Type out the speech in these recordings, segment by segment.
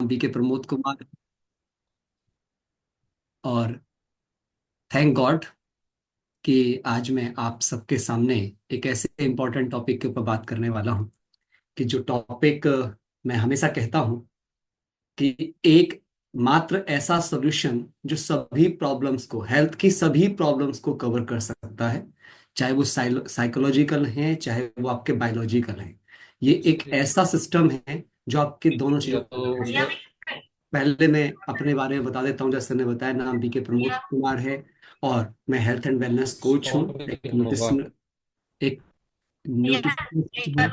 नाम बीके प्रमोद कुमार। और thank God कि आज मैं आप सबके सामने एक ऐसे इम्पोर्टेंट टॉपिक के ऊपर बात करने वाला हूं कि जो टॉपिक मैं हमेशा कहता हूं कि एक मात्र ऐसा सॉल्यूशन जो सभी प्रॉब्लम्स को, हेल्थ की सभी प्रॉब्लम्स को कवर कर सकता है। चाहे वो साइकोलॉजिकल हैं, चाहे वो आपके बायोलॉजिकल हैं। ये एक ऐसा सिस्टम है जो आपके दोनों चीजों को। पहले मैं अपने बारे में बता देता हूँ। जैसे ने बताया, नाम बीके प्रमोद कुमार है और मैं हेल्थ एंड वेलनेस कोच हूँ। साउंड भी कम होगा। एक न्यूट्रिशनिस्ट हूँ।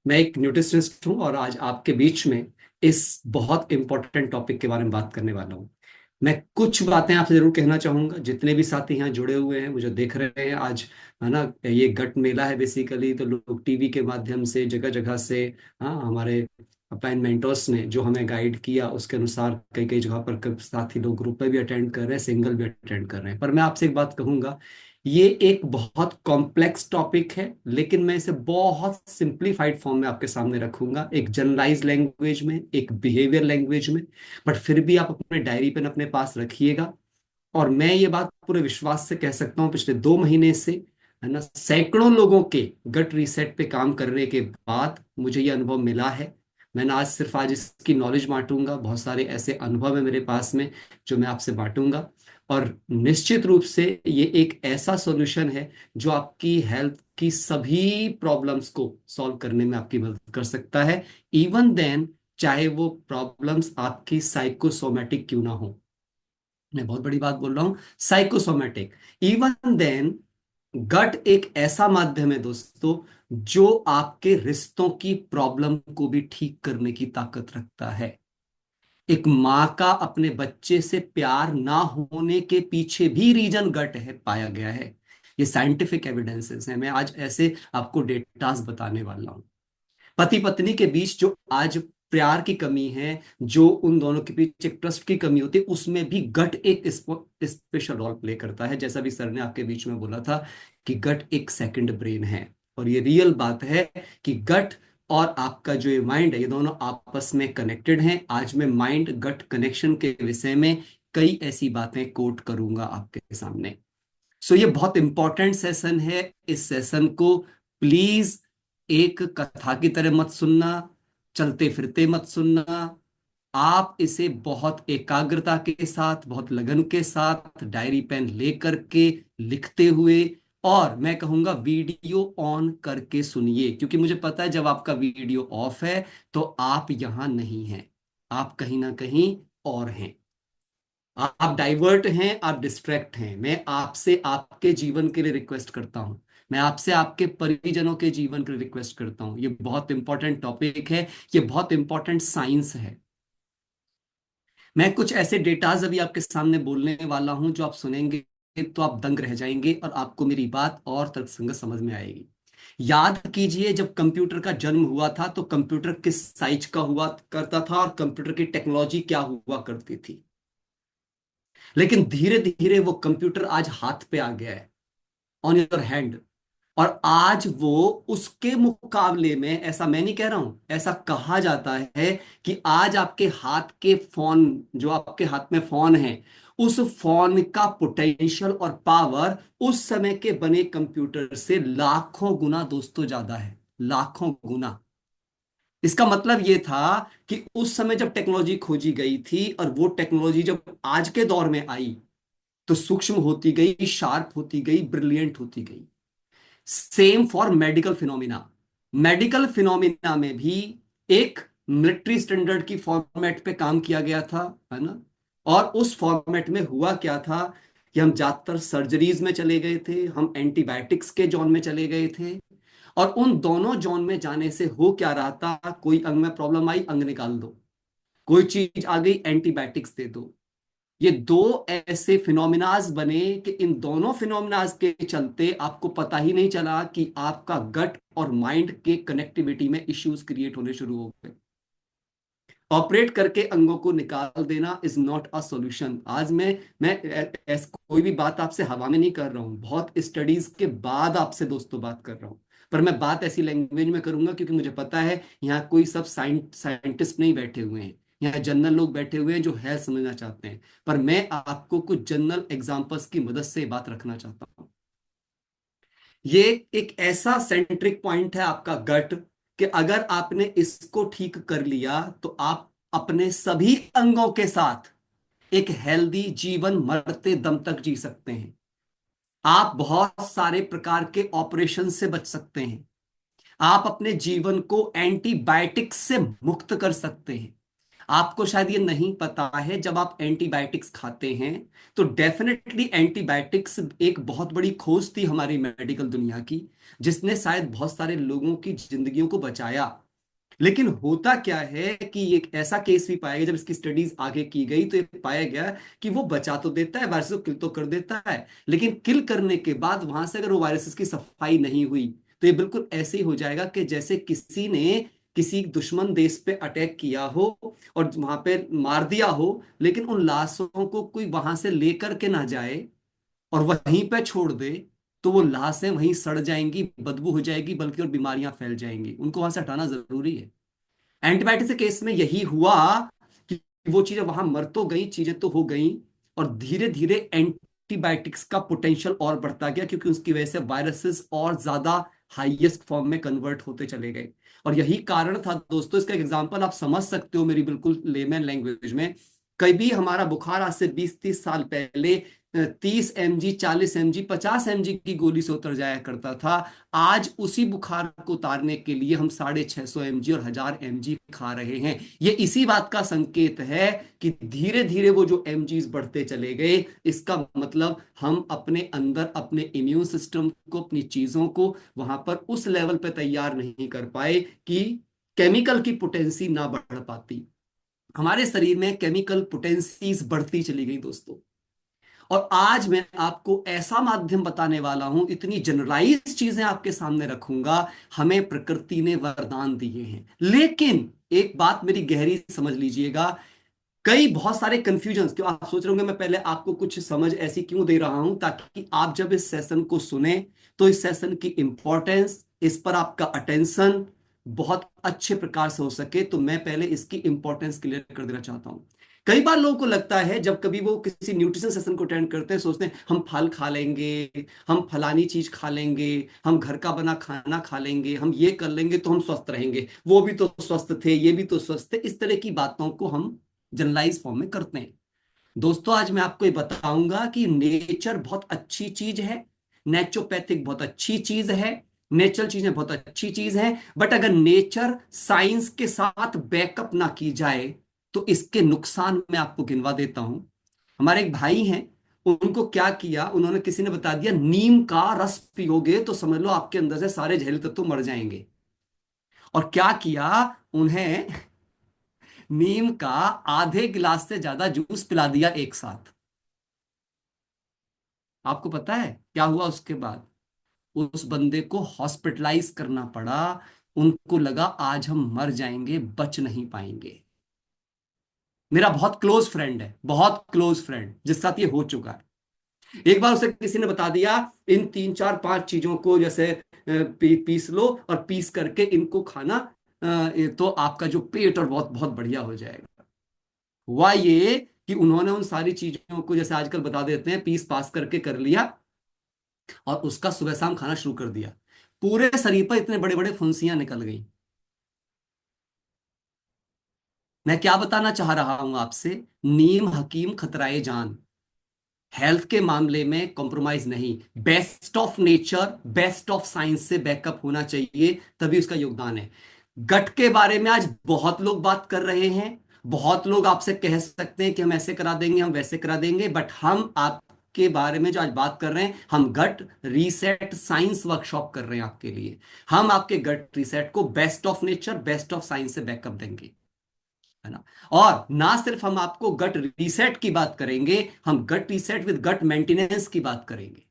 मैं एक न्यूट्रिशनिस्ट हूँ और आज आपके बीच में इस बहुत इंपॉर्टेंट टॉपिक के बारे में बात करने वाला हूँ। मैं कुछ बातें आपसे जरूर कहना चाहूंगा। जितने भी साथी यहाँ जुड़े हुए हैं, मुझे देख रहे हैं आज, है ना, ये गट मेला है बेसिकली। तो लोग टीवी के माध्यम से, जगह जगह से, हाँ, हमारे अपलाइन मेंटर्स ने जो हमें गाइड किया उसके अनुसार कई कई जगह पर साथी लोग ग्रुप में भी अटेंड कर रहे हैं, सिंगल भी अटेंड कर रहे हैं। पर मैं आपसे एक बात कहूंगा, ये एक बहुत कॉम्प्लेक्स टॉपिक है, लेकिन मैं इसे बहुत सिंप्लीफाइड फॉर्म में आपके सामने रखूंगा, एक जनरलाइज लैंग्वेज में, एक बिहेवियर लैंग्वेज में। बट फिर भी आप अपने डायरी पेन अपने पास रखिएगा। और मैं ये बात पूरे विश्वास से कह सकता हूँ, पिछले 2 महीने से, है ना, सैकड़ों लोगों के गट रीसेट पे काम करने के बाद मुझे ये अनुभव मिला है। मैंने आज इसकी नॉलेज बांटूंगा। बहुत सारे ऐसे अनुभव है मेरे पास में जो मैं आपसे बांटूंगा। और निश्चित रूप से ये एक ऐसा सॉल्यूशन है जो आपकी हेल्थ की सभी प्रॉब्लम्स को सॉल्व करने में आपकी मदद कर सकता है। इवन देन, चाहे वो प्रॉब्लम्स आपकी साइकोसोमेटिक क्यों ना हो। मैं बहुत बड़ी बात बोल रहा हूं, साइकोसोमेटिक। इवन देन, गट एक ऐसा माध्यम है दोस्तों जो आपके रिश्तों की प्रॉब्लम को भी ठीक करने की ताकत रखता है। एक माँ का अपने बच्चे से प्यार ना होने के पीछे भी रीजन गट है, पाया गया है। ये साइंटिफिक एविडेंसेस है। मैं आज ऐसे आपको डेटास बताने वाला हूं। पति पत्नी के बीच जो आज प्यार की कमी है, जो उन दोनों के बीच एक ट्रस्ट की कमी होती है, उसमें भी गट एक स्पेशल रोल प्ले करता है। जैसा भी सर ने आपके बीच में बोला था कि गट एक सेकंड ब्रेन है। और ये रियल बात है कि गट और आपका जो ये माइंड है, ये दोनों आपस में कनेक्टेड हैं। आज मैं माइंड गट कनेक्शन के विषय में कई ऐसी बातें कोट करूंगा आपके सामने। सो ये बहुत इंपॉर्टेंट सेशन है। इस सेशन को प्लीज एक कथा की तरह मत सुनना, चलते फिरते मत सुनना। आप इसे बहुत एकाग्रता के साथ, बहुत लगन के साथ, डायरी पेन लेकर के, लिखते हुए, और मैं कहूंगा वीडियो ऑन करके सुनिए। क्योंकि मुझे पता है जब आपका वीडियो ऑफ है तो आप यहां नहीं हैं, आप कहीं ना कहीं और हैं। आप डाइवर्ट हैं, आप डिस्ट्रैक्ट हैं। मैं आपसे आपके जीवन के लिए रिक्वेस्ट करता हूं। मैं आपसे आपके परिजनों के जीवन के लिए रिक्वेस्ट करता हूं। ये बहुत इंपॉर्टेंट टॉपिक है, ये बहुत इंपॉर्टेंट साइंस है। मैं कुछ ऐसे डेटाज अभी आपके सामने बोलने वाला हूं जो आप सुनेंगे तो आप दंग रह जाएंगे और आपको मेरी बात और तर्कसंगत समझ में आएगी। याद कीजिए, जब कंप्यूटर का जन्म हुआ था तो कंप्यूटर किस साइज का हुआ करता था और कंप्यूटर की टेक्नोलॉजी क्या हुआ करती थी। लेकिन धीरे धीरे वो कंप्यूटर आज हाथ पे आ गया है, ऑन योर हैंड। और आज वो उसके मुकाबले में, ऐसा मैं नहीं कह रहा हूं, ऐसा कहा जाता है कि आज आपके हाथ के फोन, जो आपके हाथ में फोन है, उस फोन का पोटेंशियल और पावर उस समय के बने कंप्यूटर से लाखों गुना दोस्तों ज्यादा है। लाखों गुना। इसका मतलब ये था कि उस समय जब टेक्नोलॉजी खोजी गई थी और वो टेक्नोलॉजी जब आज के दौर में आई तो सूक्ष्म होती गई, शार्प होती गई, ब्रिलियंट होती गई। Same for medical phenomena. Medical phenomena में भी एक मिलिट्री स्टैंडर्ड की फॉर्मेट पे काम किया गया था, है ना। और उस फॉर्मेट में हुआ क्या था कि हम ज्यादातर सर्जरीज में चले गए थे, हम एंटीबायोटिक्स के जोन में चले गए थे। और उन दोनों जोन में जाने से हो क्या रहा था, कोई अंग में प्रॉब्लम आई, अंग निकाल दो। कोई चीज आ गई, एंटीबायोटिक्स दे दो। ये दो ऐसे फिनोमिनाज बने कि इन दोनों फिनोमिनाज के चलते आपको पता ही नहीं चला कि आपका गट और माइंड के कनेक्टिविटी में इश्यूज क्रिएट होने शुरू हो गए। ऑपरेट करके अंगों को निकाल देना इज नॉट अ सॉल्यूशन। आज मैं कोई भी बात आपसे हवा में नहीं कर रहा हूं, बहुत स्टडीज के बाद आपसे दोस्तों बात कर रहा हूं। पर मैं बात ऐसी लैंग्वेज में करूंगा क्योंकि मुझे पता है यहाँ कोई सब साइंटिस्ट नहीं बैठे हुए हैं, यहाँ जनरल लोग बैठे हुए हैं जो है समझना चाहते हैं। पर मैं आपको कुछ जनरल एग्जांपल्स की मदद से बात रखना चाहता हूँ। ये एक ऐसा सेंट्रिक पॉइंट है आपका गट, कि अगर आपने इसको ठीक कर लिया तो आप अपने सभी अंगों के साथ एक हेल्दी जीवन मरते दम तक जी सकते हैं। आप बहुत सारे प्रकार के ऑपरेशन से बच सकते हैं। आप अपने जीवन को एंटीबायोटिक्स से मुक्त कर सकते हैं। आपको शायद ये नहीं पता है, जब आप एंटीबायोटिक्स खाते हैं तो डेफिनेटली एंटीबायोटिक्स एक बहुत बड़ी खोज थी हमारी मेडिकल दुनिया की, जिसने शायद बहुत सारे लोगों की जिंदगियों को बचाया। लेकिन होता क्या है कि एक ऐसा केस भी पाया गया, जब इसकी स्टडीज आगे की गई तो ये पाया गया कि वो बचा तो देता है, वायरस को किल तो कर देता है, लेकिन किल करने के बाद वहां से अगर वो वायरसेस की सफाई नहीं हुई तो ये बिल्कुल ऐसे ही हो जाएगा कि जैसे किसी ने किसी दुश्मन देश पे अटैक किया हो और वहां पे मार दिया हो, लेकिन उन लाशों को कोई वहां से लेकर के ना जाए और वहीं पे छोड़ दे, तो वो लाशें वहीं सड़ जाएंगी, बदबू हो जाएगी, बल्कि और बीमारियां फैल जाएंगी। उनको वहां से हटाना जरूरी है। एंटीबायोटिक के केस में यही हुआ कि वो चीजें वहां मर तो गई, चीजें तो हो गई, और धीरे धीरे एंटीबायोटिक्स का पोटेंशियल और बढ़ता गया, क्योंकि उसकी वजह से वायरसेस और ज्यादा हाईएस्ट फॉर्म में कन्वर्ट होते चले गए। और यही कारण था दोस्तों, इसका एग्जांपल आप समझ सकते हो मेरी बिल्कुल लेमैन लैंग्वेज में। कभी हमारा बुखार आज से 20-30 साल पहले 30 mg, 40 mg, 50 mg की गोली से उतर जाया करता था। आज उसी बुखार को उतारने के लिए हम 650 mg और 1000 mg खा रहे हैं। ये इसी बात का संकेत है कि धीरे धीरे वो जो mgs बढ़ते चले गए, इसका मतलब हम अपने अंदर अपने इम्यून सिस्टम को, अपनी चीजों को वहां पर उस लेवल पे तैयार नहीं कर पाए कि केमिकल की पोटेंसी ना बढ़ पाती। हमारे शरीर में केमिकल पोटेंसीज बढ़ती चली गई दोस्तों। और आज मैं आपको ऐसा माध्यम बताने वाला हूं, इतनी जनरलाइज चीजें आपके सामने रखूंगा। हमें प्रकृति ने वरदान दिए हैं, लेकिन एक बात मेरी गहरी समझ लीजिएगा। कई बहुत सारे कंफ्यूजन, क्यों आप सोच रहे होंगे मैं पहले आपको कुछ समझ ऐसी क्यों दे रहा हूं, ताकि आप जब इस सेशन को सुने तो इस सेशन की इंपॉर्टेंस, इस पर आपका अटेंशन बहुत अच्छे प्रकार से हो सके, तो मैं पहले इसकी इंपॉर्टेंस क्लियर कर देना चाहता हूं। कई बार लोगों को लगता है जब कभी वो किसी न्यूट्रिशन सेशन को अटेंड करते हैं, सोचते हैं हम फल खा लेंगे, हम फलानी चीज खा लेंगे, हम घर का बना खाना खा लेंगे, हम ये कर लेंगे तो हम स्वस्थ रहेंगे, वो भी तो स्वस्थ थे, ये भी तो स्वस्थ थे। इस तरह की बातों को हम जनरलाइज फॉर्म में करते हैं। दोस्तों आज मैं आपको ये बताऊंगा कि नेचर बहुत अच्छी चीज है, नेचुरोपैथिक बहुत अच्छी चीज है, नेचुरल चीजें बहुत अच्छी चीज है, बट अगर नेचर साइंस के साथ बैकअप ना की जाए तो इसके नुकसान मैं आपको गिनवा देता हूं। हमारे एक भाई हैं, उनको क्या किया, उन्होंने, किसी ने बता दिया नीम का रस पियोगे तो समझ लो आपके अंदर से सारे जहरीले तत्व मर जाएंगे। और क्या किया, उन्हें नीम का आधे गिलास से ज्यादा जूस पिला दिया एक साथ। आपको पता है क्या हुआ उसके बाद? उस बंदे को हॉस्पिटलाइज करना पड़ा। उनको लगा आज हम मर जाएंगे, बच नहीं पाएंगे। मेरा बहुत क्लोज फ्रेंड है, बहुत क्लोज फ्रेंड, जिसके साथ ये हो चुका है। एक बार उसे किसी ने बता दिया इन 3-4-5 चीजों को जैसे पीस लो और पीस करके इनको खाना, तो आपका जो पेट और बहुत बहुत बढ़िया हो जाएगा। हुआ ये कि उन्होंने उन सारी चीजों को जैसे आजकल बता देते हैं पीस पास करके कर लिया, और उसका सुबह शाम खाना शुरू कर दिया। पूरे शरीर पर इतने बड़े बड़े फुंसियां निकल गई। मैं क्या बताना चाह रहा हूं आपसे, नीम हकीम खतराए जान, हेल्थ के मामले में कॉम्प्रोमाइज नहीं। Best of nature, best of science से बैकअप होना चाहिए, तभी उसका योगदान है। गट के बारे में आज बहुत लोग बात कर रहे हैं, बहुत लोग आपसे कह सकते हैं कि हम ऐसे करा देंगे, हम वैसे करा देंगे, बट हम आपके बारे में जो आज बात कर रहे हैं, हम गट रीसेट साइंस वर्कशॉप कर रहे हैं आपके लिए। हम आपके गट रीसेट को best of nature, best of science से बैकअप देंगे, है ना। और ना सिर्फ हम आपको गट रीसेट की बात करेंगे, हम गट रीसेट विद गट मेंटेनेंस की बात करेंगे।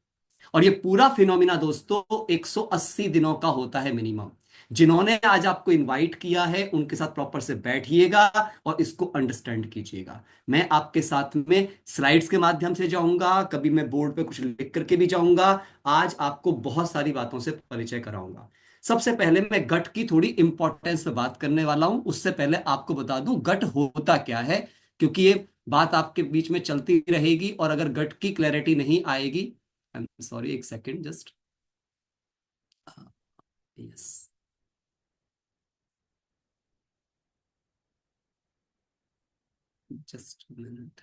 और ये पूरा फिनोमिना दोस्तों 180 दिनों का होता है मिनिमम। जिन्होंने आज आपको इनवाइट किया है उनके साथ प्रॉपर से बैठिएगा और इसको अंडरस्टैंड कीजिएगा। मैं आपके साथ में स्लाइड्स के माध्यम से जाऊंगा, कभी मैं बोर्ड पे कुछ लिख करके भी जाऊंगा। आज आपको बहुत सारी बातों से परिचय कराऊंगा। सबसे पहले मैं गट की थोड़ी इंपॉर्टेंस पे बात करने वाला हूं, उससे पहले आपको बता दूं गट होता क्या है, क्योंकि ये बात आपके बीच में चलती रहेगी और अगर गट की क्लैरिटी नहीं आएगी। आई एम सॉरी, एक second just. Yes, just minute.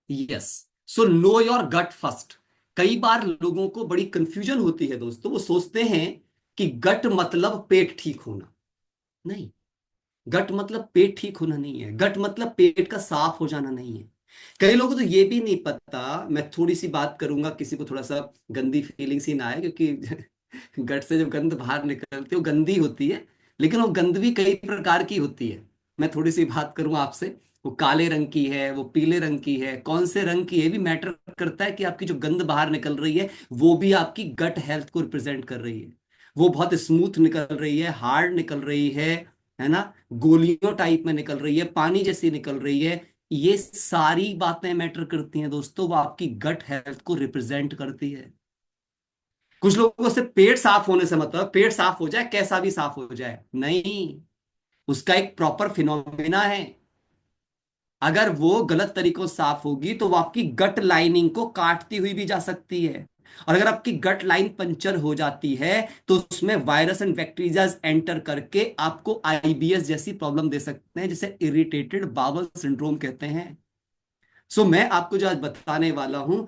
Yes, so know your gut first. कई बार लोगों को बड़ी कंफ्यूजन होती है दोस्तों, वो सोचते हैं कि गट मतलब पेट ठीक होना। नहीं, गट मतलब पेट ठीक होना नहीं है, गट मतलब पेट का साफ हो जाना नहीं है। कई लोगों को तो ये भी नहीं पता। मैं थोड़ी सी बात करूंगा, किसी को थोड़ा सा गंदी फीलिंग सी ना आए, क्योंकि गट से जब गंद बाहर निकलती है वो गंदी होती है, लेकिन वो गंद भी कई प्रकार की होती है। मैं थोड़ी सी बात करूंगा आपसे। वो काले रंग की है, वो पीले रंग की है, कौन से रंग की है भी मैटर करता है कि आपकी जो गंद बाहर निकल रही है वो भी आपकी गट हेल्थ को रिप्रेजेंट कर रही है। वो बहुत स्मूथ निकल रही है, हार्ड निकल रही है ना, गोलियों टाइप में निकल रही है, पानी जैसी निकल रही है। ये सारी बातें मैटर करती हैं दोस्तों, वो आपकी गट हेल्थ को रिप्रेजेंट करती है। कुछ लोगों से पेट साफ होने से मतलब पेट साफ हो जाए, कैसा भी साफ हो जाए, नहीं। उसका एक प्रॉपर फिनोमिना है। अगर वो गलत तरीकों से साफ होगी तो वो आपकी गट लाइनिंग को काटती हुई भी जा सकती है। और अगर आपकी गट लाइन पंचर हो जाती है तो उसमें वायरस एंड बैक्टीरिया एंटर करके आपको आईबीएस जैसी प्रॉब्लम दे सकते हैं, जिसे इरिटेटेड बावल सिंड्रोम कहते हैं। सो मैं आपको जो आज बताने वाला हूं,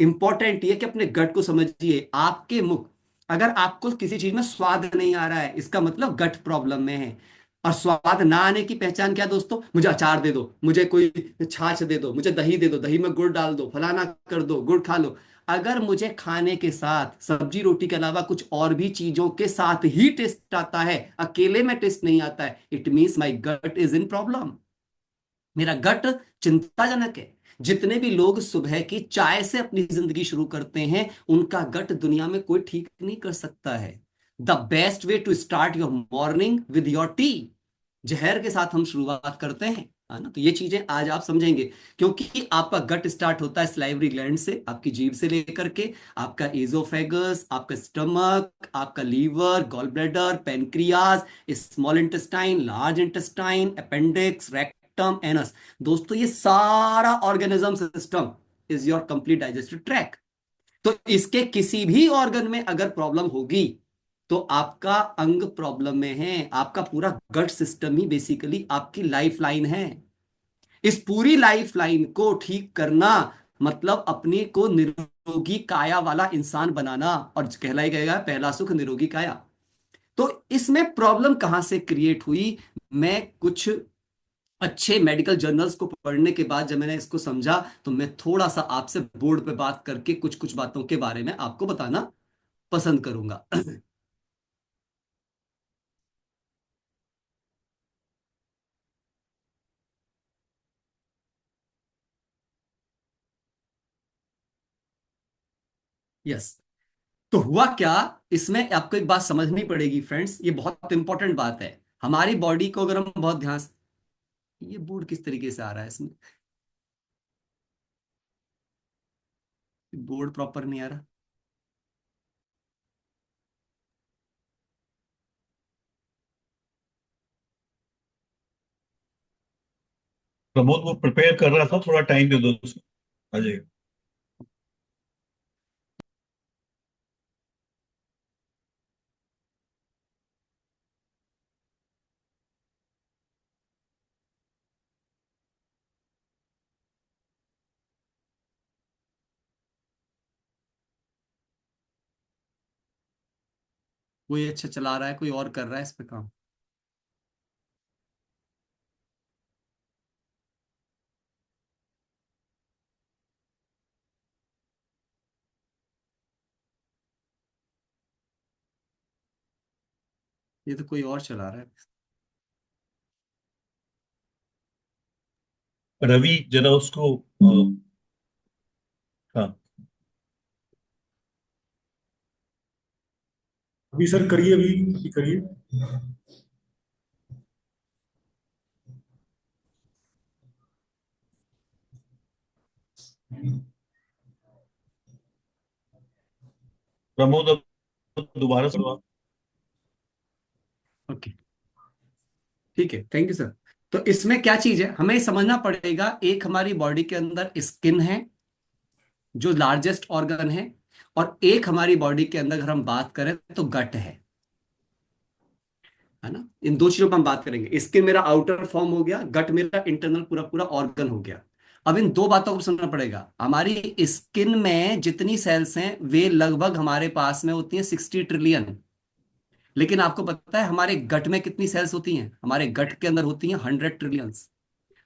इंपॉर्टेंट ये कि अपने गट को समझिए। आपके मुख, अगर आपको किसी चीज में स्वाद नहीं आ रहा है, इसका मतलब गट प्रॉब्लम में है। और स्वाद ना आने की पहचान क्या दोस्तों? मुझे अचार दे दो, मुझे कोई छाछ दे दो, मुझे दही दे दो, दही में गुड़ डाल दो, फलाना कर दो, गुड़ खा लो। अगर मुझे खाने के साथ सब्जी रोटी के अलावा कुछ और भी चीजों के साथ ही टेस्ट आता है, अकेले में टेस्ट नहीं आता है, it means my gut is in problem. मेरा गट चिंताजनक है। जितने भी लोग सुबह की चाय से अपनी जिंदगी शुरू करते हैं, उनका गट दुनिया में कोई ठीक नहीं कर सकता है। The best way to start your morning with your tea. जहर के साथ हम शुरुआत करते हैं, है ना। तो ये चीजें आज आप समझेंगे, क्योंकि आपका गट स्टार्ट होता है सलाइवरी ग्लैंड से, आपकी जीभ से लेकर के आपका एजोफेगस, आपका स्टमक, आपका liver, gall bladder, pancreas, small intestine, large intestine, appendix, rectum, anus. दोस्तों ये सारा organism system is your complete digestive tract. तो इसके किसी भी ऑर्गन में अगर प्रॉब्लम होगी तो आपका अंग प्रॉब्लम में है। आपका पूरा गट सिस्टम ही बेसिकली आपकी लाइफ लाइन है। इस पूरी लाइफ लाइन को ठीक करना मतलब अपने को निरोगी काया वाला इंसान बनाना, और कहलाई गएगा पहला सुख निरोगी काया। तो इसमें प्रॉब्लम कहां से क्रिएट हुई? मैं कुछ अच्छे मेडिकल जर्नल्स को पढ़ने के बाद जब मैंने इसको समझा, तो मैं थोड़ा सा आपसे बोर्ड पे बात करके कुछ कुछ बातों के बारे में आपको बताना पसंद करूंगा। यस। तो हुआ क्या, इसमें आपको एक बात समझनी पड़ेगी फ्रेंड्स, ये बहुत इंपॉर्टेंट बात है। हमारी बॉडी को अगर हम बहुत ध्यान से, ये बोर्ड किस तरीके से आ रहा है इसमें? बोर्ड प्रॉपर नहीं आ रहा। प्रमोद वो प्रिपेयर कर रहा था, थोड़ा टाइम दे दो उसको, आ जाएगा। कोई अच्छा चला रहा है, कोई और कर रहा है इस पे काम। ये तो कोई और चला रहा है। रवि जरा उसको हाँ। अभी सर करिए, अभी करिए। प्रमोद, अब दोबारा शुरू आप। ओके, ठीक है, थैंक यू सर। तो इसमें क्या चीज है हमें समझना पड़ेगा, एक हमारी बॉडी के अंदर स्किन है जो लार्जेस्ट ऑर्गन है, और एक हमारी बॉडी के अंदर अगर हम बात करें तो गट है ना। इन दो चीजों पर हम बात करेंगे, स्किन मेरा आउटर फॉर्म हो गया, गट मेरा इंटरनल पूरा पूरा ऑर्गन हो गया। अब इन दो बातों को समझना पड़ेगा, हमारी स्किन में जितनी सेल्स हैं वे लगभग हमारे पास में होती हैं 60 ट्रिलियन। लेकिन आपको पता है हमारे गट में कितनी सेल्स होती हैं? हमारे गट के अंदर होती हैं 100 ट्रिलियंस।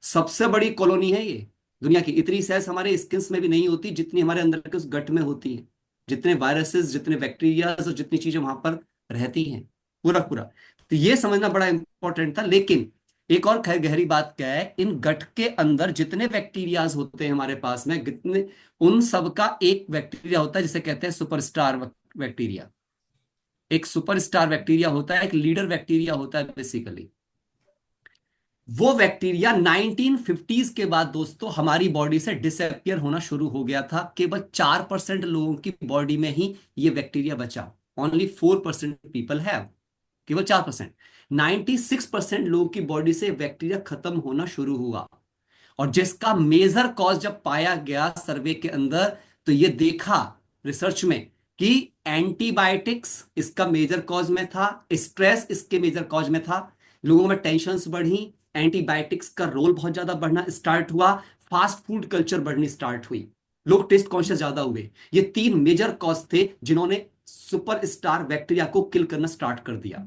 सबसे बड़ी कॉलोनी है ये दुनिया की। इतनी सेल्स हमारे स्किन में भी नहीं होती जितनी हमारे अंदर के उस गट में होती हैं। जितने वायरसेस, जितने बैक्टीरिया और जितनी चीजें वहां पर रहती हैं, पूरा पूरा। तो ये समझना बड़ा इंपॉर्टेंट था। लेकिन एक और खैर गहरी बात क्या है, इन गट के अंदर जितने बैक्टीरियाज होते हैं हमारे पास में, कितने, उन सब का एक बैक्टीरिया होता है जिसे कहते हैं सुपरस्टार बैक्टीरिया। एक सुपरस्टार बैक्टीरिया होता है, एक लीडर बैक्टीरिया होता है बेसिकली। वो बैक्टीरिया 1950s के बाद दोस्तों हमारी बॉडी से डिसअपियर होना शुरू हो गया था। केवल 4% लोगों की बॉडी में ही ये बैक्टीरिया बचा। ओनली 4% पीपल हैव, केवल 4%। 96% लोगों की बॉडी से बैक्टीरिया खत्म होना शुरू हुआ। और जिसका मेजर कॉज जब पाया गया सर्वे के अंदर, तो ये देखा रिसर्च में कि एंटीबायोटिक्स इसका मेजर कॉज में था, स्ट्रेस इसके मेजर कॉज में था। लोगों में टेंशन्स बढ़ी, एंटीबायोटिक्स का रोल बहुत ज्यादा बढ़ना स्टार्ट हुआ, फास्ट फूड कल्चर बढ़नी स्टार्ट हुई, लोग टेस्ट कॉन्शियस ज्यादा हुए। ये तीन मेजर कॉज थे जिन्होंने सुपरस्टार बैक्टीरिया को किल करना स्टार्ट कर दिया।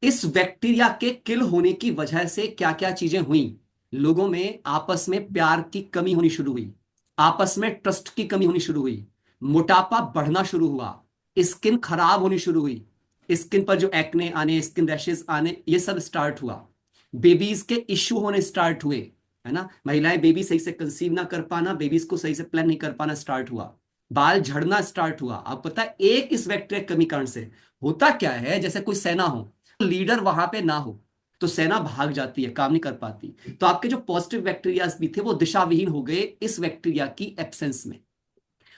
इस बैक्टीरिया के किल होने की वजह से क्या क्या चीजें हुई? लोगों में आपस में प्यार की कमी होनी शुरू हुई, आपस में ट्रस्ट की कमी होनी शुरू हुई, मोटापा बढ़ना शुरू हुआ, स्किन खराब होनी शुरू हुई, स्किन पर जो एक्ने आने, स्किन रैशेस आने, ये सब स्टार्ट हुआ। बेबीज के इश्यू होने स्टार्ट हुए, है ना। महिलाएं बेबी सही से कंसीव ना कर पाना, बेबीज को सही से प्लान नहीं कर पाना स्टार्ट हुआ। बाल झड़ना स्टार्ट हुआ। अब पता है एक इस बैक्टीरिया कमी कारण से होता क्या है, जैसे कोई सेना हो, लीडर वहां पे ना हो तो सेना भाग जाती है, काम नहीं कर पाती। तो आपके जो पॉजिटिव बैक्टीरिया भी थे वो दिशाविहीन हो गए इस बैक्टीरिया की एब्सेंस में।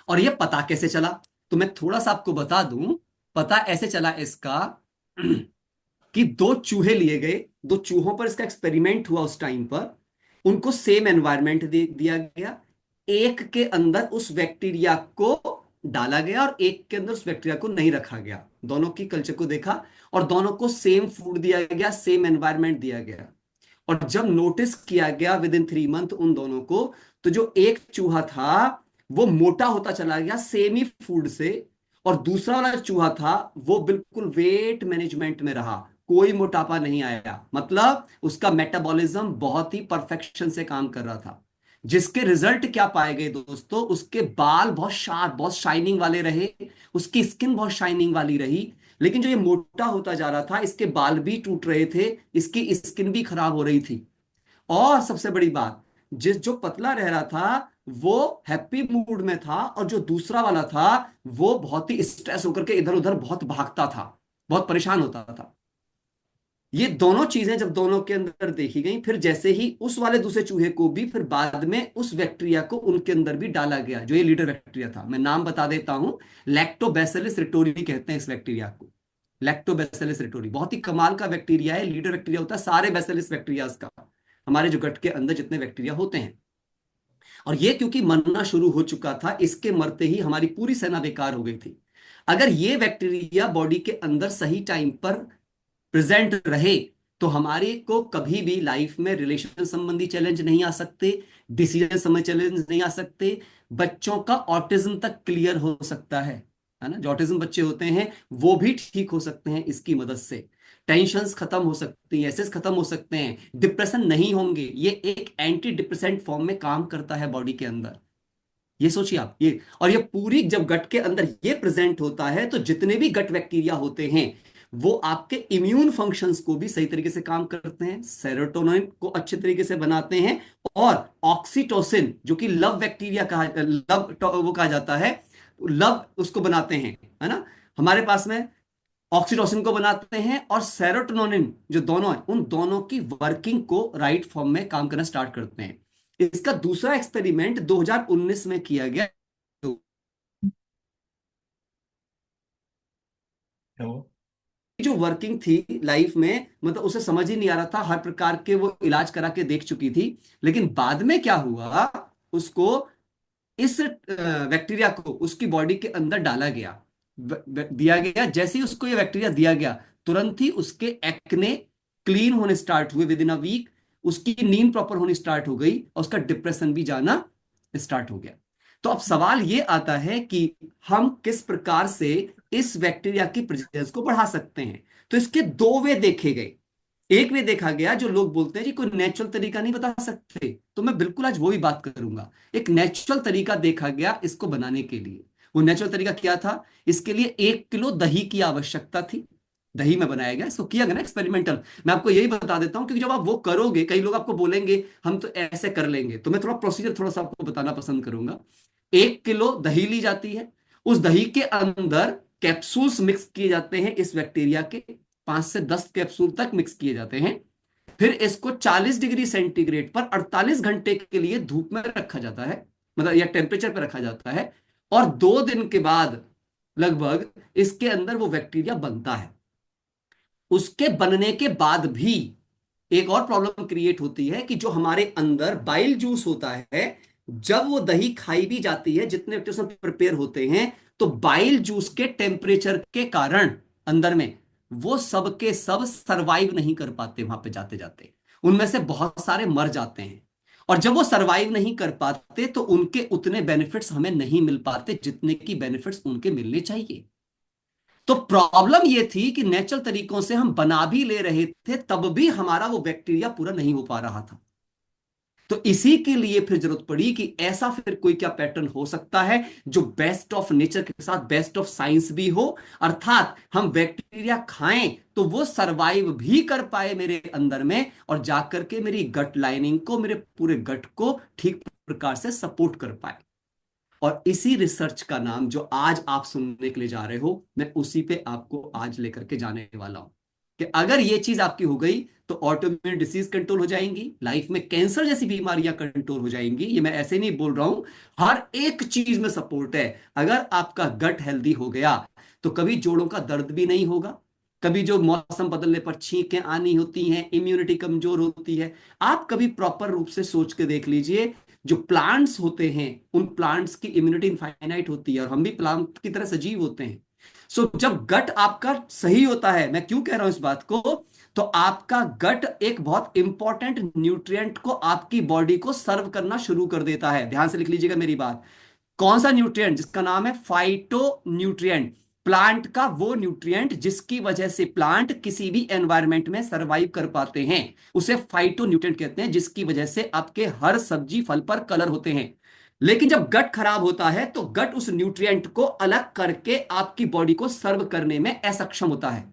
और ये पता कैसे चला? तो मैं थोड़ा सा आपको बता दूं। पता ऐसे चला इसका कि दो चूहे लिए गए, दो चूहों पर इसका एक्सपेरिमेंट हुआ उस टाइम पर। उनको सेम एनवायरनमेंट दिया गया, एक के अंदर उस बैक्टीरिया को डाला गया और एक के अंदर उस बैक्टीरिया को नहीं रखा गया। दोनों की कल्चर को देखा और दोनों को सेम फूड दिया गया, सेम एनवायरनमेंट दिया गया। और जब नोटिस किया गया विद इन 3 मंथ उन दोनों को, तो जो एक चूहा था वो मोटा होता चला गया सेम ही फूड से, और दूसरा वाला चूहा था वो बिल्कुल वेट मैनेजमेंट में रहा, कोई मोटापा नहीं आया। मतलब उसका मेटाबॉलिज्म बहुत ही परफेक्शन से काम कर रहा था। जिसके रिजल्ट क्या पाए गए दोस्तों, उसके बाल बहुत शार्प, बहुत शाइनिंग वाले रहे, उसकी स्किन बहुत शाइनिंग वाली रही। लेकिन जो ये मोटा होता जा रहा था, इसके बाल भी टूट रहे थे, इसकी स्किन भी खराब हो रही थी। और सबसे बड़ी बात, जिस जो पतला रह रहा था वो हैप्पी मूड में था, और जो दूसरा वाला था वो बहुत ही स्ट्रेस होकर के इधर उधर बहुत भागता था, बहुत परेशान होता था। ये दोनों चीजें जब दोनों के अंदर देखी गई, फिर जैसे ही उस वाले दूसरे चूहे को भी फिर बाद में उस बैक्टीरिया को उनके अंदर भी डाला गया, जो ये लीडर बैक्टीरिया था। मैं नाम बता देता हूं, लैक्टोबैसिलस रिटोरी कहते हैं इस बैक्टीरिया को। लैक्टोबैसिलस रिटोरी बहुत ही कमाल का बैक्टीरिया है, लीडर बैक्टीरिया होता है सारे बैसिलस बैक्टीरियाज का, हमारे जो गट के अंदर जितने बैक्टीरिया होते हैं। और ये क्योंकि मरना शुरू हो चुका था, इसके मरते ही हमारी पूरी सेना बेकार हो गई थी। अगर ये बैक्टीरिया बॉडी के अंदर सही टाइम पर प्रेजेंट रहे तो हमारे को कभी भी लाइफ में रिलेशन संबंधी चैलेंज नहीं आ सकते, डिसीजन संबंधी चैलेंज नहीं आ सकते, बच्चों का ऑटिज्म तक क्लियर हो सकता है ना। जो ऑटिज्म बच्चे होते हैं वो भी ठीक हो सकते हैं इसकी मदद से। टेंशन्स खत्म हो सकती हैं, एसेस खत्म हो सकते हैं, डिप्रेशन नहीं होंगे। ये एक एंटी डिप्रेसेंट फॉर्म में काम करता है बॉडी के अंदर। ये सोचिए आप ये। और ये पूरी जब गट के अंदर ये प्रेजेंट होता है तो जितने भी गट बैक्टीरिया होते हैं वो आपके इम्यून फंक्शंस को भी सही तरीके से काम करते हैं, सेरोटोनिन को अच्छे तरीके से बनाते हैं, और ऑक्सीटोसिन जो कि लव बैक्टीरिया कहा, लव वो कहा जाता है, लव उसको बनाते हैं, है ना। हमारे पास में ऑक्सीटोसिन को बनाते हैं और सेरोटोनिन, जो दोनों है उन दोनों की वर्किंग को राइट फॉर्म में काम करना स्टार्ट करते हैं। इसका दूसरा एक्सपेरिमेंट 2019 में किया गया। क्या वो? जो वर्किंग थी लाइफ में, मतलब उसे समझ ही नहीं आ रहा था, हर प्रकार के वो इलाज करा के देख चुकी थी, लेकिन बाद में क्या हुआ, उसको इस बैक्टीरिया को उसकी बॉडी के अंदर डाला गया, दिया गया। जैसे ही उसको ये बैक्टीरिया दिया गया, तुरंत ही उसके एक्ने क्लीन होने स्टार्ट हुए विद इन अ वीक। उसकी नींद प्रॉपर होनी स्टार्ट हो गई और उसका डिप्रेशन भी जाना स्टार्ट हो गया। तो अब सवाल ये आता है कि हम किस प्रकार से इस बैक्टीरिया की प्रेजेंस को बढ़ा सकते हैं। तो इसके दो वे देखे गए। एक वे देखा गया, जो लोग बोलते हैं जी कोई नेचुरल तरीका नहीं बता सकते, तो मैं बिल्कुल आज वो भी बात करूंगा। एक नेचुरल तरीका देखा गया इसको बनाने के लिए। वो नेचुरल तरीका क्या था? इसके लिए 1 किलो दही की आवश्यकता थी। दही में बनाया गया, इसको किया गया ना एक्सपेरिमेंटल। मैं आपको यही बता देता हूं, क्योंकि जब आप वो करोगे, कई लोग आपको बोलेंगे हम तो ऐसे कर लेंगे, तो मैं थोड़ा प्रोसीजर थोड़ा सा आपको बताना पसंद करूंगा। 1 किलो दही ली जाती है। उस दही के अंदर कैप्सूल्स मिक्स किए जाते हैं इस बैक्टीरिया के, 5 से 10 कैप्सूल तक मिक्स किए जाते हैं। फिर इसको 40 डिग्री सेंटीग्रेड पर 48 घंटे के लिए धूप में रखा जाता है, मतलब या टेम्परेचर पर रखा जाता है। और 2 दिन के बाद लगभग इसके अंदर वो बैक्टीरिया बनता है। उसके बनने के बाद भी एक और प्रॉब्लम क्रिएट होती है कि जो हमारे अंदर बाइल जूस होता है, जब वो दही खाई भी जाती है, जितने उसमें प्रिपेयर होते हैं, तो बाइल जूस के टेम्परेचर के कारण अंदर में वो सब के सब सरवाइव नहीं कर पाते। वहां पे जाते जाते उनमें से बहुत सारे मर जाते हैं। और जब वो सरवाइव नहीं कर पाते तो उनके उतने बेनिफिट्स हमें नहीं मिल पाते जितने की बेनिफिट्स उनके मिलने चाहिए। तो प्रॉब्लम ये थी कि नेचुरल तरीकों से हम बना भी ले रहे थे, तब भी हमारा वो बैक्टीरिया पूरा नहीं हो पा रहा था। तो इसी के लिए फिर जरूरत पड़ी कि ऐसा फिर कोई क्या पैटर्न हो सकता है जो बेस्ट ऑफ नेचर के साथ बेस्ट ऑफ साइंस भी हो, अर्थात हम बैक्टीरिया खाएं तो वो सरवाइव भी कर पाए मेरे अंदर में, और जाकर के मेरी गट लाइनिंग को, मेरे पूरे गट को ठीक प्रकार से सपोर्ट कर पाए। और इसी रिसर्च का नाम जो आज आप सुनने के लिए जा रहे हो, मैं उसी पे आपको आज लेकर के जाने वाला हूं कि अगर ये चीज आपकी हो गई तो ऑटोइम्यून डिसीज कंट्रोल हो जाएंगी, लाइफ में कैंसर जैसी बीमारियां कंट्रोल हो जाएंगी। ये मैं ऐसे नहीं बोल रहा हूं, हर एक चीज में सपोर्ट है। अगर आपका गट हेल्दी हो गया तो कभी जोड़ों का दर्द भी नहीं होगा, कभी जो मौसम बदलने पर छींकें आनी होती हैं, इम्यूनिटी कमजोर होती है। आप कभी प्रॉपर रूप से सोच के देख लीजिए, जो प्लांट्स होते हैं उन प्लांट्स की इम्यूनिटी इनफाइनाइट होती है, और हम भी प्लांट की तरह सजीव होते हैं। सो जब गट आपका सही होता है, मैं क्यों कह रहा हूं इस बात को, तो आपका गट एक बहुत इंपॉर्टेंट न्यूट्रिएंट को आपकी बॉडी को सर्व करना शुरू कर देता है। ध्यान से लिख लीजिएगा मेरी बात। कौन सा न्यूट्रिएंट? जिसका नाम है फाइटो न्यूट्रिएंट। प्लांट का वो न्यूट्रिएंट जिसकी वजह से प्लांट किसी भी एनवायरनमेंट में सरवाइव कर पाते हैं, उसे फाइटो न्यूट्रिएंट कहते हैं, जिसकी वजह से आपके हर सब्जी फल पर कलर होते हैं। लेकिन जब गट खराब होता है तो गट उस न्यूट्रिएंट को अलग करके आपकी बॉडी को सर्व करने में असक्षम होता है।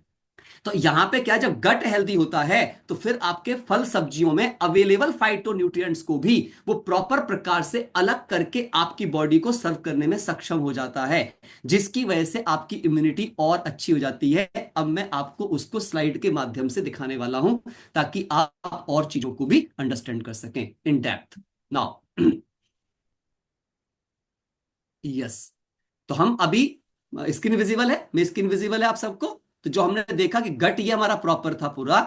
तो यहां पे क्या, जब गट हेल्दी होता है तो फिर आपके फल सब्जियों में अवेलेबल फाइटोन्यूट्रिएंट्स को भी वो प्रॉपर प्रकार से अलग करके आपकी बॉडी को सर्व करने में सक्षम हो जाता है, जिसकी वजह से आपकी इम्यूनिटी और अच्छी हो जाती है। अब मैं आपको उसको स्लाइड के माध्यम से दिखाने वाला हूं, ताकि आप और चीजों को भी अंडरस्टैंड कर सकें इन डेप्थ नाउ। यस। तो हम अभी, स्क्रीन विजिबल है, मेरी स्क्रीन विजिबल है आप सबको? तो जो हमने देखा कि गट ये हमारा प्रॉपर था पूरा।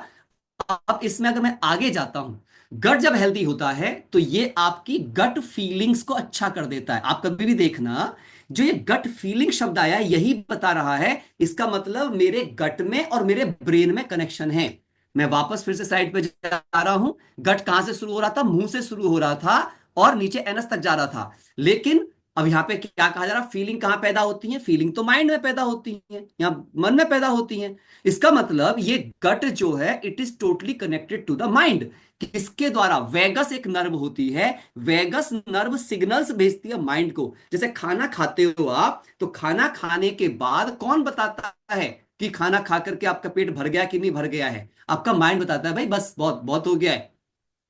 अब इसमें अगर मैं आगे जाता हूं, गट जब हेल्दी होता है तो ये आपकी गट फीलिंग्स को अच्छा कर देता है। आप कभी भी देखना, जो ये गट फीलिंग शब्द आया है यही बता रहा है, इसका मतलब मेरे गट में और मेरे ब्रेन में कनेक्शन है। मैं वापस फिर से साइड पे जा रहा हूं। गट कहां से शुरू हो रहा था? मुंह से शुरू हो रहा था और नीचे एनस तक जा रहा था। लेकिन अब यहां पे क्या कहा जा रहा, फीलिंग कहां पैदा होती है? फीलिंग तो माइंड में पैदा होती है, यहां मन में पैदा होती है। इसका मतलब ये गट जो है it is totally connected to the mind. किसके द्वारा? वेगस एक नर्व होती है, वेगस नर्व सिग्नल्स भेजती है माइंड को। जैसे खाना खाते हो आप, तो खाना खाने के बाद कौन बताता है कि खाना खा करके आपका पेट भर गया कि नहीं भर गया है? आपका माइंड बताता है भाई बस बहुत बहुत हो गया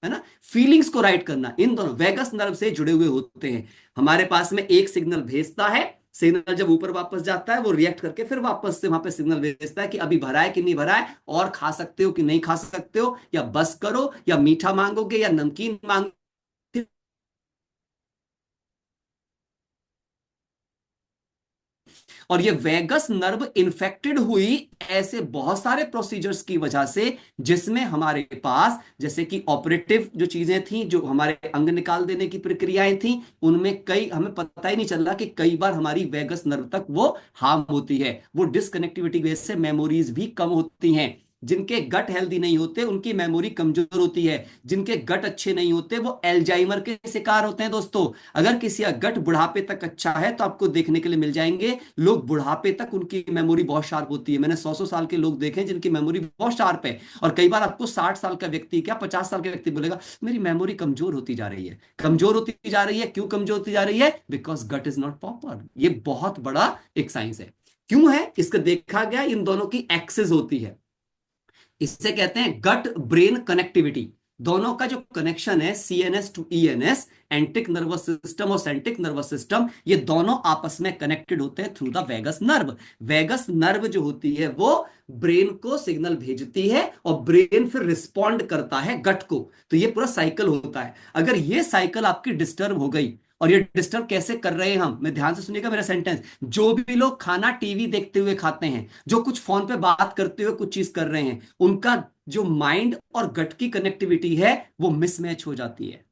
है ना। फीलिंग्स को राइट करना इन दोनों वेगस नर्व से जुड़े हुए होते हैं। हमारे पास में एक सिग्नल भेजता है सिग्नल जब ऊपर वापस जाता है वो रिएक्ट करके फिर वापस से वहां पे सिग्नल भेजता है कि अभी भरा है कि नहीं भरा है, और खा सकते हो कि नहीं खा सकते हो, या बस करो, या मीठा मांगोगे या नमकीन मांगोगे। और ये वेगस नर्व इन्फेक्टेड हुई ऐसे बहुत सारे प्रोसीजर्स की वजह से, जिसमें हमारे पास जैसे कि ऑपरेटिव जो चीजें थी, जो हमारे अंग निकाल देने की प्रक्रियाएं थी, उनमें कई हमें पता ही नहीं चल रहा कि कई बार हमारी वेगस नर्व तक वो हार्म होती है। वो डिसकनेक्टिविटी की वजह से मेमोरीज भी कम होती हैं। जिनके गट हेल्दी नहीं होते उनकी मेमोरी कमजोर होती है। जिनके गट अच्छे नहीं होते वो एल्जाइमर के शिकार होते हैं दोस्तों। अगर किसी का गट बुढ़ापे तक अच्छा है तो आपको देखने के लिए मिल जाएंगे लोग बुढ़ापे तक उनकी मेमोरी बहुत शार्प होती है। मैंने 100 साल के लोग देखे हैं जिनकी मेमोरी बहुत शार्प है। और कई बार आपको 60 साल का व्यक्ति, क्या 50 साल का व्यक्ति बोलेगा मेरी मेमोरी कमजोर होती जा रही है। कमजोर होती जा रही है, क्यों कमजोर होती जा रही है? Because gut is not proper. ये बहुत बड़ा एक साइंस है। क्यों है इसका देखा गया, इन दोनों की एक्सेस होती है। इससे कहते हैं गट ब्रेन कनेक्टिविटी। दोनों का जो कनेक्शन है CNS to ENS, enteric nervous system और सेंट्रिक नर्वस सिस्टम, ये दोनों आपस में कनेक्टेड होते हैं through the vagus nerve. Vagus nerve जो होती है वो ब्रेन को सिग्नल भेजती है और ब्रेन फिर रिस्पॉन्ड करता है गट को। तो ये पूरा साइकिल होता है। अगर ये साइकिल आपकी डिस्टर्ब हो गई, और ये डिस्टर्ब कैसे कर रहे हैं हम, मैं ध्यान से सुनिएगा मेरा सेंटेंस। जो भी लोग खाना टीवी देखते हुए खाते हैं, जो कुछ फोन पे बात करते हुए कुछ चीज कर रहे हैं, उनका जो माइंड और गट की कनेक्टिविटी है वो मिसमैच हो जाती है।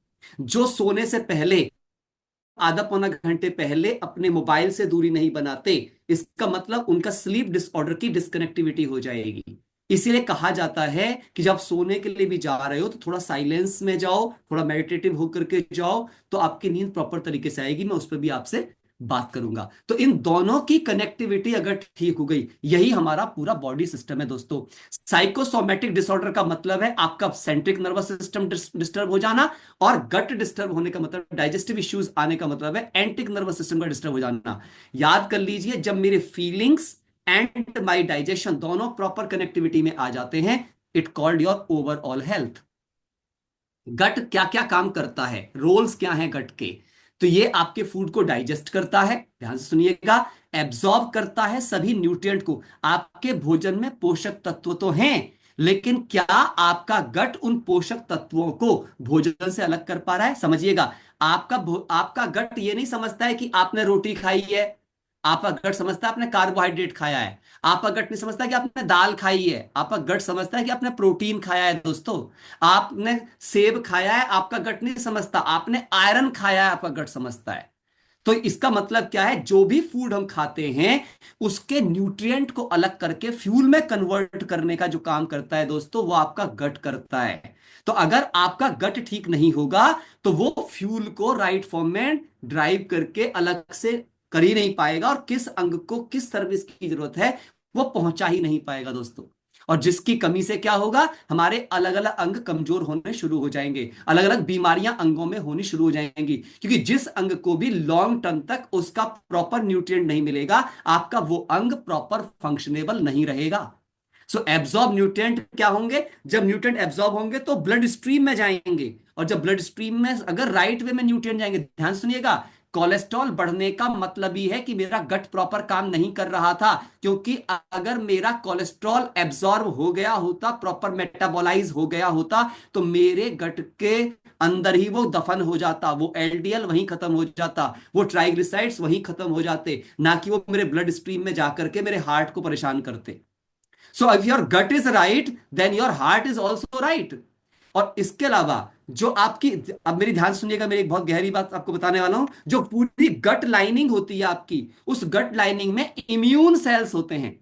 जो सोने से पहले आधा पौना घंटे पहले अपने मोबाइल से दूरी नहीं बनाते, इसका मतलब उनका स्लीप डिसऑर्डर की डिस्कनेक्टिविटी हो जाएगी। इसीलिए कहा जाता है कि जब सोने के लिए भी जा रहे हो तो थोड़ा साइलेंस में जाओ, थोड़ा मेडिटेटिव होकर के जाओ, तो आपकी नींद प्रॉपर तरीके से आएगी। मैं उस पर भी आपसे बात करूंगा। तो इन दोनों की कनेक्टिविटी अगर ठीक हो गई, यही हमारा पूरा बॉडी सिस्टम है दोस्तों। साइकोसोमेटिक डिसऑर्डर का मतलब है आपका सेंट्रिक नर्वस सिस्टम डिस्टर्ब हो जाना, और गट डिस्टर्ब होने का मतलब, डाइजेस्टिव इश्यूज आने का मतलब है एंटिक नर्वस सिस्टम का डिस्टर्ब हो जाना। याद कर लीजिए, जब मेरे फीलिंग्स एंड माई डाइजेशन दोनों प्रॉपर कनेक्टिविटी में आ जाते हैं, it called your overall health. Gut क्या क्या काम करता है, रोल्स क्या हैं गट के? तो ये आपके फूड को डाइजेस्ट करता है, ध्यान से सुनिएगा। एब्जॉर्ब करता है सभी न्यूट्रिएंट को। आपके भोजन में पोषक तत्व तो हैं, लेकिन क्या आपका गट उन पोषक तत्वों को भोजन से अलग कर पा रहा है? समझिएगा, आपका गट ये नहीं समझता है कि आपने रोटी खाई है। आपका गट समझता है आपने कार्बोहाइड्रेट खाया है। आपका गट नहीं समझता कि आपने दाल खाई है। आपका गट समझता है कि आपने प्रोटीन खाया है दोस्तों। आपने सेब खाया है, आपका गट नहीं समझता। आपने आयरन खाया है, आपका गट समझता है। तो इसका मतलब क्या है, जो भी फूड हम खाते हैं उसके न्यूट्रिएंट को अलग करके फ्यूल में कन्वर्ट करने का जो काम करता है दोस्तों, वो आपका गट करता है। तो अगर आपका गट ठीक नहीं होगा तो वो फ्यूल को राइट फॉर्म में ड्राइव करके अलग से कर ही नहीं पाएगा, और किस अंग को किस सर्विस की जरूरत है वो पहुंचा ही नहीं पाएगा दोस्तों। और जिसकी कमी से क्या होगा, हमारे अलग अलग अंग कमजोर होने शुरू हो जाएंगे, अलग अलग बीमारियां अंगों में होनी शुरू हो जाएंगी। क्योंकि जिस अंग को भी लॉन्ग टर्म तक उसका प्रॉपर न्यूट्रिएंट नहीं मिलेगा, आपका वो अंग प्रॉपर फंक्शनेबल नहीं रहेगा। सो एब्जॉर्ब न्यूट्रिएंट क्या होंगे? जब न्यूट्रिएंट एब्जॉर्ब होंगे तो ब्लड स्ट्रीम में जाएंगे, और जब ब्लड स्ट्रीम में अगर राइट वे में न्यूट्रिएंट जाएंगे, ध्यान सुनिएगा, कोलेस्ट्रॉल बढ़ने का मतलब ही है कि मेरा गट प्रॉपर काम नहीं कर रहा था। क्योंकि अगर मेरा कोलेस्ट्रॉल एब्जॉर्ब हो गया होता, प्रॉपर मेटाबॉलाइज हो गया होता, तो मेरे गट के अंदर ही वो दफन हो जाता, वो एलडीएल वहीं खत्म हो जाता, वो ट्राइग्लिसराइड्स वहीं खत्म हो जाते, ना कि वो मेरे ब्लड स्ट्रीम में जाकर के मेरे हार्ट को परेशान करते। So if your gut is right then your heart is also right. और इसके अलावा जो आपकी, अब मेरी ध्यान सुनिएगा, मेरी एक बहुत गहरी बात आपको बताने वाला हूं। जो पूरी गट लाइनिंग होती है आपकी, उस गट लाइनिंग में इम्यून सेल्स होते हैं।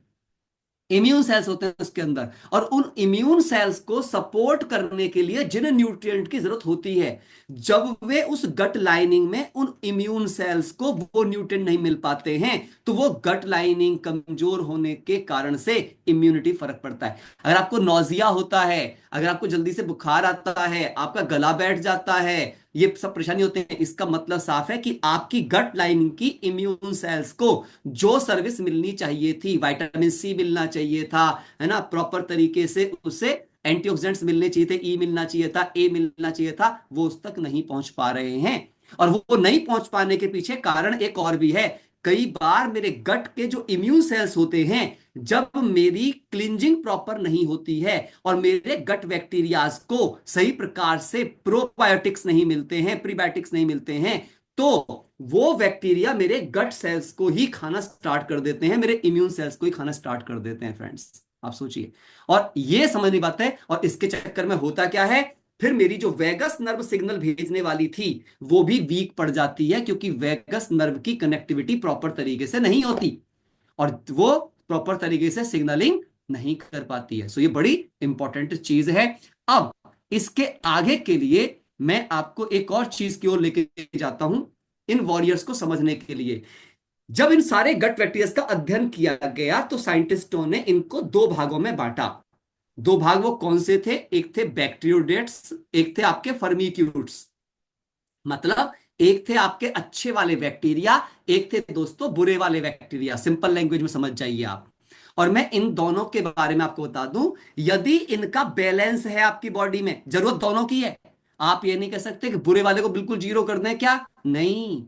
इम्यून सेल्स होते हैं उसके अंदर, और उन इम्यून सेल्स को सपोर्ट करने के लिए जिन न्यूट्रिएंट की जरूरत होती है, जब वे उस गट लाइनिंग में उन इम्यून सेल्स को वो न्यूट्रिएंट नहीं मिल पाते हैं, तो वो गट लाइनिंग कमजोर होने के कारण से इम्यूनिटी फर्क पड़ता है। अगर आपको नौजिया होता है, अगर आपको जल्दी से बुखार आता है, आपका गला बैठ जाता है, ये सब परेशानी होते हैं, इसका मतलब साफ है कि आपकी गट लाइनिंग की इम्यून सेल्स को जो सर्विस मिलनी चाहिए थी, विटामिन सी मिलना चाहिए था, है ना, प्रॉपर तरीके से उसे एंटीऑक्सीडेंट्स मिलने चाहिए थे, ई मिलना चाहिए था, ए मिलना चाहिए था, वो उस तक नहीं पहुंच पा रहे हैं। और वो नहीं पहुंच पाने के पीछे कारण एक और भी है कई बार मेरे गट के जो इम्यून सेल्स होते हैं, जब मेरी क्लिंजिंग प्रॉपर नहीं होती है और मेरे गट बैक्टीरियाज को सही प्रकार से प्रोबायोटिक्स नहीं मिलते हैं, प्रीबायोटिक्स नहीं मिलते हैं, तो वो बैक्टीरिया मेरे गट सेल्स को ही खाना स्टार्ट कर देते हैं, मेरे इम्यून सेल्स को ही खाना स्टार्ट कर देते हैं फ्रेंड्स। आप सोचिए, और ये समझनी बात है। और इसके चक्कर में होता क्या है, फिर मेरी जो वेगस नर्व सिग्नल भेजने वाली थी वो भी वीक पड़ जाती है, क्योंकि वेगस नर्व की कनेक्टिविटी प्रॉपर तरीके से नहीं होती और वो प्रॉपर तरीके से सिग्नलिंग नहीं कर पाती है। सो ये बड़ी इंपॉर्टेंट चीज है। अब इसके आगे के लिए मैं आपको एक और चीज की ओर लेके जाता हूं, इन वॉरियर्स को समझने के लिए। जब इन सारे गट बैक्टीरिया का अध्ययन किया गया तो साइंटिस्टों ने इनको दो भागों में बांटा। दो भाग वो कौन से थे, एक थे बैक्टीरियोडेट्स, एक थे आपके फर्मिक्यूट्स। मतलब एक थे आपके अच्छे वाले बैक्टीरिया, एक थे दोस्तों बुरे वाले बैक्टीरिया। सिंपल लैंग्वेज में समझ जाइए आप। और मैं इन दोनों के बारे में आपको बता दूं, यदि इनका बैलेंस है आपकी बॉडी में, जरूरत दोनों की है। आप ये नहीं कह सकते कि बुरे वाले को बिल्कुल जीरो कर दें, क्या नहीं।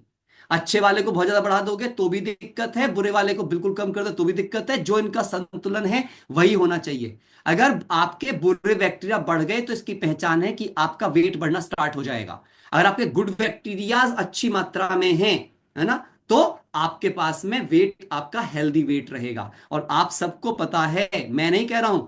अच्छे वाले को बहुत ज्यादा बढ़ा दोगे तो भी दिक्कत है, बुरे वाले को बिल्कुल कम कर दो तो भी दिक्कत है। जो इनका संतुलन है वही होना चाहिए। अगर आपके बुरे बैक्टीरिया बढ़ गए तो इसकी पहचान है कि आपका वेट बढ़ना स्टार्ट हो जाएगा। अगर आपके गुड बैक्टीरिया अच्छी मात्रा में हैं, है ना, तो आपके पास में वेट आपका हेल्दी वेट रहेगा। और आप सबको पता है, मैं नहीं कह रहा हूं,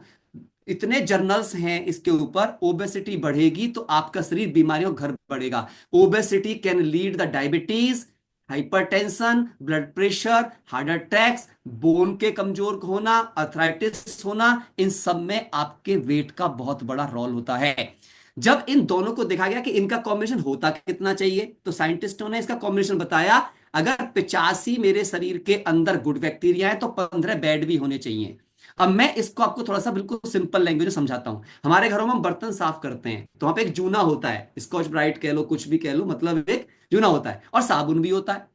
इतने जर्नल्स हैं इसके ऊपर, ओबेसिटी बढ़ेगी तो आपका शरीर बीमारियों घर बढ़ेगा। Obesity can lead the diabetes, hypertension, blood pressure, heart attacks, bone के कमजोर होना, अर्थराइटिस होना, इन सब में आपके वेट का बहुत बड़ा रोल होता है। जब इन दोनों को देखा गया कि इनका कॉम्बिनेशन होता कितना चाहिए, तो साइंटिस्टों ने इसका कॉम्बिनेशन बताया। अगर 85 मेरे शरीर के अंदर गुड बैक्टीरिया है तो 15 बैड भी होने चाहिए। अब मैं इसको आपको थोड़ा सा बिल्कुल सिंपल लैंग्वेज में समझाता हूं। हमारे घरों में हम बर्तन साफ करते हैं तो वहां पे एक जूना होता है, स्कॉच ब्राइट कह लो, कुछ भी कह लो, मतलब एक जूना होता है, और साबुन भी होता है।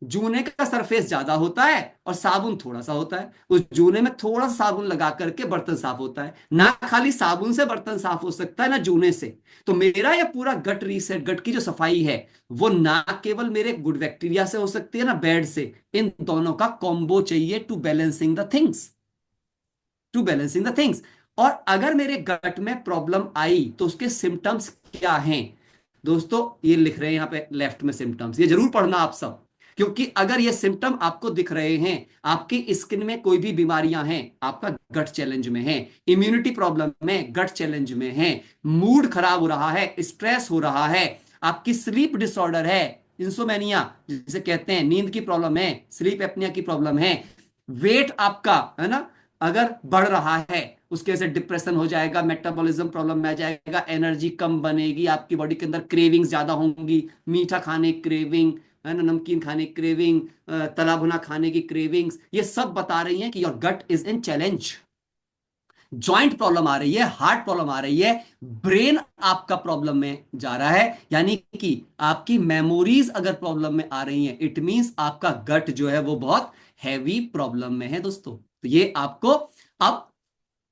जूने का सरफेस ज्यादा होता है और साबुन थोड़ा सा होता है। उस जूने में थोड़ा सा साबुन लगा करके बर्तन साफ होता है। ना खाली साबुन से बर्तन साफ हो सकता है ना जूने से। तो मेरा यह पूरा गट रीसेट, गट की जो सफाई है, वो ना केवल मेरे गुड बैक्टीरिया से हो सकती है ना बैड से। इन दोनों का कॉम्बो चाहिए to balancing the things, to balancing the things. और अगर मेरे गट में प्रॉब्लम आई तो उसके सिम्टम्स क्या हैं दोस्तों, ये लिख रहे हैं यहां पे लेफ्ट में सिम्टम्स, ये जरूर पढ़ना आप सब। क्योंकि अगर ये सिम्टम आपको दिख रहे हैं, आपकी स्किन में कोई भी बीमारियां हैं, आपका गट चैलेंज में है, इम्यूनिटी प्रॉब्लम में, गट चैलेंज में है, मूड खराब हो रहा है, स्ट्रेस हो रहा है, आपकी स्लीप डिसऑर्डर है, इंसोमेनिया जिसे कहते हैं, नींद की प्रॉब्लम है, स्लीप एपनिया की प्रॉब्लम है, वेट आपका, है ना, अगर बढ़ रहा है, उसके से डिप्रेशन हो जाएगा, मेटाबॉलिज्म प्रॉब्लम में आ जाएगा, एनर्जी कम बनेगी, आपकी बॉडी के अंदर क्रेविंग्स ज्यादा होंगी, मीठा खाने क्रेविंग, है ना, नमकीन खाने की क्रेविंग, तला भुना खाने की क्रेविंग्स, ये सब बता रही हैं कि your gut is in challenge. Joint problem आ रही है, हार्ट प्रॉब्लम आ रही है, ब्रेन आपका प्रॉब्लम में जा रहा है, यानी कि आपकी मेमोरीज अगर प्रॉब्लम में आ रही हैं, इट मींस आपका गट जो है वो बहुत हैवी प्रॉब्लम में है दोस्तों। तो ये आपको, अब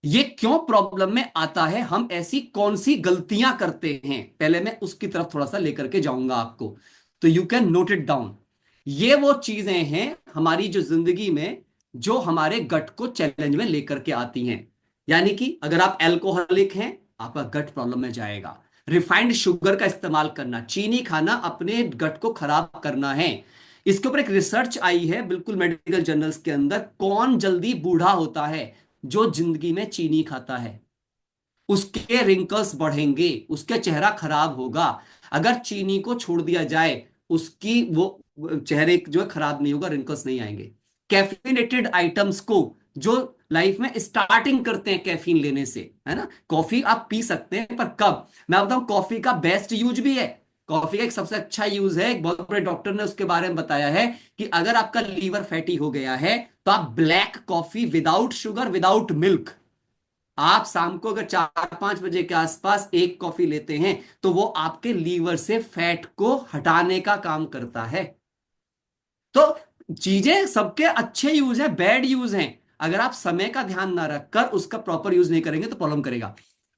ये क्यों प्रॉब्लम में आता है, हम ऐसी कौन सी गलतियां करते हैं, पहले मैं उसकी तरफ थोड़ा सा लेकर के जाऊंगा आपको, तो you can note it down. ये वो चीजें हैं हमारी जो जिंदगी में, जो हमारे गट को चैलेंज में लेकर के आती हैं। यानी कि अगर आप अल्कोहलिक हैं, आपका गट प्रॉब्लम में जाएगा। रिफाइंड शुगर का इस्तेमाल करना, चीनी खाना अपने गट को खराब करना है। इसके ऊपर एक रिसर्च आई है बिल्कुल मेडिकल जर्नल्स के अंदर, कौन जल्दी बूढ़ा होता है, जो जिंदगी में चीनी खाता है। उसके रिंकल्स बढ़ेंगे, उसका चेहरा खराब होगा। अगर चीनी को छोड़ दिया जाए, उसकी वो चेहरे जो है खराब नहीं होगा, रिंकल्स नहीं आएंगे। कैफिनेटेड आइटम्स को, जो लाइफ में स्टार्टिंग करते हैं कैफीन लेने से, है ना, कॉफी आप पी सकते हैं पर कब, मैं बताऊं कॉफी का बेस्ट यूज भी है। कॉफी का एक सबसे अच्छा यूज है, एक बहुत बड़े डॉक्टर ने उसके बारे में बताया है कि अगर आपका लीवर फैटी हो गया है तो आप black coffee without sugar, without milk, आप शाम को अगर 4-5 बजे के आसपास एक कॉफी लेते हैं तो वो आपके लीवर से फैट को हटाने का काम करता है। तो चीजें सबके अच्छे यूज है, बैड यूज हैं। अगर आप समय का ध्यान ना रखकर उसका प्रॉपर यूज नहीं करेंगे तो प्रॉब्लम करेगा।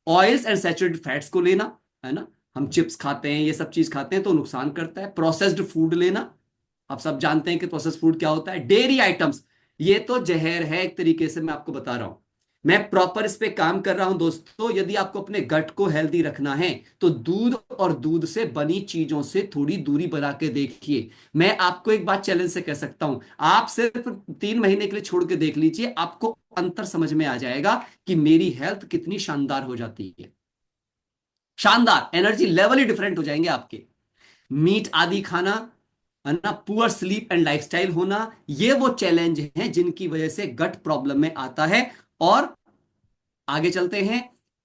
ऑयल्स एंड सैचुरेटेड फैट्स को लेना, है ना, हम चिप्स खाते हैं, ये सब चीज खाते हैं तो नुकसान करता है। प्रोसेस्ड फूड लेना, आप सब जानते हैं कि प्रोसेस फूड क्या होता है, डेयरी आइटम्स, ये तो जहर है एक तरीके से, मैं आपको बता रहा हूं। मैं प्रॉपर इस पे काम कर रहा हूं दोस्तों। यदि आपको अपने गट को हेल्दी रखना है तो दूध और दूध से बनी चीजों से थोड़ी दूरी बना के देखिए। मैं आपको एक बात चैलेंज से कह सकता हूं, आप सिर्फ 3 महीने के लिए छोड़ के देख लीजिए, आपको अंतर समझ में आ जाएगा कि मेरी हेल्थ कितनी शानदार हो जाती है। शानदार, एनर्जी लेवल ही डिफरेंट हो जाएंगे आपके। मीट आदि खाना, है ना, पुअर स्लीप एंड लाइफस्टाइल होना, ये वो चैलेंज हैं जिनकी वजह से गट प्रॉब्लम में आता है। और आगे चलते हैं।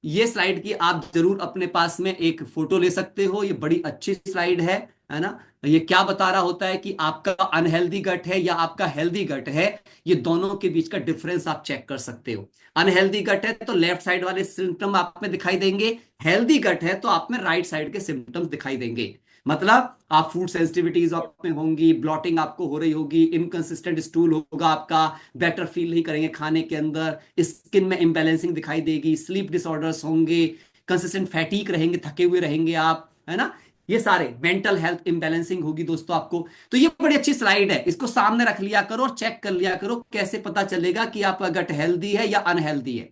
ये स्लाइड की आप जरूर अपने पास में एक फोटो ले सकते हो, ये बड़ी अच्छी स्लाइड है ना। ये क्या बता रहा होता है कि आपका अनहेल्दी गट है या आपका हेल्दी गट है, ये दोनों के बीच का डिफरेंस आप चेक कर सकते हो। अनहेल्दी गट है तो लेफ्ट साइड वाले सिम्टम आप में दिखाई देंगे, हेल्दी गट है तो आप में राइट साइड के सिम्टम्स दिखाई देंगे। मतलब आप फूड सेंसिटिविटीज आप में होंगी, ब्लॉटिंग आपको हो रही होगी, इनकंसिस्टेंट स्टूल होगा आपका, बेटर फील नहीं करेंगे खाने के अंदर, स्किन में इम्बैलेंसिंग दिखाई देगी, स्लीप डिसऑर्डर्स होंगे, कंसिस्टेंट फैटीक रहेंगे, थके हुए रहेंगे आप, है ना। ये सारे मेंटल हेल्थ इम्बैलेंसिंग होगी दोस्तों आपको। तो ये बड़ी अच्छी स्लाइड है, इसको सामने रख लिया करो और चेक कर लिया करो, कैसे पता चलेगा कि आपका गट हेल्दी है या अनहेल्दी है।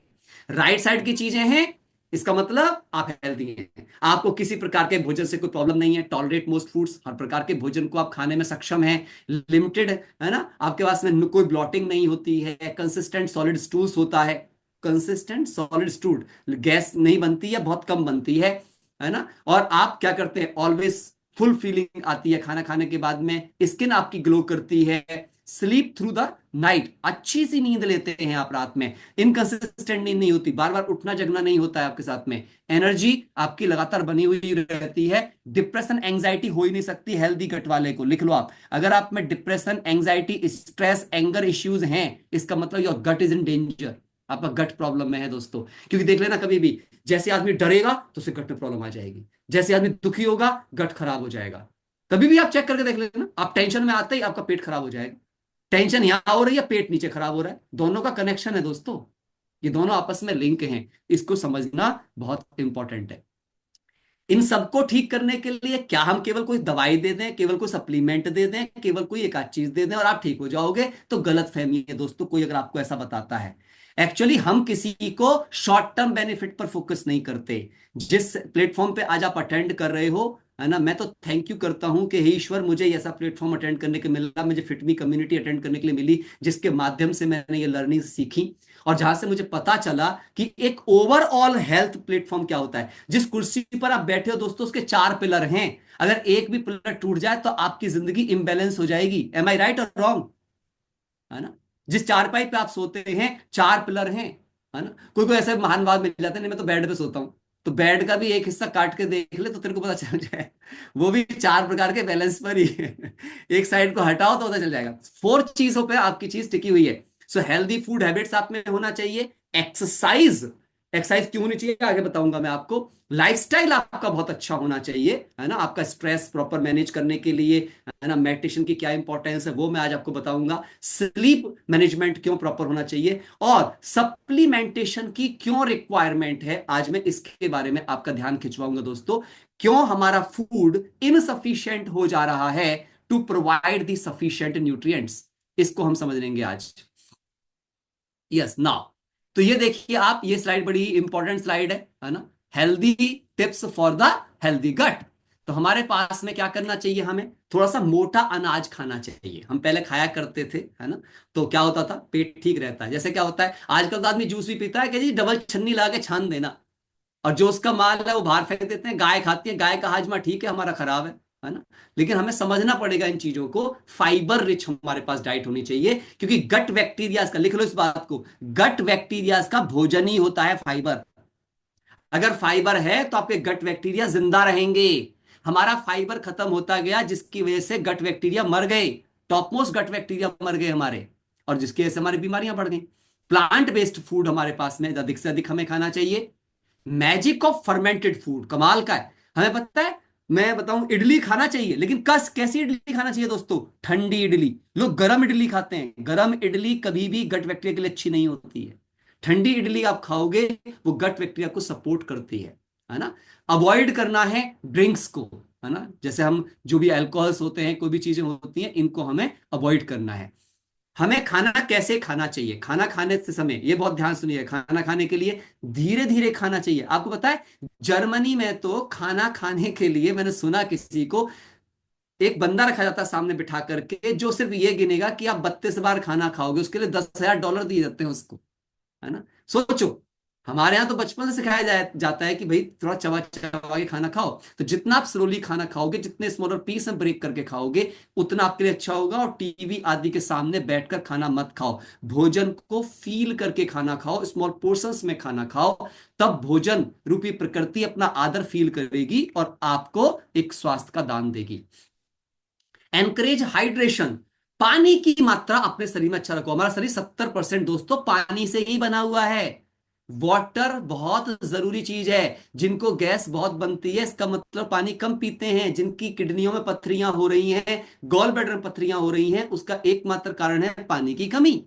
राइट साइड की चीजें हैं, इसका मतलब आप हेल्दी हैं, आपको किसी प्रकार के भोजन से कोई प्रॉब्लम नहीं है, टॉलरेट मोस्ट फूड्स, हर प्रकार के भोजन को आप खाने में सक्षम हैं, लिमिटेड, है ना, आपके पास में कोई ब्लॉटिंग नहीं होती है, कंसिस्टेंट सॉलिड स्टूल्स होता है, कंसिस्टेंट सॉलिड स्टूल, गैस नहीं बनती है, बहुत कम बनती है ना। और आप क्या करते हैं, ऑलवेज फुल फीलिंग आती है खाना खाने के बाद में, स्किन आपकी ग्लो करती है, स्लीप थ्रू द नाइट, अच्छी सी नींद लेते हैं आप रात में, इनकंसिस्टेंट नींद नहीं होती, बार बार उठना जगना नहीं होता है आपके साथ में, एनर्जी आपकी लगातार बनी हुई रहती है, डिप्रेशन एंजाइटी हो ही नहीं सकती हेल्दी गट वाले को। लिख लो आप, अगर आप में depression anxiety stress anger issues हैं, इसका मतलब your gut is in danger, आपका गट प्रॉब्लम में है दोस्तों। क्योंकि देख लेना कभी भी, जैसे आदमी डरेगा तो उसे गट में प्रॉब्लम आ जाएगी, जैसे आदमी दुखी होगा गट खराब हो जाएगा। कभी भी आप चेक करके देख लेना, आप टेंशन में आते ही आपका पेट खराब हो जाएगा, टेंशन यहां हो रही है पेट नीचे खराब हो रहा है, दोनों का कनेक्शन है दोस्तों, ये दोनों आपस में लिंक हैं, इसको समझना बहुत इंपॉर्टेंट है। इन सबको ठीक करने के लिए क्या हम केवल कोई दवाई दे दें, केवल कोई सप्लीमेंट दे दें, केवल कोई एक आध चीज दे दें और आप ठीक हो जाओगे, तो गलत फहमी है दोस्तों, कोई अगर आपको ऐसा बताता है। एक्चुअली हम किसी को शॉर्ट टर्म बेनिफिट पर फोकस नहीं करते। जिस प्लेटफॉर्म पे आज आप अटेंड कर रहे हो, है ना, मैं तो थैंक यू करता हूं कि हे ईश्वर मुझे ऐसा प्लेटफॉर्म अटेंड करने के मिला, मुझे फिटमी कम्युनिटी अटेंड करने के लिए मिली, जिसके माध्यम से मैंने ये लर्निंग सीखी और जहां से मुझे पता चला कि एक ओवरऑल हेल्थ प्लेटफॉर्म क्या होता है। जिस कुर्सी पर आप बैठे हो दोस्तों, उसके 4 पिलर हैं, अगर एक भी पिलर टूट जाए तो आपकी जिंदगी इम्बेलेंस हो जाएगी। एम आई राइट और रॉन्ग, है ना। जिस चारपाई पे आप सोते हैं 4 पिलर हैं, है ना। कोई कोई ऐसे महान बात मिल जाते हैं, नहीं मैं तो बेड पे सोता हूं, तो बेड का भी एक हिस्सा काट के देख ले तो तेरे को पता चल जाए, वो भी 4 प्रकार के बैलेंस पर ही है। एक साइड को हटाओ तो पता चल जाएगा, 4 चीजों पे आपकी चीज टिकी हुई है। सो हेल्दी फूड हैबिट्स आप में होना चाहिए, एक्सरसाइज, एक्सरसाइज क्यों होनी चाहिए आगे बताऊंगा मैं आपको, लाइफस्टाइल आपका बहुत अच्छा होना चाहिए, है ना, आपका स्ट्रेस प्रॉपर मैनेज करने के लिए, है ना, मेडिटेशन की क्या इंपॉर्टेंस है वो मैं आज आपको बताऊंगा, स्लीप मैनेजमेंट क्यों प्रॉपर होना चाहिए, और सप्लीमेंटेशन की क्यों रिक्वायरमेंट है, आज मैं इसके बारे में आपका ध्यान खिंचवाऊंगा दोस्तों। क्यों हमारा फूड इनसफिशिएंट हो जा रहा है to provide the sufficient nutrients, इसको हम समझ लेंगे आज। यस नाउ, तो ये देखिए आप, ये स्लाइड बड़ी इंपॉर्टेंट स्लाइड है ना, healthy tips for the healthy gut. तो हमारे पास में क्या करना चाहिए, हमें थोड़ा सा मोटा अनाज खाना चाहिए, हम पहले खाया करते थे, है ना, तो क्या होता था, पेट ठीक रहता है। जैसे क्या होता है आजकल तो आदमी जूस भी पीता है कि जी डबल छन्नी ला के छान देना, और जो उसका माल है वो बाहर फेंक देते हैं, गाय खाती है, गाय का हाजमा ठीक है, हमारा खराब है ना। लेकिन हमें समझना पड़ेगा इन चीजों को, फाइबर रिच हमारे पास डाइट होनी चाहिए, क्योंकि गट बैक्टीरिया का, लिख लो इस बात को, गट बैक्टीरिया का भोजन ही होता है फाइबर। अगर फाइबर है तो आपके गट बैक्टीरिया जिंदा रहेंगे। हमारा फाइबर खत्म होता गया जिसकी वजह से गट बैक्टीरिया मर गए, टॉपमोस्ट गट बैक्टीरिया मर गए हमारे, और जिसकी वजह से हमारी बीमारियां बढ़ गई। प्लांट बेस्ड फूड हमारे पास में अधिक से अधिक हमें खाना चाहिए। मैजिक ऑफ फर्मेंटेड फूड कमाल का है, हमें पता है। मैं बताऊं, इडली खाना चाहिए, लेकिन कस कैसी इडली खाना चाहिए दोस्तों, ठंडी इडली। लोग गरम इडली खाते हैं, गरम इडली कभी भी गट बैक्टीरिया के लिए अच्छी नहीं होती है। ठंडी इडली आप खाओगे वो गट बैक्टीरिया को सपोर्ट करती है ना। अवॉइड करना है ड्रिंक्स को, है ना। जैसे हम जो भी अल्कोहल्स होते हैं, कोई भी चीजें होती हैं, इनको हमें अवॉइड करना है। हमें खाना कैसे खाना चाहिए, खाना खाने से समय ये बहुत ध्यान सुनिए, खाना खाने के लिए धीरे धीरे खाना चाहिए। आपको पता है जर्मनी में तो खाना खाने के लिए मैंने सुना किसी को, एक बंदा रखा जाता है सामने बिठा करके, जो सिर्फ ये गिनेगा कि आप 32 बार खाना खाओगे, उसके लिए $10,000 दिए जाते हैं उसको, है ना। सोचो, हमारे यहाँ तो बचपन से सिखाया जाता है कि भाई थोड़ा चबा चबा के खाना खाओ। तो जितना आप स्लोली खाना खाओगे, जितने स्मॉलर पीस में ब्रेक करके खाओगे, उतना आपके लिए अच्छा होगा। और टीवी आदि के सामने बैठकर खाना मत खाओ, भोजन को फील करके खाना खाओ, स्मॉल पोर्शंस में खाना खाओ। तब भोजन रूपी प्रकृति अपना आदर फील करेगी और आपको एक स्वास्थ्य का दान देगी। एनकरेज हाइड्रेशन, पानी की मात्रा अपने शरीर में अच्छा रखो। हमारा शरीर 70% दोस्तों पानी से ही बना हुआ है। वाटर बहुत जरूरी चीज है। जिनको गैस बहुत बनती है, इसका मतलब पानी कम पीते हैं। जिनकी किडनियों में पथरियां हो रही हैं, गॉल ब्लैडर में पथरियां हो रही हैं, उसका एकमात्र कारण है पानी की कमी।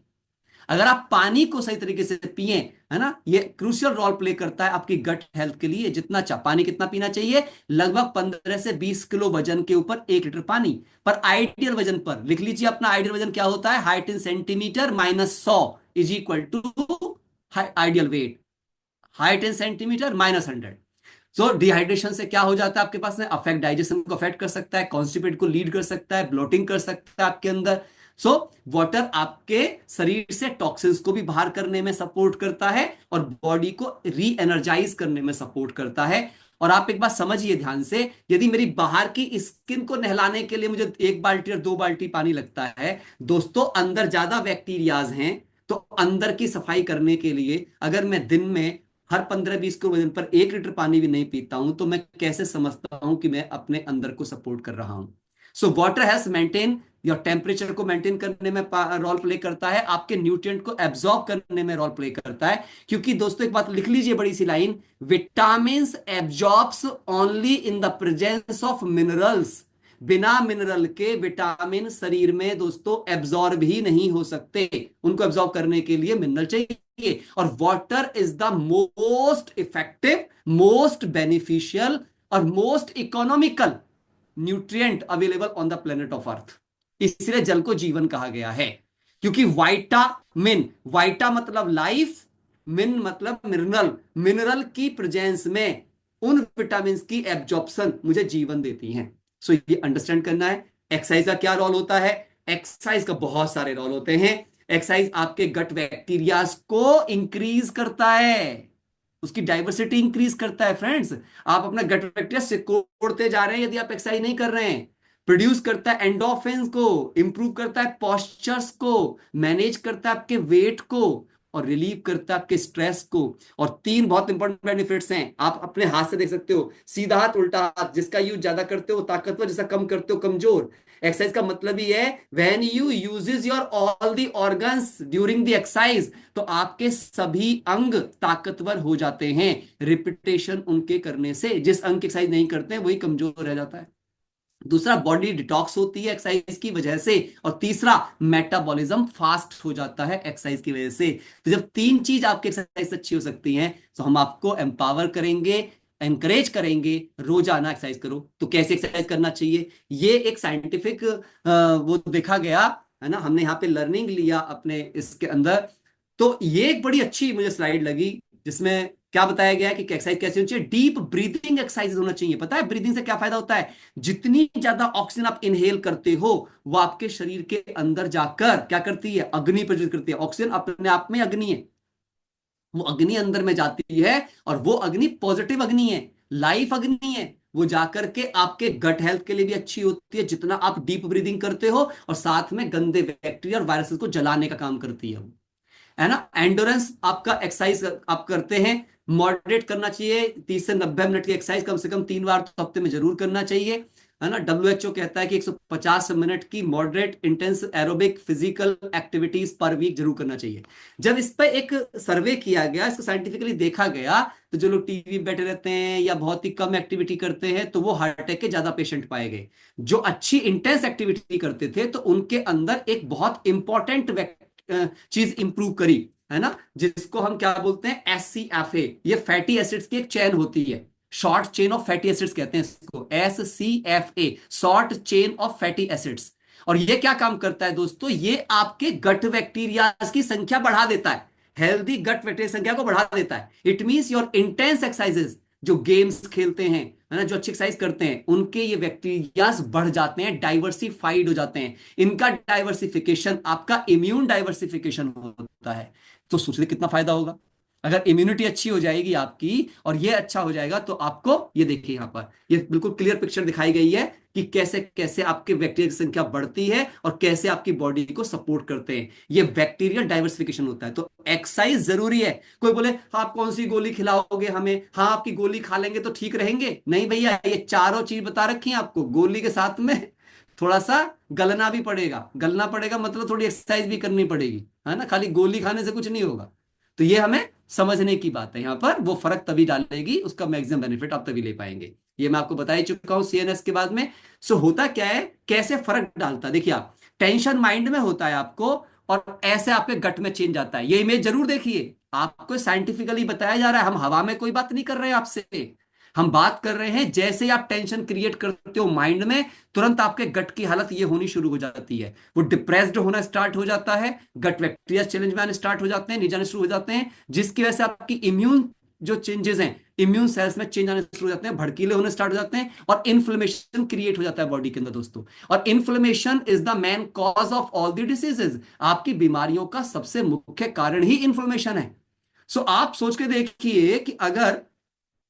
अगर आप पानी को सही तरीके से पिए, है ना, ये क्रूशियल रोल प्ले करता है आपकी गट हेल्थ के लिए। जितना पानी कितना पीना चाहिए, लगभग 15 से 20 किलो वजन के ऊपर 1 लीटर पानी। पर आइडियल वजन पर लिख लीजिए, अपना आइडियल वजन क्या होता है, height in centimetre minus 100 is equal to ideal weight, height in centimetre minus 100। So dehydration से क्या हो जाता है आपके पास में, अफेक्ट डाइजेशन को अफेक्ट कर सकता है, कॉन्स्टिपेट को लीड कर सकता है, ब्लोटिंग कर सकता है आपके अंदर। सो वाटर आपके शरीर से टॉक्सिन्स को भी बाहर करने में सपोर्ट करता है और बॉडी को री एनर्जाइज करने में सपोर्ट करता है। और आप एक बात समझिए ध्यान से, यदि मेरी बाहर की स्किन को नहलाने के लिए मुझे 1 बाल्टी और 2 बाल्टी पानी लगता है, दोस्तों अंदर ज्यादा बैक्टीरियाज हैं। तो अंदर की सफाई करने के लिए अगर मैं दिन में हर 15-20 के वजन पर 1 लीटर पानी भी नहीं पीता हूं, तो मैं कैसे समझता हूं कि मैं अपने अंदर को सपोर्ट कर रहा हूं। So water health maintain your temperature को मेंटेन करने में रोल प्ले करता है, आपके न्यूट्रिएंट को एब्जॉर्ब करने में रोल प्ले करता है। क्योंकि दोस्तों एक बात लिख लीजिए, बड़ी सी line, vitamin absorbs only in the presence of minerals. बिना मिनरल के विटामिन शरीर में दोस्तों एब्जॉर्ब ही नहीं हो सकते। उनको एब्जॉर्ब करने के लिए मिनरल चाहिए। और water is the most effective, most beneficial और most economical nutrient available on the planet of earth. इसलिए जल को जीवन कहा गया है। क्योंकि वाइटामिन, वाइटा मतलब लाइफ, मिन मतलब मिनरल, मिनरल की प्रेजेंस में उन विटामिन की एब्जॉर्प्शन मुझे जीवन देती हैं। सो ये अंडरस्टैंड करना है। एक्सरसाइज का क्या रोल होता है, एक्सरसाइज का बहुत सारे रोल होते हैं। एक्सरसाइज आपके गट बैक्टीरियाज को इंक्रीज करता है, उसकी डाइवर्सिटी इंक्रीज करता है फ्रेंड्स। आप अपना गट बैक्टीरिया सिकोड़ते जा रहे हैं यदि आप एक्सरसाइज नहीं कर रहे हैं। प्रोड्यूस करता है एंडोफिन्स को, इंप्रूव करता है पॉस्चर्स को, मैनेज करता है आपके वेट को, और रिलीव करता है आपके स्ट्रेस को। और 3 बहुत इंपॉर्टेंट बेनिफिट्स हैं, आप अपने हाथ से देख सकते हो, सीधा हाथ उल्टा हाथ, जिसका यूज ज्यादा करते हो ताकतवर, जिसका कम करते हो कमजोर। एक्सरसाइज का मतलब ही है when you uses your all the organs during the exercise, तो आपके सभी अंग ताकतवर हो जाते हैं रिपीटेशन उनके करने से। जिस अंग की एक्सरसाइज नहीं करते हैं वही कमजोर रह जाता है। दूसरा, बॉडी डिटॉक्स होती है एक्सरसाइज की वजह से। और तीसरा, मेटाबॉलिज्म फास्ट हो जाता है एक्सरसाइज की वजह से। तो जब 3 चीज आपकी एक्सरसाइज से अच्छी हो सकती हैं, तो हम आपको एम्पावर करेंगे, एनकरेज करेंगे, रोजाना एक्सरसाइज करो। तो कैसे एक्सरसाइज करना चाहिए, ये एक साइंटिफिक वो देखा गया, है ना। हमने यहाँ पे लर्निंग लिया अपने इसके अंदर। तो ये एक बड़ी अच्छी मुझे स्लाइड लगी, जिसमें क्या बताया गया है कि एक्सरसाइज कैसे होनी चाहिए। डीप ब्रीदिंग एक्सरसाइज होना चाहिए। पता है ब्रीदिंग से क्या फायदा होता है, जितनी ज्यादा ऑक्सीजन आप इनहेल करते हो, वो आपके शरीर के अंदर जाकर क्या करती है, अग्नि प्रज्वलित करती है। ऑक्सीजन अपने आप में अग्नि है, वो अग्नि अंदर में जाती है, और वो अग्नि पॉजिटिव अग्नि है, लाइफ अग्नि है। वो जाकर के आपके गट हेल्थ के लिए भी अच्छी होती है, जितना आप डीप ब्रीदिंग करते हो, और साथ में गंदे बैक्टीरिया और वायरसेस को जलाने का काम करती है वो, है ना। एंडोरेंस आपका एक्सरसाइज आप करते हैं, मॉडरेट करना चाहिए। 30 से 90 मिनट की एक्सरसाइज कम से कम 3 बार तो हफ्ते में जरूर करना चाहिए, है ना। WHO कहता है कि 150 मिनट की moderate intense aerobic physical activities per week जरूर करना चाहिए। जब इस पर एक सर्वे किया गया, इसको साइंटिफिकली देखा गया, तो जो लोग टीवी बैठे रहते हैं या बहुत ही कम एक्टिविटी करते हैं, तो वो हार्ट अटैक के ज्यादा पेशेंट पाए गए। जो अच्छी इंटेंस एक्टिविटी करते थे, तो उनके अंदर एक बहुत इंपॉर्टेंट चीज इंप्रूव करी, है ना, जिसको हम क्या बोलते हैं, SCFA। ये फैटी एसिड्स की एक चेन होती है, short chain of fatty acids कहते हैं इसको, SCFA, short chain of fatty acids. और ये क्या काम करता है दोस्तों, ये आपके गट बैक्टीरिया की संख्या बढ़ा देता है, हेल्दी गट बैक्टीरिया संख्या को बढ़ा देता है। It means your intense exercises, जो गेम्स खेलते हैं, है ना, जो अच्छी एक्सरसाइज करते हैं, उनके ये बैक्टीरियाज बढ़ जाते हैं, डाइवर्सिफाइड हो जाते हैं। इनका डाइवर्सिफिकेशन आपका इम्यून डाइवर्सिफिकेशन होता है। तो सोचिए कितना फायदा होगा अगर इम्यूनिटी अच्छी हो जाएगी आपकी, और ये अच्छा हो जाएगा तो आपको, ये देखिए यहां पर ये बिल्कुल क्लियर पिक्चर दिखाई गई है कि कैसे कैसे आपके बैक्टीरिया की संख्या बढ़ती है और कैसे आपकी बॉडी को सपोर्ट करते हैं। ये बैक्टीरियल डाइवर्सिफिकेशन होता है। तो एक्सरसाइज जरूरी है। कोई बोले हाँ, आप कौन सी गोली खिलाओगे हमें, हाँ आपकी गोली खा लेंगे तो ठीक रहेंगे, नहीं भैया, ये चारों चीज बता रखी है आपको। गोली के साथ में थोड़ा सा गलना भी पड़ेगा, गलना पड़ेगा मतलब थोड़ी एक्सरसाइज भी करनी पड़ेगी, है ना, खाली गोली खाने से कुछ नहीं होगा। तो ये हमें समझने की बात है, यहां पर वो फर्क तभी डालेगी, उसका मैक्सिमम बेनिफिट आप तभी ले पाएंगे। ये मैं आपको बता ही चुका हूं CNS के बाद में। सो होता क्या है, कैसे फर्क डालता है, देखिए आप, टेंशन माइंड में होता है आपको, और ऐसे आपके गट में चेंज आता है। ये इमेज जरूर देखिए, आपको साइंटिफिकली बताया जा रहा है, हम हवा में कोई बात नहीं कर रहे हैं आपसे, हम बात कर रहे हैं जैसे ही आप टेंशन क्रिएट करते हो माइंड में, तुरंत आपके गट की हालत ये होनी शुरू हो जाती है, वो डिप्रेस्ड होना स्टार्ट हो जाता है, गट बैक्टीरिया चैलेंज में आने स्टार्ट हो जाते हैं, नीचे आने शुरू हो जाते हैं, जिसकी वजह से आपकी इम्यून जो चेंजेस हैं, इम्यून सेल्स में चेंज आने शुरू हो जाते हैं, भड़कीले होने स्टार्ट हो जाते हैं, और इन्फ्लेमेशन क्रिएट हो जाता है बॉडी के अंदर दोस्तों। और inflammation is the main cause of all the diseases. आपकी बीमारियों का सबसे मुख्य कारण ही इन्फ्लेमेशन है। सो आप सोच के देखिए कि अगर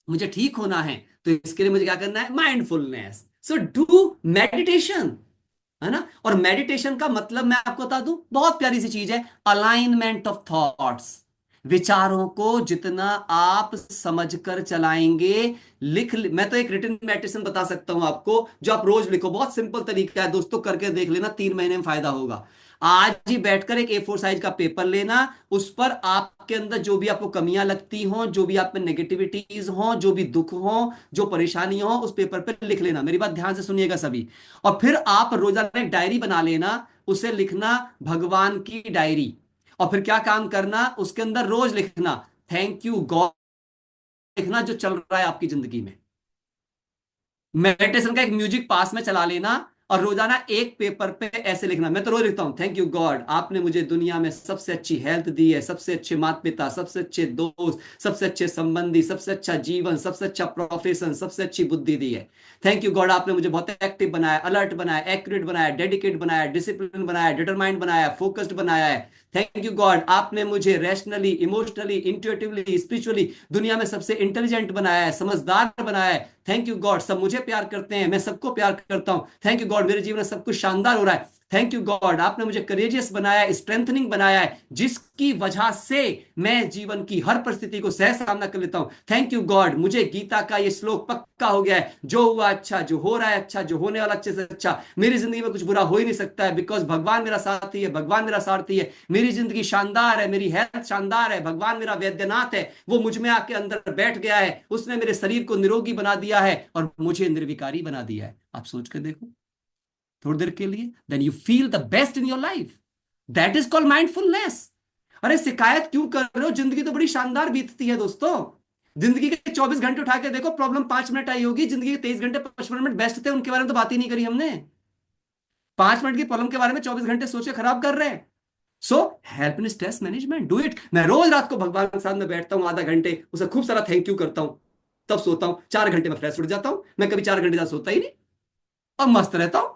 मुझे ठीक होना है तो इसके लिए मुझे क्या करना है, माइंडफुलनेस। सो डू मेडिटेशन, है ना। और मेडिटेशन का मतलब मैं आपको बता दूं, बहुत प्यारी सी चीज है, अलाइनमेंट ऑफ थॉट्स। विचारों को जितना आप समझकर चलाएंगे, मैं तो एक रिटन मेडिटेशन बता सकता हूं आपको, जो आप रोज लिखो। बहुत सिंपल तरीका है दोस्तों, करके देख लेना, 3 महीने में फायदा होगा। आज ही बैठकर एक A4 साइज का पेपर लेना, उस पर आपके अंदर जो भी आपको कमियां लगती हों, जो भी आप में नेगेटिविटीज हों, जो भी दुख हो, जो परेशानी हो, उस पेपर पर लिख लेना। मेरी बात ध्यान से सुनिएगा सभी। और फिर आप रोजाना एक डायरी बना लेना, उसे लिखना भगवान की डायरी। और फिर क्या काम करना, उसके अंदर रोज लिखना थैंक यू गॉड, लिखना जो चल रहा है आपकी जिंदगी में। मेडिटेशन का एक म्यूजिक पास में चला लेना, और रोजाना एक पेपर पे ऐसे लिखना। मैं तो रोज लिखता हूं, थैंक यू गॉड, आपने मुझे दुनिया में सबसे अच्छी हेल्थ दी है, सबसे अच्छे माता पिता, सबसे अच्छे दोस्त, सबसे अच्छे संबंधी, सबसे अच्छा जीवन, सबसे अच्छा प्रोफेशन, सबसे अच्छी बुद्धि दी है। थैंक यू गॉड, आपने मुझे बहुत एक्टिव बनाया, अलर्ट बनाया, एक्यूरेट बनाया, डेडिकेट बनाया, डिसिप्लिन बनाया, डिटरमाइंड बनाया, फोकस्ड बनाया है। थैंक यू गॉड, आपने मुझे रैशनली, इमोशनली, इंट्यूटिवली, स्पिरिचुअली दुनिया में सबसे इंटेलिजेंट बनाया है, समझदार बनाया है। थैंक यू गॉड, सब मुझे प्यार करते हैं, मैं सबको प्यार करता हूं। थैंक यू गॉड, मेरे जीवन में सब कुछ शानदार हो रहा है। थैंक यू गॉड, आपने मुझे करेजियस बनाया है, स्ट्रेंथनिंग बनाया है, जिसकी वजह से मैं जीवन की हर परिस्थिति को सह सामना कर लेता हूं। थैंक यू गॉड, मुझे गीता का ये श्लोक पक्का हो गया है, जो हुआ अच्छा, जो हो रहा है अच्छा, जो होने वाला अच्छे से अच्छा, मेरी जिंदगी में कुछ बुरा हो ही नहीं सकता है, बिकॉज भगवान मेरा साथी है, भगवान मेरा सारथी है, मेरी जिंदगी शानदार है, मेरी हेल्थ शानदार है, भगवान मेरा वैद्यनाथ है, वो मुझ में आके अंदर बैठ गया है, उसने मेरे शरीर को निरोगी बना दिया है और मुझे निर्विकारी बना दिया है। आप सोच कर देखो थोड़ी देर के लिए, then you feel the best in your life. That is called mindfulness. अरे शिकायत क्यों कर रहे हो, जिंदगी तो बड़ी शानदार बीतती है दोस्तों। जिंदगी के 24 घंटे उठा के देखो, प्रॉब्लम 5 मिनट आई होगी, जिंदगी के 23 घंटे 55 मिनट बेस्ट थे, उनके बारे में तो बात ही नहीं करी हमने। 5 मिनट की प्रॉब्लम के बारे में 24 घंटे सोच के खराब कर रहे हैं। So help in stress management, do it. मैं रोज रात को भगवान के साथ में बैठता हूं आधा घंटे, उसे खूब सारा थैंक यू करता हूं, तब सोता हूं। 4 घंटे में फ्रेश उठ जाता हूं। मैं कभी 4 घंटे ज्यादा सोता ही नहीं और मस्त रहता हूं।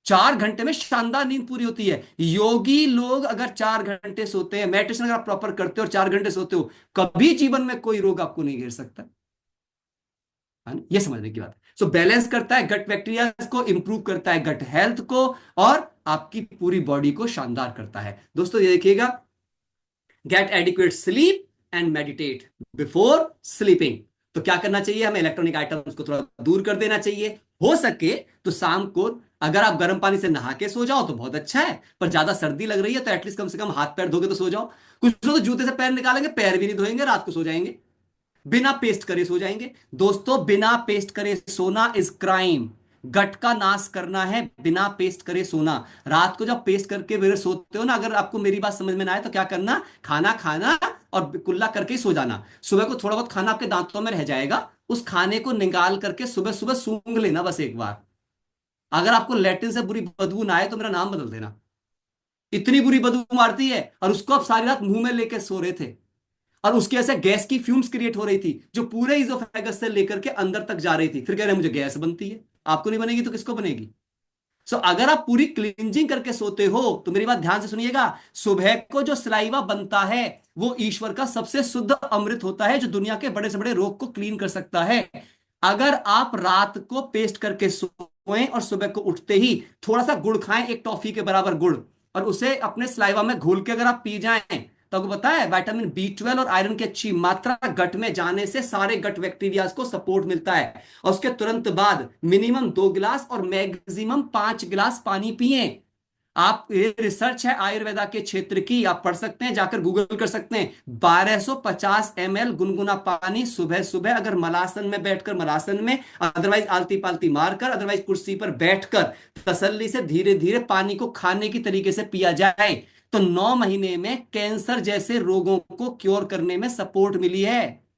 4 घंटे में शानदार नींद पूरी होती है। योगी लोग अगर 4 घंटे सोते हैं, मेडिटेशन अगर आप प्रॉपर करते हो और 4 घंटे सोते हो, कभी जीवन में कोई रोग आपको नहीं घेर सकता, है ना? ये समझने की बात है। सो बैलेंस करता है गट बैक्टीरिया को, इंप्रूव करता है गट हेल्थ को, और आपकी पूरी बॉडी को शानदार करता है। दोस्तों ये देखिएगा, get adequate sleep and meditate before sleeping. तो क्या करना चाहिए, हमें इलेक्ट्रॉनिक आइटम्स को थोड़ा दूर कर देना चाहिए। हो सके तो शाम को अगर आप गर्म पानी से नहा के सो जाओ तो बहुत अच्छा है, पर ज्यादा सर्दी लग रही है तो एटलीस्ट कम से कम हाथ पैर धो के तो सो जाओ। कुछ लोग तो जूते से पैर निकालेंगे, पैर भी नहीं धोएंगे, रात को सो जाएंगे, बिना पेस्ट करे सो जाएंगे। दोस्तों बिना पेस्ट करे सोना इज क्राइम। गट का नाश करना है, बिना पेस्ट करे सोना। रात को जब पेस्ट करके मेरे सोते हो ना, अगर आपको मेरी बात समझ में ना आए तो क्या करना, खाना खाना और कुल्ला करके ही सो जाना। सुबह को थोड़ा बहुत खाना आपके दांतों में रह जाएगा, उस खाने को निकाल करके सुबह सुबह सूंघ लेना बस एक बार। अगर आपको लैट्रिन से बुरी बदबू ना आए तो मेरा नाम बदल देना। इतनी बुरी बदबू मारती है, और उसको आप सारी रात मुंह में लेके सो रहे थे, और उसके ऐसे गैस की फ्यूम्स क्रिएट हो रही थी जो पूरे इजोफेगस से लेकर के अंदर तक जा रही थी। फिर कह रहे हैं मुझे गैस बनती है। आपको नहीं बनेगी तो किसको बनेगी? अगर आप पूरी क्लींजिंग करके सोते हो तो मेरी बात ध्यान से सुनिएगा, सुबह को जो सलाइवा बनता है वो ईश्वर का सबसे शुद्ध अमृत होता है, जो दुनिया के बड़े से बड़े रोग को क्लीन कर सकता है। अगर आप रात को पेस्ट करके सोएं और सुबह को उठते ही थोड़ा सा गुड़ खाएं, एक टॉफी के बराबर गुड़, और उसे अपने सलाइवा में घोल के अगर आप पी जाएं, तो आपको पता है विटामिन B12 और आयरन की अच्छी मात्रा गट में जाने से सारे गट बैक्टीरिया को सपोर्ट मिलता है। और उसके तुरंत बाद मिनिमम 2 गिलास और मैक्सिमम 5 गिलास पानी पिए। आप, ये रिसर्च है आयुर्वेदा के क्षेत्र की, आप पढ़ सकते हैं, जाकर गूगल कर सकते हैं। 1250 ml गुनगुना पानी सुबह सुबह, अगर मलासन में बैठकर, मलासन में, अदरवाइज आलती पालती मारकर, अदरवाइज कुर्सी पर बैठकर तसल्ली से धीरे धीरे पानी को खाने की तरीके से पिया जाए, तो 9 महीने में कैंसर जैसे रोगों को क्योर करने में सपोर्ट मिली है।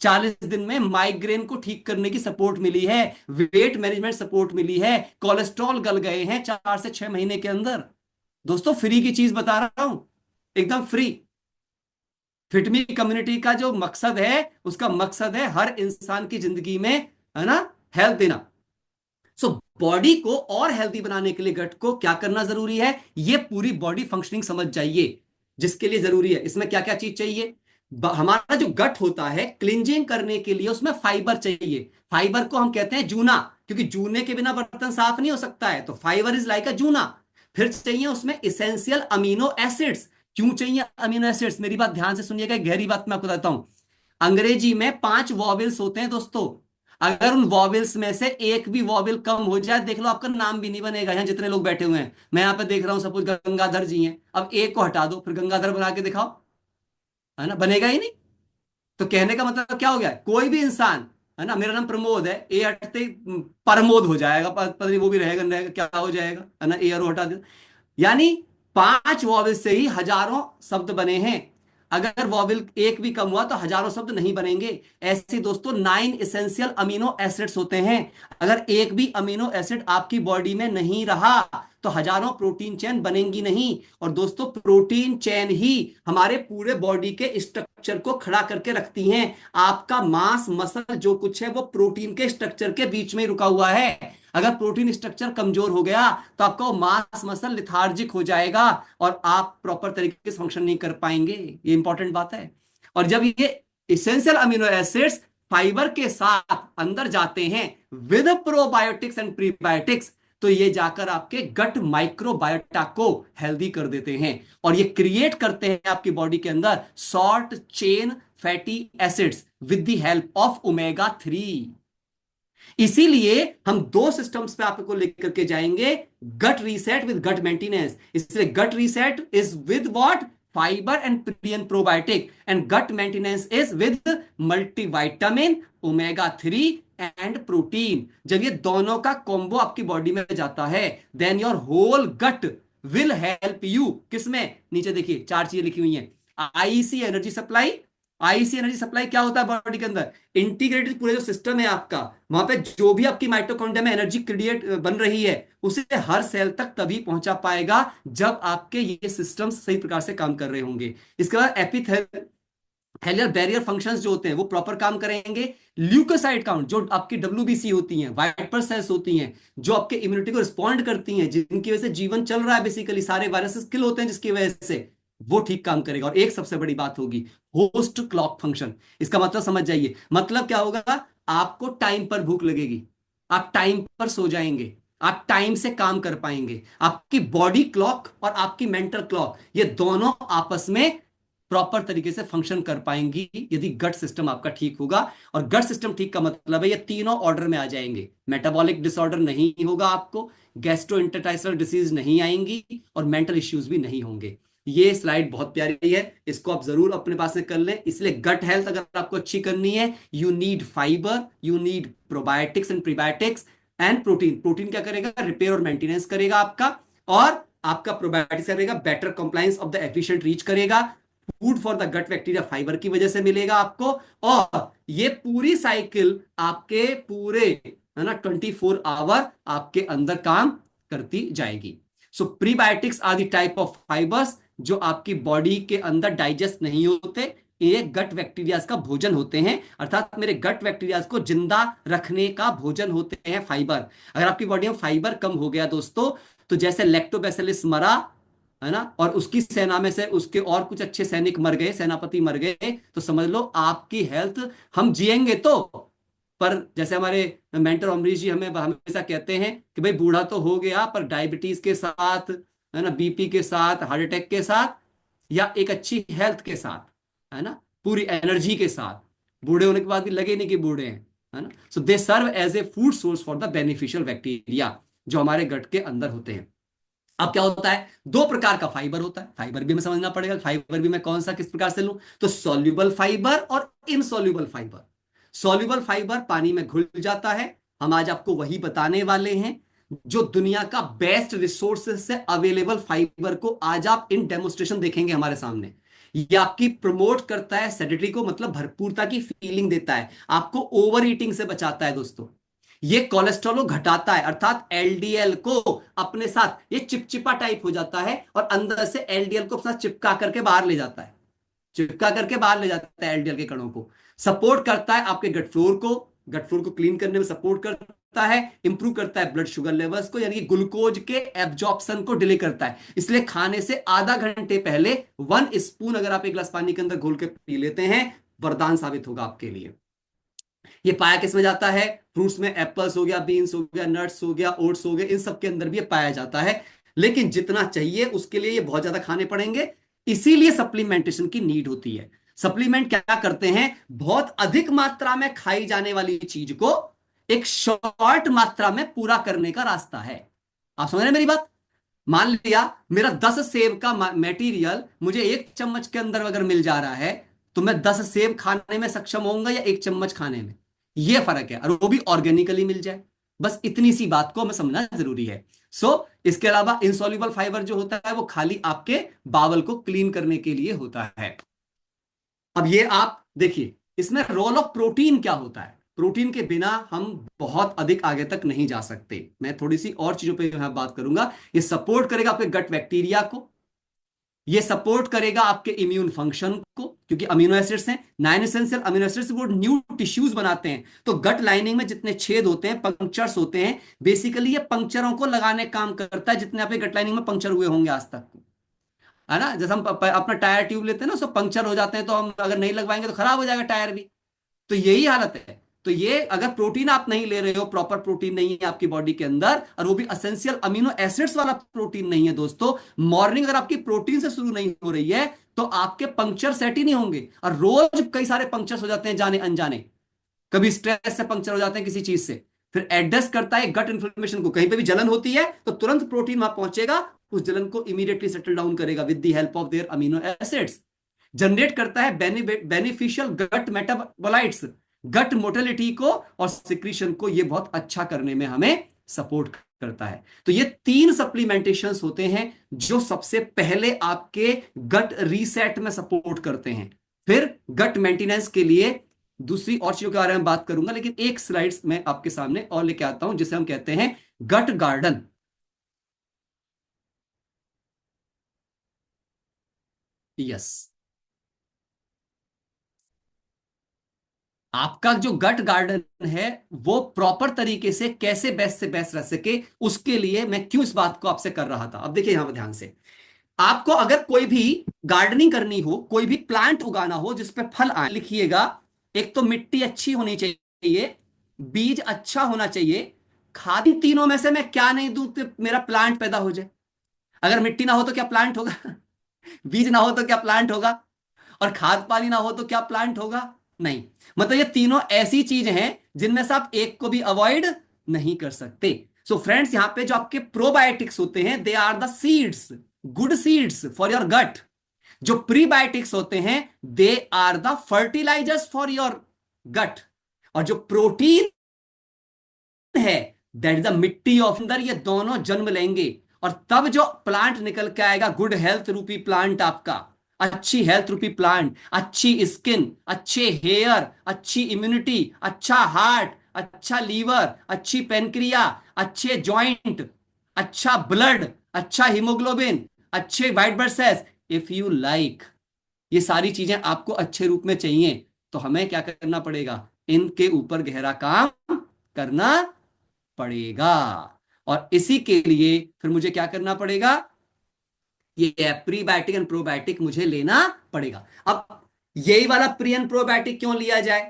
40 दिन में माइग्रेन को ठीक करने की सपोर्ट मिली है, वेट मैनेजमेंट सपोर्ट मिली है, कोलेस्ट्रॉल गल गए हैं 4 से 6 महीने के अंदर। दोस्तों फ्री की चीज बता रहा हूं, एकदम फ्री। फिटमी कम्युनिटी का जो मकसद है, उसका मकसद है हर इंसान की जिंदगी में, है ना, हेल्थ देना। बॉडी को और हेल्थी बनाने के लिए गट को क्या करना जरूरी है, ये पूरी बॉडी फंक्शनिंग समझ जाइए। जिसके लिए जरूरी है, इसमें क्या क्या चीज चाहिए। हमारा जो गट होता है, क्लिंजिंग करने के लिए उसमें फाइबर चाहिए। फाइबर को हम कहते हैं जूना, क्योंकि जूने के बिना बर्तन साफ नहीं हो सकता है, तो फाइबर इज लाइक अ जूना। फिर चाहिए उसमें इसेंशियल अमीनो एसिड्स। क्यों चाहिए अमीनो एसिड्स? मेरी बात ध्यान से सुनिएगा, गहरी बात मैं आपको बताता हूं। अंग्रेजी में 5 वॉवेल्स होते हैं दोस्तों। अगर उन वॉवेल्स में से एक भी वॉवेल कम हो जाए, देख लो आपका नाम भी नहीं बनेगा। यहां जितने लोग बैठे हुए हैं, मैं यहां पे देख रहा हूं, सपोज गंगाधर जी हैं, अब एक को हटा दो, फिर गंगाधर बना के दिखाओ, है ना, बनेगा ही नहीं। तो कहने का मतलब क्या हो गया, कोई भी इंसान, है ना, मेरा नाम प्रमोद है, ए हटते ही परमोद हो जाएगा, पता नहीं वो भी रहेगा नहीं रहेगा, क्या हो जाएगा, है ना, ए और हटा दे। यानी 5 वॉवेल से ही हजारों शब्द बने हैं। अगर वॉवेल एक भी कम हुआ तो हजारों शब्द नहीं बनेंगे। ऐसे दोस्तों 9 इसेंशियल अमीनो एसिड्स होते हैं। अगर एक भी अमीनो एसिड आपकी बॉडी में नहीं रहा तो हजारों प्रोटीन चेन बनेंगी नहीं। और दोस्तों प्रोटीन चेन ही हमारे पूरे बॉडी के स्ट्रक्चर को खड़ा करके रखती हैं। आपका मांस मसल जो कुछ है वो प्रोटीन के स्ट्रक्चर के बीच में ही रुका हुआ है। अगर प्रोटीन स्ट्रक्चर कमजोर हो गया तो आपका वो मांस मसल लिथार्जिक हो जाएगा और आप प्रॉपर तरीके से फंक्शन नहीं कर पाएंगे। ये इंपॉर्टेंट बात है। और जब ये इसेंशियल अमीनो एसिड्स फाइबर के साथ अंदर जाते हैं विद प्रोबायोटिक्स एंड प्रीबायोटिक्स, तो ये जाकर आपके गट माइक्रोबायोटा को हेल्दी कर देते हैं, और ये क्रिएट करते हैं आपकी बॉडी के अंदर short chain fatty acids with the help of omega 3। इसीलिए हम 2 सिस्टम्स पे आपको लेकर के जाएंगे, gut reset with gut maintenance. इसलिए gut reset is with what, fibre and pre probiotic, and gut maintenance is with multivitamin, omega 3 and protein. जब ये दोनों का कॉम्बो आपकी बॉडी में जाता है, then your whole gut will help you. किसमें? नीचे देखिए 4 चीजें लिखी हुई हैं। IC energy supply. IC energy supply क्या होता है बॉडी के अंदर? इंटीग्रेटेड पूरे जो सिस्टम है आपका, वहां पे जो भी आपकी माइटोकॉन्ड्रिया में एनर्जी क्रिएट बन रही है, उसे हर सेल तक तभी पहुंचा पाएगा जब आपके ये सिस्टम सही प्रकार से काम कर रहे होंगे। इसके बाद एपिथेलियल बैरियर फंक्शंस जो होते हैं वो प्रॉपर काम करेंगे। ल्यूकोसाइट काउंट, जो आपकी WBC होती हैं, व्हाइट ब्लड सेल्स होती हैं, जो आपके इम्यूनिटी को रिस्पॉन्ड करती हैं, जिनकी वजह से जीवन चल रहा है, बेसिकली सारे वायरसेस किल होते हैं जिसकी वजह से, वो ठीक काम करेगा। और एक सबसे बड़ी बात होगी होस्ट क्लॉक फंक्शन। इसका मतलब समझ जाइए, मतलब क्या होगा, आपको टाइम पर भूख लगेगी, आप टाइम पर सो जाएंगे, आप टाइम से काम कर पाएंगे। आपकी बॉडी क्लॉक और आपकी मेंटल क्लॉक, ये दोनों आपस में प्रॉपर तरीके से फंक्शन कर पाएंगी यदि गट सिस्टम आपका ठीक होगा। और गट सिस्टम ठीक का मतलब है ये तीनों ऑर्डर में आ जाएंगे। मेटाबॉलिक डिसऑर्डर नहीं होगा आपको, गैस्ट्रोइंटेस्टाइनल डिसीज नहीं आएंगी, और मेंटल इश्यूज भी नहीं होंगे। ये स्लाइड बहुत प्यारी है, इसको आप जरूर अपने पास से कर लें। इसलिए गट हेल्थ अगर आपको अच्छी करनी है, you need fibre, you need probiotics and prebiotics, and protein, protein क्या करेगा, रिपेयर और मेंटेनेंस करेगा आपका, और आपका प्रोबायोटिक्स करेगा, better compliance of the efficient reach करेगा, food for the gut bacteria fibre की वजह से मिलेगा आपको, और ये पूरी साइकिल आपके पूरे, है ना, 24 आवर आपके अंदर काम करती जाएगी। So prebiotics are the type of fibres जो आपकी बॉडी के अंदर डाइजेस्ट नहीं होते, ये गट बैक्टीरियाज का भोजन होते हैं, अर्थात मेरे गट बैक्टीरियाज को जिंदा रखने का भोजन होते हैं फाइबर। अगर आपकी बॉडी में फाइबर कम हो गया दोस्तों, तो जैसे लैक्टोबैसिलस मरा, है ना, और उसकी सेना में से उसके और कुछ अच्छे सैनिक मर गए, सेनापति मर गए, तो समझ लो आपकी हेल्थ, हम जिएंगे तो, पर जैसे हमारे मेंटर अमरीश जी हमें हमेशा कहते हैं कि भाई बूढ़ा तो हो गया पर डायबिटीज के साथ, है ना, बीपी के साथ, हार्ट अटैक के साथ, या एक अच्छी हेल्थ के साथ, है ना, पूरी एनर्जी के साथ, बूढ़े होने के बाद भी लगे नहीं कि बूढ़े हैं, है ना। So they serve as a food source for the beneficial bacteria जो हमारे गट के अंदर होते हैं। अब क्या होता है, दो प्रकार का फाइबर होता है, फाइबर भी हमें समझना पड़ेगा, फाइबर भी मैं कौन सा किस प्रकार से लूं, तो सॉल्युबल फाइबर और इनसॉल्युबल फाइबर। सॉल्युबल फाइबर पानी में घुल जाता है, हम आज आपको वही बताने वाले हैं, जो दुनिया का बेस्ट रिसोर्सेज से अवेलेबल फाइबर को आज आप इन डेमोस्ट्रेशन देखेंगे हमारे सामने। ये आपकी प्रमोट करता है सेडेटरी को, मतलब भरपूरता की फीलिंग देता है, आपको ओवर ईटिंग से बचाता है दोस्तों, ये कोलेस्ट्रॉल को घटाता है, अर्थात एलडीएल को अपने साथ, ये चिपचिपा टाइप हो जाता है और अंदर से एलडीएल को अपना चिपका करके बाहर ले जाता है, चिपका करके बाहर ले जाता है एलडीएल के कणों को, सपोर्ट करता है आपके गट फ्लोर को, गट फ्लोर को क्लीन करने में सपोर्ट करता है, इंप्रूव करता है ब्लड शुगर लेवल्स को, यानी कि ग्लूकोज के एब्जॉर्प्शन को डिले करता है। इसलिए खाने से आधा घंटे पहले 1 स्पून अगर आप एक गिलास पानी के अंदर घोल के पी लेते हैं, वरदान साबित होगा आपके लिए। ये पाया किसमें जाता है, फ्रूट्स में, एप्पल्स हो गया, बीन्स हो गया, नट्स हो गया, ओट्स हो गए, इन सब के अंदर भी ये पाया जाता है, लेकिन जितना चाहिए उसके लिए ये बहुत ज्यादा खाने पड़ेंगे, इसीलिए सप्लीमेंटेशन की नीड होती है। सप्लीमेंट क्या करते हैं, बहुत अधिक मात्रा में खाई जाने वाली चीज को एक शॉर्ट मात्रा में पूरा करने का रास्ता है। आप समझ रहे हैं मेरी बात, मान लिया मेरा 10 सेब का मटेरियल मुझे 1 चम्मच के अंदर अगर मिल जा रहा है, तो मैं 10 सेब खाने में सक्षम होऊंगा या 1 चम्मच खाने में, यह फर्क है, और वो भी ऑर्गेनिकली मिल जाए। बस इतनी सी बात को हमें समझना जरूरी है। इसके अलावा इंसॉल्युबल फाइबर जो होता है वो खाली आपके बावल को क्लीन करने के लिए होता है। अब ये आप देखिए, इसमें रोल ऑफ प्रोटीन क्या होता है, प्रोटीन के बिना हम बहुत अधिक आगे तक नहीं जा सकते। मैं थोड़ी सी और चीजों पे यहां बात करूंगा। ये सपोर्ट करेगा आपके गट बैक्टीरिया को, ये सपोर्ट करेगा आपके इम्यून फंक्शन को, क्योंकि अमीनो एसिड्स हैं, 9 एसेंशियल अमीनो एसिड्स वो न्यू टिश्यूज बनाते हैं। तो गट लाइनिंग में जितने छेद होते हैं, पंक्चर्स होते हैं, बेसिकली ये पंक्चरों को लगाने काम करता है, जितने आपके गट लाइनिंग में पंक्चर हुए होंगे आज तक, है ना। जैसे हम अपना टायर ट्यूब लेते हैं ना, सब पंक्चर हो जाते हैं, तो हम अगर नहीं लगवाएंगे तो खराब हो जाएगा टायर भी, तो यही हालत है। तो ये अगर प्रोटीन आप नहीं ले रहे हो, प्रॉपर प्रोटीन नहीं है आपकी बॉडी के अंदर, और वो भी असेंशियल अमीनो एसिड्स वाला प्रोटीन नहीं है दोस्तों, मॉर्निंग अगर आपकी प्रोटीन से शुरू नहीं हो रही है, तो आपके पंक्चर सेट ही नहीं होंगे, और रोज कई सारे पंक्चर्स हो जाते हैं जाने अनजाने, कभी स्ट्रेस से पंक्चर हो जाते हैं किसी चीज से, फिर एड्रेस करता है गट इन्फ्लेमेशन को, कहीं पे भी जलन होती है तो तुरंत प्रोटीन वहां पहुंचेगा, उस जलन को इमीडिएटली सेटल डाउन करेगा with the help of their amino acids, generate करता है बेनिफिशियल गट मेटाबोलाइट्स, गट मोटिलिटी को और सिक्रीशन को ये बहुत अच्छा करने में हमें सपोर्ट करता है। तो ये 3 सप्लीमेंटेशंस होते हैं जो सबसे पहले आपके गट रीसेट में सपोर्ट करते हैं, फिर गट मेंटेनेंस के लिए दूसरी और चीजों के बारे में बात करूंगा, लेकिन एक स्लाइड्स में आपके सामने और लेके आता हूं, जिसे हम कहते हैं गट गार्डन। यस, आपका जो गट गार्डन है वो प्रॉपर तरीके से कैसे बेस्ट से बेस्ट रह सके, उसके लिए मैं क्यों इस बात को आपसे कर रहा था। अब देखिए यहां पर ध्यान से, आपको अगर कोई भी गार्डनिंग करनी हो, कोई भी प्लांट उगाना हो जिसपे फल आए, लिखिएगा, एक तो मिट्टी अच्छी होनी चाहिए, बीज अच्छा होना चाहिए, खाद, इन तीनों में से मैं क्या नहीं दूं कि मेरा प्लांट पैदा हो जाए। अगर मिट्टी ना हो तो क्या प्लांट होगा बीज ना हो तो क्या प्लांट होगा, और खाद पानी ना हो तो क्या प्लांट होगा, नहीं। मतलब ये तीनों ऐसी चीज हैं जिनमें से आप एक को भी अवॉइड नहीं कर सकते। सो फ्रेंड्स, यहां पे जो आपके प्रोबायोटिक्स होते हैं, they are the seeds, good seeds for your gut. जो प्रीबायोटिक्स होते हैं, they are the fertilisers for your gut. और जो प्रोटीन है दैट इज द मिट्टी ऑफ अंदर, ये दोनों जन्म लेंगे और तब जो प्लांट निकल के आएगा, गुड हेल्थ रूपी प्लांट आपका, अच्छी हेल्थ रूपी प्लांट, अच्छी स्किन, अच्छे हेयर, अच्छी इम्यूनिटी, अच्छा हार्ट, अच्छा लीवर, अच्छी पेनक्रिया, अच्छे जॉइंट, अच्छा ब्लड, अच्छा हीमोग्लोबिन, अच्छे white blood cells, if you like, ये सारी चीजें आपको अच्छे रूप में चाहिए तो हमें क्या करना पड़ेगा, इनके ऊपर गहरा काम करना पड़ेगा। और इसी के लिए फिर मुझे क्या करना पड़ेगा, ये प्रीबायोटिक एंड प्रोबायोटिक मुझे लेना पड़ेगा। अब यही वाला प्री एंड प्रोबायोटिक क्यों लिया जाए,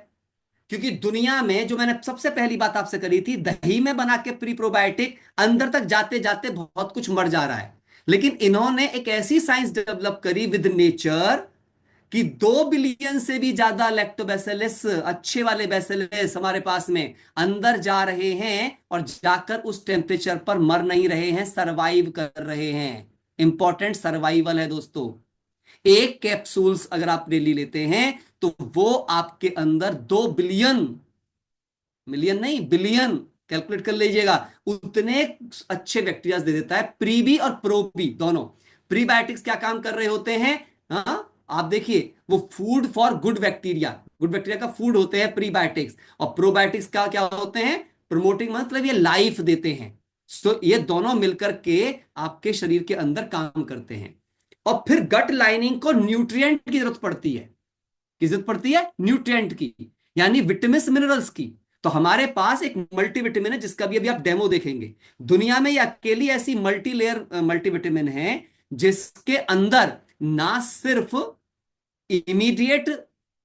क्योंकि दुनिया में जो मैंने सबसे पहली बात आपसे करी थी, दही में बना के प्री प्रोबायोटिक अंदर तक जाते जाते बहुत कुछ मर जा रहा है, लेकिन इन्होंने एक ऐसी साइंस डेवलप करी विद नेचर कि 2 बिलियन से भी ज्यादा लैक्टोबैसिलस, अच्छे वाले बैसिलस हमारे पास में अंदर जा रहे हैं और जाकर उस टेम्परेचर पर मर नहीं रहे हैं, सरवाइव कर रहे हैं। इंपॉर्टेंट सर्वाइवल है दोस्तों। एक कैप्सूल्स अगर आप डेली लेते हैं तो वो आपके अंदर 2 बिलियन, मिलियन नहीं बिलियन, कैलकुलेट कर लीजिएगा, उतने अच्छे बैक्टीरिया दे देता है, प्रीबी और प्रोबी दोनों। प्रीबायोटिक्स क्या काम कर रहे होते हैं, हाँ आप देखिए, वो food for good bacteria, good bacteria का फूड होते हैं प्रीबायोटिक्स, और प्रोबायोटिक्स का क्या होते हैं, प्रमोटिंग, मतलब ये लाइफ देते हैं। सो ये दोनों मिलकर के आपके शरीर के अंदर काम करते हैं। और फिर गट लाइनिंग को न्यूट्रिएंट की जरूरत पड़ती है, की जरूरत पड़ती है न्यूट्रिएंट की, यानी विटामिन मिनरल्स की। तो हमारे पास एक मल्टीविटामिन है जिसका भी अभी आप डेमो देखेंगे। दुनिया में ये अकेली ऐसी मल्टी लेयर मल्टीविटामिन है जिसके अंदर ना सिर्फ इमीडिएट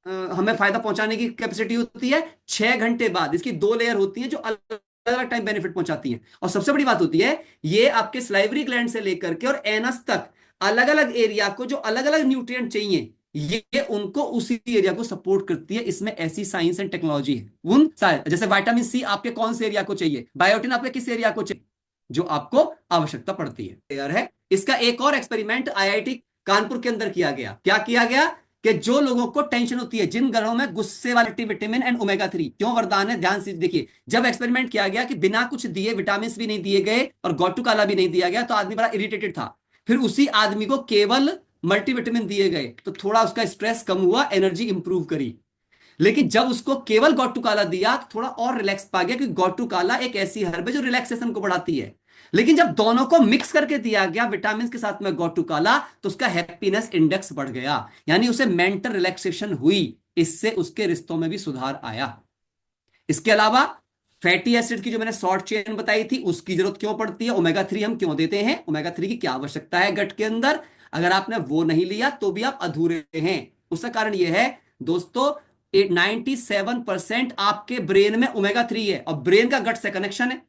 हमें फायदा पहुंचाने की कैपेसिटी होती है, 6 घंटे बाद इसकी 2 लेयर होती है जो अलग अलग टाइम बेनिफिट पहुंचाती हैं। और सबसे बड़ी बात होती है, ये आपके स्लाइवरी ग्लैंड से लेकर के और एनस तक अलग अलग एरिया को जो अलग अलग न्यूट्रिएंट चाहिए, ये उनको उसी एरिया को सपोर्ट करती है। इसमें ऐसी साइंस एंड टेक्नोलॉजी है। उन जैसे विटामिन सी आपके कौन से एरिया को चाहिए, बायोटिन आपके किस एरिया को चाहिए, जो आपको आवश्यकता पड़ती है। क्लियर है। इसका एक और एक्सपेरिमेंट आईआईटी कानपुर के अंदर किया गया। क्या किया गया कि जो लोगों को टेंशन होती है, जिन घरों में गुस्से वाले विटामिन एंड ओमेगा 3 क्यों वरदान है, ध्यान से देखिए, जब एक्सपेरिमेंट किया गया कि बिना कुछ दिए विटामिन भी नहीं दिए गए और गोटू काला भी नहीं दिया गया, तो आदमी बड़ा इरिटेटेड था। फिर उसी आदमी को केवल मल्टीविटामिन दिए गए तो थोड़ा उसका स्ट्रेस कम हुआ, एनर्जी इंप्रूव करी। लेकिन जब उसको केवल गोटू काला दिया तो थोड़ा और रिलैक्स पा गया, क्योंकि गोटू काला एक ऐसी हर्ब है जो रिलैक्सेशन को बढ़ाती है। लेकिन जब दोनों को मिक्स करके दिया गया विटामिन के साथ में गोटू काला, तो उसका हैप्पीनेस इंडेक्स बढ़ गया, यानी उसे मेंटल रिलैक्सेशन हुई। इससे उसके रिश्तों में भी सुधार आया। इसके अलावा फैटी एसिड की जो मैंने शॉर्ट चेन बताई थी, उसकी जरूरत क्यों पड़ती है, ओमेगा 3 हम क्यों देते हैं, ओमेगा 3 की क्या आवश्यकता है गट के अंदर, अगर आपने वो नहीं लिया तो भी आप अधूरे हैं। उसका कारण यह है दोस्तों, 97% आपके ब्रेन में ओमेगा 3 है और ब्रेन का गट से कनेक्शन है।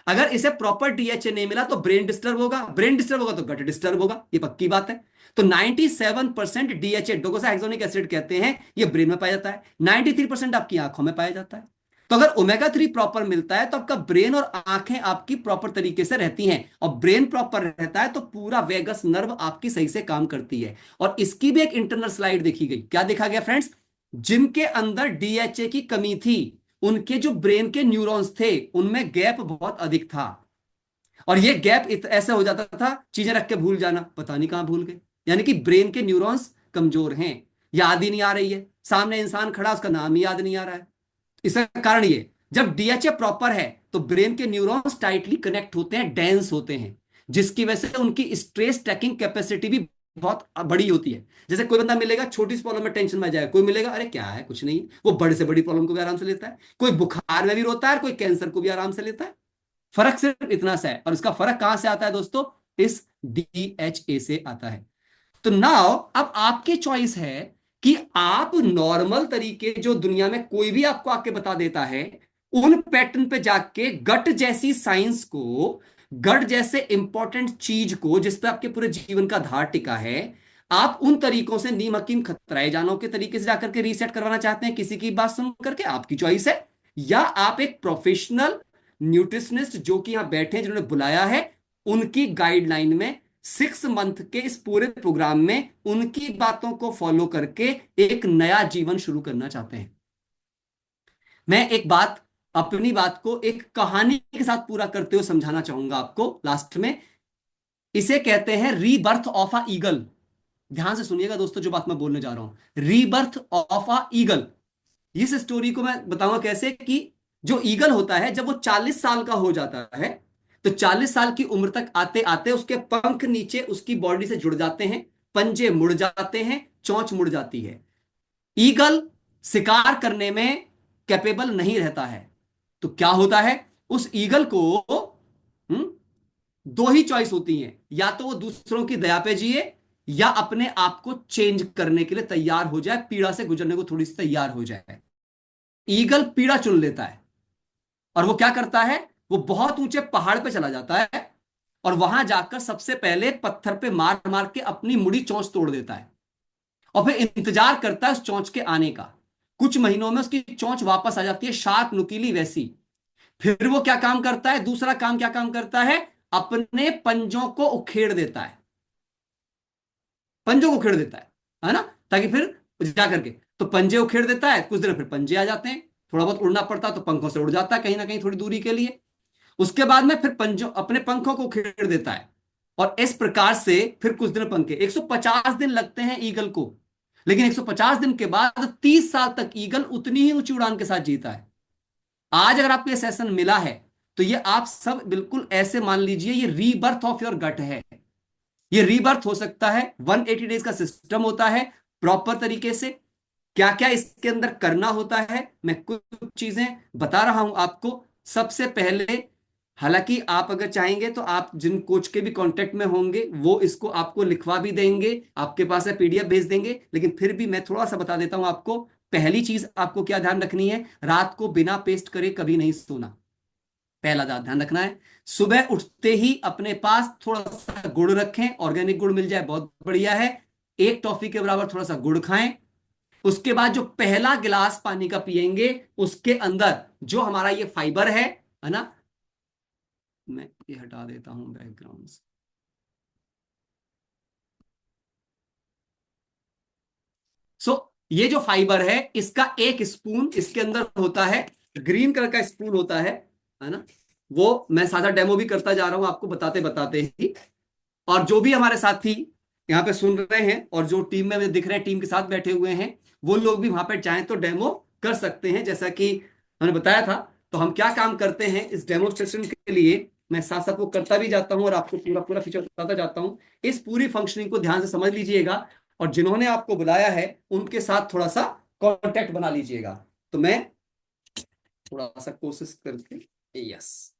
अगर इसे प्रॉपर डीएचए नहीं मिला तो ब्रेन डिस्टर्ब होगा, ब्रेन डिस्टर्ब होगा तो गट डिस्टर्ब होगा, ये पक्की बात है। तो 97% डीएचए, डोकोसाहेक्सोनिक एसिड कहते हैं, ये ब्रेन में पाया जाता है, 93% आपकी आंखों में पाया जाता है। तो अगर ओमेगा 3 प्रॉपर मिलता है तो आपका ब्रेन और आंखें आपकी प्रॉपर तरीके से रहती हैं, और ब्रेन प्रॉपर रहता है तो पूरा वेगस नर्व आपकी सही से काम करती है। और इसकी भी एक इंटरनल स्लाइड देखी गई। क्या देखा गया फ्रेंड्स, जिनके अंदर डीएचए की कमी थी, उनके जो ब्रेन के न्यूरॉन्स थे उनमें गैप बहुत अधिक था। और ये गैप ऐसा हो जाता था, चीजें रख के भूल जाना, पता नहीं कहां भूल गए, यानी कि ब्रेन के न्यूरॉन्स कमजोर हैं, याद ही नहीं आ रही है, सामने इंसान खड़ा उसका नाम ही याद नहीं आ रहा है। इसका कारण ये, जब डीएचए प्रॉपर है तो ब्रेन के न्यूरॉन्स टाइटली कनेक्ट होते हैं, डेंस होते हैं, जिसकी वजह से उनकी स्ट्रेस टेकिंग कैपेसिटी भी बहुत बड़ी होती है। जैसे कोई बंदा मिलेगा छोटी सी प्रॉब्लम में टेंशन में आ जाएगा, कोई मिलेगा अरे क्या है कुछ नहीं, वो बड़े से बड़ी प्रॉब्लम को भी आराम से लेता है, कोई बुखार में भी रोता है, कोई कैंसर को भी आराम से लेता है। फर्क सिर्फ इतना सा है, और इसका फर्क कहां से आता है दोस्तों, इस डीएचए से आता है। तो नाउ अब आपकी चॉइस है कि आप नॉर्मल तरीके, जो दुनिया में कोई भी आपको आके बता देता है, उन पैटर्न पे जाके गट जैसी साइंस को, गट जैसे इंपॉर्टेंट चीज को जिस पे आपके पूरे जीवन का आधार टिका है, आप उन तरीकों से नीम हकीम खतराए जानों के तरीके से जाकर के रीसेट करवाना चाहते हैं, किसी की बात सुन करके, आपकी चॉइस है। या आप एक प्रोफेशनल न्यूट्रिशनिस्ट जो कि यहां बैठे हैं, जिन्होंने बुलाया है, उनकी गाइडलाइन में 6 मंथ के इस पूरे प्रोग्राम में उनकी बातों को फॉलो करके एक नया जीवन शुरू करना चाहते हैं। मैं एक बात अपनी बात को एक कहानी के साथ पूरा करते हुए समझाना चाहूंगा आपको लास्ट में। इसे कहते हैं रीबर्थ ऑफ अ ईगल। ध्यान से सुनिएगा दोस्तों जो बात मैं बोलने जा रहा हूं, रीबर्थ ऑफ अ ईगल। इस स्टोरी को मैं बताऊंगा कैसे कि जो ईगल होता है जब वो 40 साल का हो जाता है, तो 40 साल की उम्र तक आते आते उसके पंख नीचे उसकी बॉडी से जुड़ जाते हैं, पंजे मुड़ जाते हैं, चोंच मुड़ जाती है। ईगल शिकार करने में कैपेबल नहीं रहता है। तो क्या होता है, उस ईगल को हम्म, दो ही चॉइस होती हैं, या तो वो दूसरों की दया पे जिए या अपने आप को चेंज करने के लिए तैयार हो जाए, पीड़ा से गुजरने को थोड़ी सी तैयार हो जाए। ईगल पीड़ा चुन लेता है और वो क्या करता है, वो बहुत ऊंचे पहाड़ पे चला जाता है और वहां जाकर सबसे पहले पत्थर पे मार मार के अपनी मुड़ी चोंच तोड़ देता है और फिर इंतजार करता है उस चोंच के आने का। कुछ महीनों में उसकी चोंच वापस आ जाती है, शार्प नुकीली वैसी। फिर वो क्या काम करता है, दूसरा काम क्या काम करता है, अपने पंजों को उखेड़ देता है, पंजों को उखेड़ देता है ना, ताकि फिर जा करके तो पंजे उखेड़ देता है, कुछ देर फिर पंजे आ जाते हैं, थोड़ा बहुत उड़ना पड़ता है तो पंखों से उड़ जाता है कहीं ना कहीं थोड़ी दूरी के लिए। उसके बाद में फिर पंजों अपने पंखों को उखेड़ देता है और इस प्रकार से फिर कुछ दिन पंखे, 150 दिन लगते हैं ईगल को। लेकिन 150 दिन के बाद 30 साल तक ईगल उतनी ही ऊंची उड़ान के साथ जीता है। आज अगर आपको ये सेशन मिला है तो ये आप सब बिल्कुल ऐसे मान लीजिए ये रीबर्थ ऑफ योर गट है। ये रीबर्थ हो सकता है, 180 डेज का सिस्टम होता है प्रॉपर तरीके से। क्या क्या इसके अंदर करना होता है मैं कुछ चीजें बता रहा हूं आपको। सबसे पहले, हालांकि आप अगर चाहेंगे तो आप जिन कोच के भी कांटेक्ट में होंगे वो इसको आपको लिखवा भी देंगे, आपके पास है पीडीएफ भेज देंगे, लेकिन फिर भी मैं थोड़ा सा बता देता हूं आपको। पहली चीज आपको क्या ध्यान रखनी है, रात को बिना पेस्ट करे कभी नहीं सोना। पहला ध्यान रखना है। सुबह उठते ही अपने पास थोड़ा सा गुड़ रखें, ऑर्गेनिक गुड़ मिल जाए बहुत बढ़िया है। एक टॉफी के बराबर थोड़ा सा गुड़ खाएं। उसके बाद जो पहला गिलास पानी का पिएंगे उसके अंदर जो हमारा ये फाइबर है ना, मैं ये हटा देता हूं बैकग्राउंड से। सो ये जो फाइबर है इसका एक स्पून इसके अंदर होता है, ग्रीन कलर का स्पून होता है ना। वो मैं सादा डेमो भी करता जा रहा हूं आपको बताते बताते ही। और जो भी हमारे साथी यहाँ पे सुन रहे हैं और जो टीम में मुझे दिख रहे हैं टीम के साथ बैठे हुए हैं, वो लोग भी वहां पे चाहें तो डेमो कर सकते हैं जैसा कि मैंने बताया था। तो हम क्या काम करते हैं इस डेमोस्ट्रेशन के लिए, मैं साथ साथ वो करता भी जाता हूँ और आपको पूरा पूरा फीचर बताता जाता हूँ। इस पूरी फंक्शनिंग को ध्यान से समझ लीजिएगा और जिन्होंने आपको बुलाया है उनके साथ थोड़ा सा कांटेक्ट बना लीजिएगा। तो मैं थोड़ा सा कोशिश करके, यस।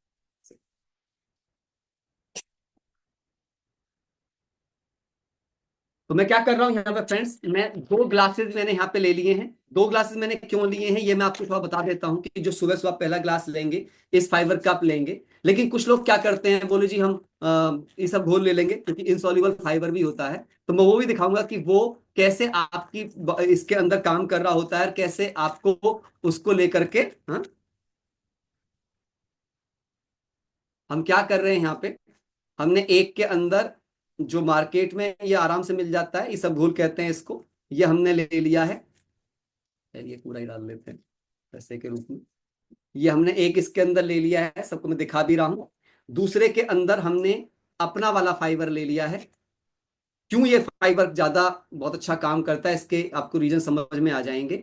तो मैं क्या कर रहा हूं यहाँ पे फ्रेंड्स, मैं दो ग्लासेस मैंने यहाँ पे ले लिए हैं। दो ग्लासेस मैंने क्यों लिए हैं ये मैं आपको थोड़ा बता देता हूँ कि जो सुबह सुबह पहला ग्लास लेंगे इस फाइबर कप लेंगे। लेकिन कुछ लोग क्या करते हैं, बोले जी हम ये सब घोल ले लेंगे क्योंकि इनसॉल्युबल फाइबर भी होता है। तो मैं वो भी दिखाऊंगा कि वो कैसे आपकी इसके अंदर काम कर रहा होता है, कैसे आपको उसको लेकर के। हाँ, हम क्या कर रहे हैं यहाँ पे, हमने एक के अंदर जो मार्केट में ये आराम से मिल जाता है, ये सब घोल कहते हैं इसको, ये हमने ले लिया है। चलिए पूरा ही डाल लेते हैं पैसे के रूप में। ये हमने एक इसके अंदर ले लिया है, सबको मैं दिखा भी रहा हूं। दूसरे के अंदर हमने अपना वाला फाइबर ले लिया है। क्यों ये फाइबर ज्यादा बहुत अच्छा काम करता है, इसके आपको रीजन समझ में आ जाएंगे।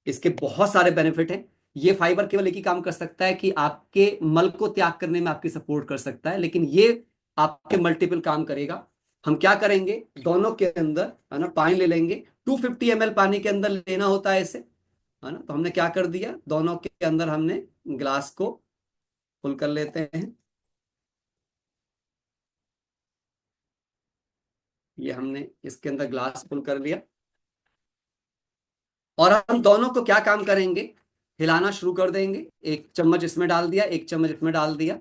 इसके बहुत सारे बेनिफिट हैं। ये फाइबर केवल एक ही काम कर सकता है कि आपके मल को त्याग करने में आपकी सपोर्ट कर सकता है, लेकिन ये आपके मल्टीपल काम करेगा। हम क्या करेंगे, दोनों के अंदर है ना पानी ले लेंगे। 250 ml पानी के अंदर लेना होता है इसे, है ना। तो हमने क्या कर दिया, दोनों के अंदर हमने ग्लास को फुल कर लेते हैं। ये हमने इसके अंदर ग्लास फुल कर लिया और हम दोनों को क्या काम करेंगे, हिलाना शुरू कर देंगे। एक चम्मच इसमें डाल दिया, एक चम्मच इसमें डाल दिया,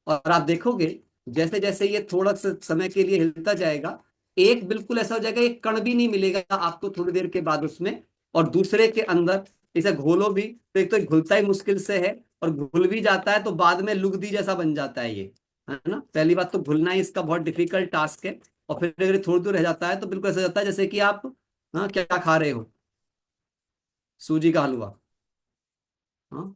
और आप देखोगे जैसे जैसे ये थोड़ा सा समय के लिए हिलता जाएगा, एक बिल्कुल ऐसा हो जाएगा एक कण भी नहीं मिलेगा आपको थोड़ी देर के बाद उसमें। और दूसरे के अंदर इसे घोलो भी तो एक तो घुलता ही मुश्किल से है, और घुल भी जाता है तो बाद में लुगदी जैसा बन जाता है ये, है ना। पहली बात तो घुलना ही इसका बहुत डिफिकल्ट टास्क है। और फिर अगर थोड़ी दूर रह जाता है तो बिल्कुल ऐसा हो जाता है जैसे कि आप, हाँ, क्या खा रहे हो, सूजी का हलवा। हाँ,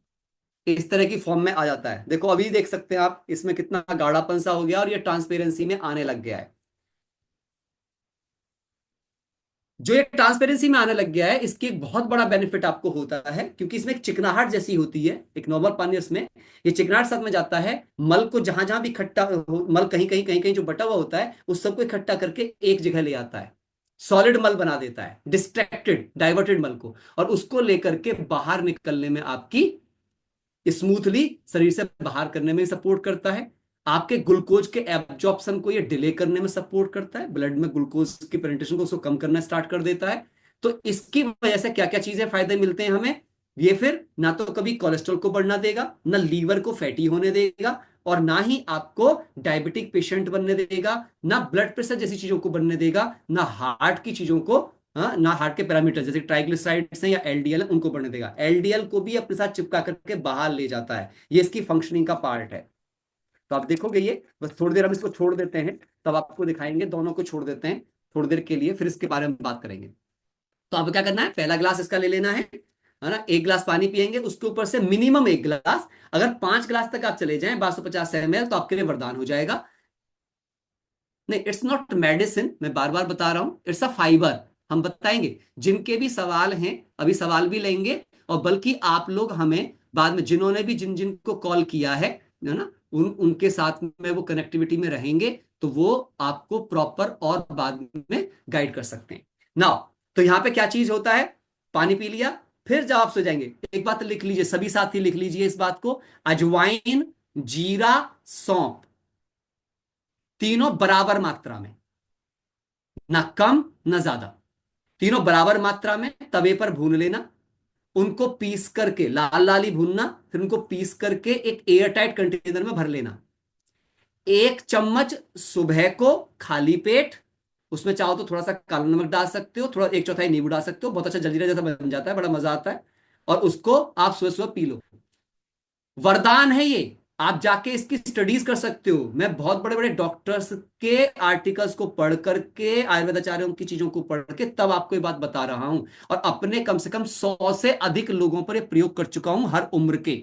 इस तरह की फॉर्म में आ जाता है। देखो अभी देख सकते हैं आप, इसमें कितना गाढ़ापन सा हो गया और ये ट्रांसपेरेंसी में आने लग गया है। जो ये ट्रांसपेरेंसी में आने लग गया है, इसकी एक बहुत बड़ा बेनिफिट आपको होता है, क्योंकि इसमें एक चिकनाहट जैसी होती है एक नॉर्मल पानी, उसमें ये चिकनाहट साथ में जाता है। मल को जहां जहां भी इकट्ठा मल कहीं कहीं जो बटा हुआ होता है, उस सबको इकट्ठा करके एक जगह ले आता है, सॉलिड मल बना देता है, डिस्ट्रैक्टेड डाइवर्टेड मल को, और उसको लेकर के बाहर निकलने में आपकी स्मूथली शरीर से बाहर करने में सपोर्ट करता है। आपके ग्लूकोज के एब्जॉर्प्शन को ये डिले करने में सपोर्ट करता है, ब्लड में ग्लूकोज की प्रेजेंटेशन को उसको कम करना स्टार्ट कर देता है। तो इसकी वजह से क्या क्या चीजें फायदे मिलते हैं हमें, ये फिर ना तो कभी कोलेस्ट्रॉल को बढ़ना देगा, ना लीवर को फैटी होने देगा, और ना ही आपको डायबिटिक पेशेंट बनने देगा, ना ब्लड प्रेशर जैसी चीजों को बनने देगा, ना हार्ट की चीजों को, हाँ, ना हार्ट के पैरामीटर जैसे ट्राइग्लिसराइड्स हैं या एलडीएल है उनको बढ़ने देगा। एलडीएल को भी अपने साथ चिपका करके बाहर ले जाता है, ये इसकी फंक्शनिंग का पार्ट है। तो आप देखोगे ये, बस थोड़ी देर हम इसको छोड़ देते हैं, तब आपको दिखाएंगे, दोनों को छोड़ देते हैं थोड़ी देर के लिए, फिर इसके बारे में बात करेंगे। तो अब क्या करना है, पहला ग्लास इसका ले लेना है ना, एक गिलास पानी पियेंगे, उसके ऊपर से मिनिमम एक गिलास, अगर 5 गिलास तक आप चले जाएं 1250 ml, तो आपके लिए वरदान हो जाएगा। नहीं, इट्स नॉट मेडिसिन, मैं बार बार बता रहा हूं, इट्स अ फाइबर। हम बताएंगे, जिनके भी सवाल हैं अभी सवाल भी लेंगे, और बल्कि आप लोग हमें बाद में, जिन्होंने भी जिन जिन को कॉल किया है ना, उनके साथ में वो कनेक्टिविटी में रहेंगे, तो वो आपको प्रॉपर और बाद में गाइड कर सकते हैं ना। तो यहां पे क्या चीज होता है, पानी पी लिया, फिर जब आप सो जाएंगे, एक बात लिख लीजिए, सभी साथी लिख लीजिए इस बात को, अजवाइन, जीरा, सौंफ, तीनों बराबर मात्रा में, ना कम ना ज्यादा, तीनों बराबर मात्रा में तवे पर भून लेना, उनको पीस करके लाल लाल ही भूनना, फिर उनको पीस करके एक एयर टाइट कंटेनर में भर लेना। 1 चम्मच सुबह को खाली पेट, उसमें चाहो तो थोड़ा सा काला नमक डाल सकते हो, थोड़ा 1/4 नींबू डाल सकते हो, बहुत अच्छा जलजीरा जैसा बन जाता है, बड़ा मजा आता है, और उसको आप सुबह सुबह पी लो। वरदान है ये, आप जाके इसकी स्टडीज कर सकते हो। मैं बहुत बड़े बड़े डॉक्टर्स के आर्टिकल्स को पढ़ करके, आयुर्वेदाचार्यों की चीजों को पढ़ के तब आपको ये बात बता रहा हूं, और अपने कम से कम 100 से अधिक लोगों पर ये प्रयोग कर चुका हूं, हर उम्र के,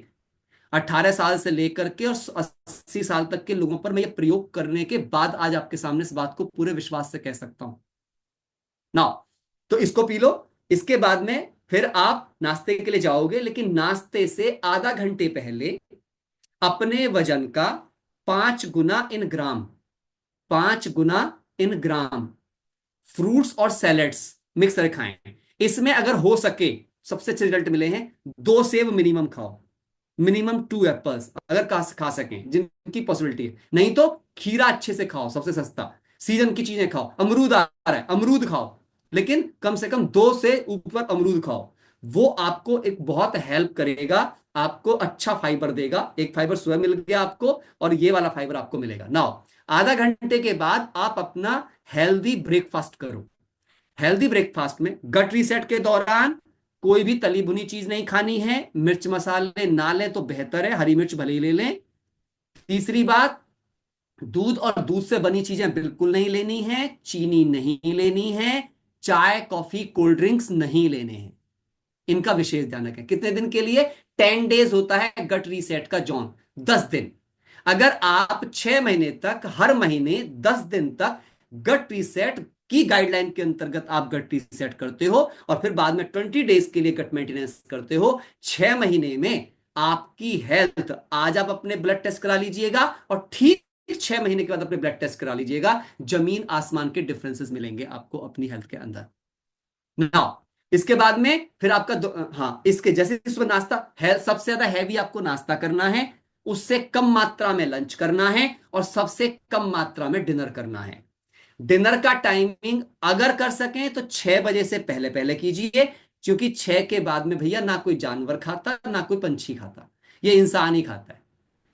18 साल से लेकर के और 80 साल तक के लोगों पर मैं ये प्रयोग करने के बाद आज आपके सामने इस बात को पूरे विश्वास से कह सकता हूं ना। तो इसको पी लो, इसके बाद में फिर आप नाश्ते के लिए जाओगे, लेकिन नाश्ते से आधा घंटे पहले अपने वजन का 5 गुना इन ग्राम, 5 गुना इन ग्राम फ्रूट्स और सैलेड्स मिक्स करके खाएं। इसमें अगर हो सके, सबसे अच्छे रिजल्ट मिले हैं, 2 सेब मिनिमम खाओ, मिनिमम 2 एप्पल्स अगर खा सकें, जिनकी पॉसिबिलिटी है, नहीं तो खीरा अच्छे से खाओ, सबसे सस्ता, सीजन की चीजें खाओ, अमरूद आ रहा है अमरूद खाओ, लेकिन कम से कम 2 से ऊपर अमरूद खाओ, वो आपको एक बहुत हेल्प करेगा, आपको अच्छा फाइबर देगा। एक फाइबर सुबह मिल गया आपको, और ये वाला फाइबर आपको मिलेगा ना। आधा घंटे के बाद आप अपना हेल्दी ब्रेकफास्ट करो। हेल्दी ब्रेकफास्ट में गट रीसेट के दौरान कोई भी तली भुनी चीज नहीं खानी है, मिर्च मसाले ना लें तो बेहतर है, हरी मिर्च भले ही ले लें। तीसरी बात, दूध और दूध से बनी चीजें बिल्कुल नहीं लेनी है, चीनी नहीं लेनी है, चाय कॉफी कोल्ड ड्रिंक्स नहीं लेने हैं, इनका विशेष ध्यान रखें। कितने दिन के लिए, 10 डेज होता है गट रीसेट का जोन, 10 दिन। अगर आप 6 महीने तक, हर महीने 10 दिन तक गट रीसेट की गाइडलाइन के अंतर्गत आप गट रीसेट करते हो, और फिर बाद में 20 डेज के लिए गट मेंटेनेंस करते हो, 6 महीने में आपकी हेल्थ, आज आप अपने ब्लड टेस्ट करा लीजिएगा, और ठीक 6 महीने के बाद अपने ब्लड टेस्ट करा लीजिएगा, जमीन आसमान के डिफरेंसेस मिलेंगे आपको अपनी हेल्थ के अंदर ना। इसके बाद में फिर आपका हाँ, इसके जैसे सुबह नाश्ता है, सबसे ज्यादा हैवी आपको नाश्ता करना है, उससे कम मात्रा में लंच करना है, और सबसे कम मात्रा में डिनर करना है। डिनर का टाइमिंग अगर कर सकें तो 6 बजे से पहले पहले कीजिए, क्योंकि 6 के बाद में भैया ना कोई जानवर खाता ना कोई पंछी खाता, ये इंसान ही खाता है,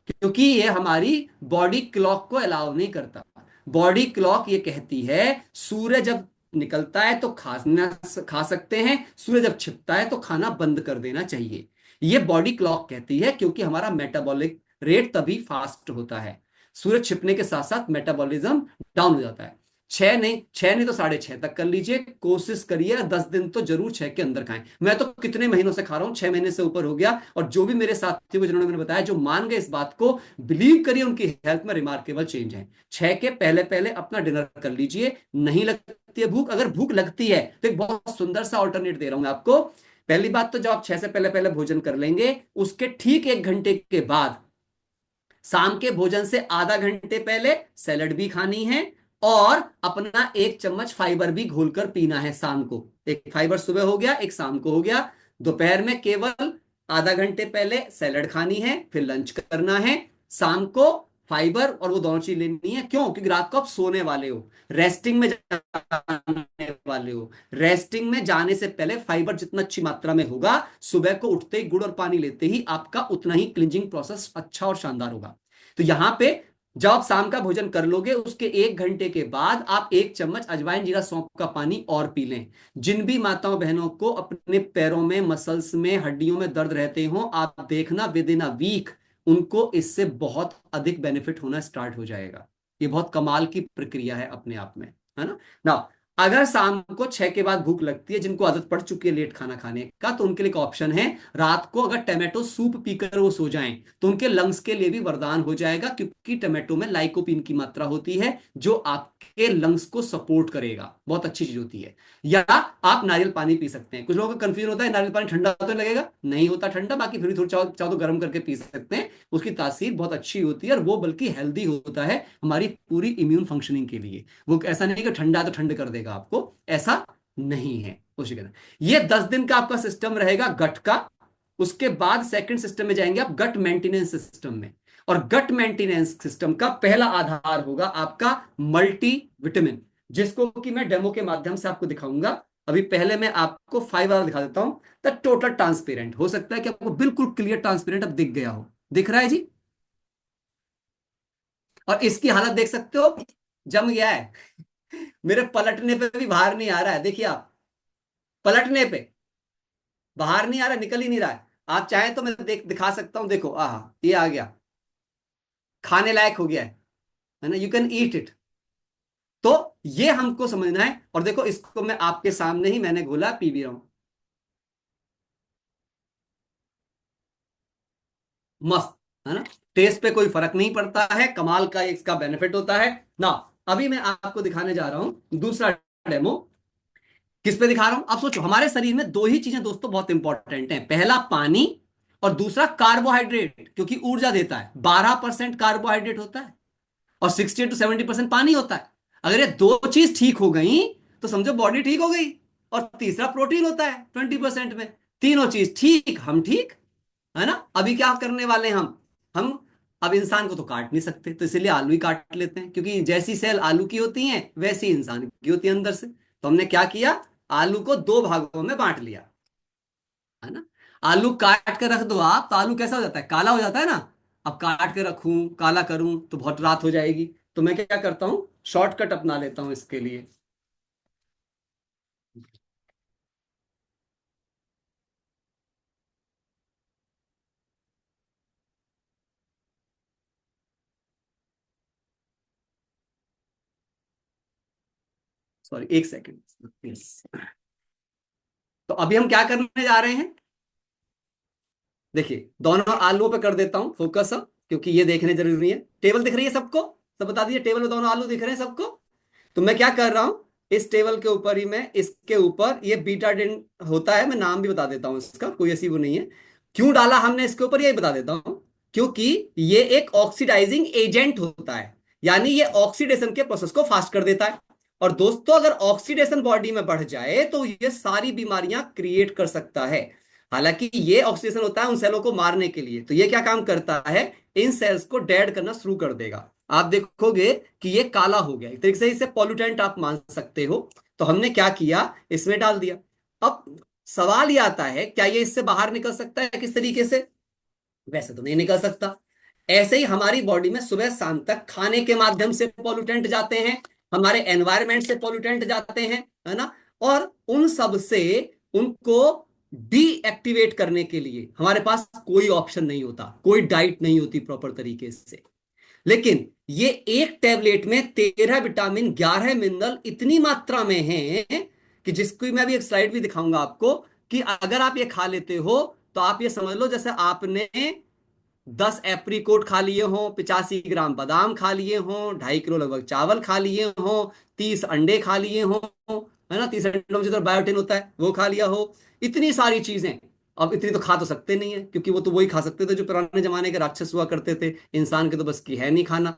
क्योंकि ये हमारी बॉडी क्लॉक को अलाउ नहीं करता। बॉडी क्लॉक ये कहती है, सूर्य जब निकलता है तो खा सकते हैं, सूर्य जब छिपता है तो खाना बंद कर देना चाहिए, ये बॉडी क्लॉक कहती है, क्योंकि हमारा मेटाबॉलिक रेट तभी फास्ट होता है, सूर्य छिपने के साथ साथ मेटाबॉलिज्म डाउन हो जाता है। छह नहीं तो 6.5 तक कर लीजिए, कोशिश करिए 10 दिन तो जरूर 6 के अंदर खाएं। मैं तो कितने महीनों से खा रहा हूं, 6 महीने से ऊपर हो गया, और जो भी मेरे साथी को जिन्होंने मैंने बताया जो मान गए इस बात को, बिलीव करिए उनकी हेल्थ में रिमार्केबल चेंज है। 6 के पहले पहले अपना डिनर कर लीजिए। नहीं लगती है भूख, अगर भूख लगती है तो एक बहुत सुंदर सा ऑल्टरनेट दे रहा हूं मैं आपको। पहली बात तो जब आप 6 से पहले पहले भोजन कर लेंगे, उसके ठीक 1 घंटे के बाद शाम के भोजन से आधा घंटे पहले सैलड भी खानी है, और अपना 1 चम्मच फाइबर भी घोलकर पीना है शाम को। एक फाइबर सुबह हो गया, एक शाम को हो गया। दोपहर में केवल आधा घंटे पहले सैलड खानी है, फिर लंच करना है। शाम को फाइबर और वो दोनों चीज लेनी है। क्यों? क्योंकि रात को आप सोने वाले हो, रेस्टिंग में जाने वाले हो। रेस्टिंग में जाने से पहले फाइबर जितना अच्छी मात्रा में होगा, सुबह को उठते ही गुड़ और पानी लेते ही आपका उतना ही क्लिंजिंग प्रोसेस अच्छा और शानदार होगा। तो यहां पे जब आप शाम का भोजन कर लोगे, उसके 1 घंटे के बाद आप 1 चम्मच अजवाइन जीरा सौंफ का पानी और पी लें। जिन भी माताओं बहनों को अपने पैरों में, मसल्स में, हड्डियों में दर्द रहते हो, आप देखना विद इन अ वीक उनको इससे बहुत अधिक बेनिफिट होना स्टार्ट हो जाएगा। ये बहुत कमाल की प्रक्रिया है अपने आप में, है ना। ना, अगर शाम को 6 के बाद भूख लगती है, जिनको आदत पड़ चुकी है लेट खाना खाने का, तो उनके लिए एक ऑप्शन है, रात को अगर टमाटो सूप पीकर वो सो जाएं तो उनके लंग्स के लिए भी वरदान हो जाएगा, क्योंकि टमाटो में लाइकोपीन की मात्रा होती है जो आपके लंग्स को सपोर्ट करेगा, बहुत अच्छी चीज होती है। या आप नारियल पानी पी सकते हैं। कुछ लोगों को कंफ्यूजन होता है नारियल पानी ठंडा तो नहीं लगेगा, नहीं होता ठंडा, बाकी फिर भी थोड़ा चाहो चाहो तो गर्म करके पी सकते हैं। उसकी तासीर बहुत अच्छी होती है, और वो बल्कि हेल्दी होता है हमारी पूरी इम्यून फंक्शनिंग के लिए। वो ऐसा नहीं कि ठंडा तो ठंड कर देगा आपको, ऐसा नहीं है। ये 10 दिन का आपका सिस्टम रहेगा गट का। उसके बाद सेकंड सिस्टम में जाएंगे आप, गट मेंटेनेंस सिस्टम में। और गट मेंटेनेंस सिस्टम का पहला आधार होगा आपका मल्टी विटामिन, जिसको कि मैं डेमो के माध्यम से आपको दिखाऊंगा। अभी पहले मैं आपको 5 वाला दिखा देता हूं, द टोटल ट्रांसपेरेंट। हो सकता है कि आपको बिल्कुल क्लियर ट्रांसपेरेंट अब दिख गया हो। दिख रहा है जी? और इसकी हालत देख सकते हो, जम गया है। मेरे पलटने पे भी बाहर नहीं आ रहा है, देखिए आप, पलटने पे बाहर नहीं आ रहा, निकल ही नहीं रहा है। आप चाहें तो मैं दिखा सकता हूं, देखो, आहा, ये आ गया, खाने लायक हो गया है ना, यू कैन ईट इट। तो ये हमको समझना है। और देखो, इसको मैं आपके सामने ही मैंने घोला, पी भी रहा हूं, मस्त, है ना। टेस्ट पे कोई फर्क नहीं पड़ता है, कमाल का इसका बेनिफिट होता है ना। अभी मैं आपको दिखाने जा रहा हूं दूसरा डेमो। किस पे दिखा रहा हूं? आप सोचो, हमारे शरीर में दो ही चीजें दोस्तों बहुत इंपॉर्टेंट हैं, पहला पानी और दूसरा कार्बोहाइड्रेट, क्योंकि ऊर्जा देता है। 12% कार्बोहाइड्रेट होता है और 60 to 70% पानी होता है। अगर ये दो चीज ठीक हो गई तो समझो बॉडी ठीक हो गई। और तीसरा प्रोटीन होता है 20% में। तीनों चीज ठीक, हम ठीक, है ना। अभी क्या करने वाले हैं हम अब इंसान को तो काट नहीं सकते, तो इसलिए आलू ही काट लेते हैं, क्योंकि जैसी सेल आलू की होती हैं वैसी इंसान की होती है अंदर से। तो हमने क्या किया, आलू को 2 भागों में बांट लिया, है ना। आलू काट के रख दो आप तो आलू कैसा हो जाता है, काला हो जाता है ना। अब काट के रखूं, काला करूं तो बहुत रात हो जाएगी। तो मैं क्या करता हूं, शॉर्टकट अपना लेता हूं इसके लिए। Sorry, 1 second please. तो अभी हम क्या करने जा रहे हैं, देखिए, दोनों आलूओं पे कर देता हूं फोकस अब, क्योंकि ये देखने जरूरी है। टेबल दिख रही है सबको? सब बता दीजिए, टेबल में दोनों आलू दिख रहे हैं सबको? तो मैं क्या कर रहा हूं, इस टेबल के ऊपर ही मैं, इसके ऊपर ये बीटाडिन होता है, मैं नाम भी बता देता हूं इसका, कोई ऐसी वो नहीं है। क्यों डाला हमने इसके ऊपर, ये बता देता हूं। क्योंकि ये एक ऑक्सीडाइजिंग एजेंट होता है, यानी ये ऑक्सीडेशन के प्रोसेस को फास्ट कर देता है। और दोस्तों, अगर ऑक्सीडेशन बॉडी में बढ़ जाए तो ये सारी बीमारियां क्रिएट कर सकता है। हालांकि ये ऑक्सीडेशन होता है उन सेलों को मारने के लिए, तो ये क्या काम करता है, इन सेल्स को डेड करना शुरू कर देगा। आप देखोगे कि ये काला हो गया, एक तरीके से इसे पॉल्यूटेंट आप मान सकते हो। तो हमने क्या किया, इसमें डाल दिया। अब सवाल ये आता है, क्या ये इससे बाहर निकल सकता है किस तरीके से? वैसे तो नहीं निकल सकता। ऐसे ही हमारी बॉडी में सुबह शाम तक खाने के माध्यम से पॉल्यूटेंट जाते हैं, हमारे एनवायरमेंट से पॉल्यूटेंट जाते हैं, है ना। और उन सब से उनको डीएक्टिवेट करने के लिए हमारे पास कोई ऑप्शन नहीं होता, कोई डाइट नहीं होती प्रॉपर तरीके से। लेकिन ये एक टैबलेट में 13 विटामिन 11 मिनरल इतनी मात्रा में है कि जिसकी मैं अभी एक स्लाइड भी दिखाऊंगा आपको, कि अगर आप ये खा लेते हो तो आप ये समझ लो जैसे आपने 10 एप्रीकोट खा लिए हों, 85 ग्राम बादाम खा लिए हों, 2.5 किलो लगभग चावल खा लिए हों, 30 अंडे खा लिए हों, है ना, 30 अंडों में जो बायोटिन होता है वो खा लिया हो, इतनी सारी चीजें। अब इतनी तो खा तो सकते नहीं है, क्योंकि वो तो वही खा सकते थे जो पुराने जमाने के राक्षस हुआ करते थे, इंसान के तो बस की है नहीं खाना।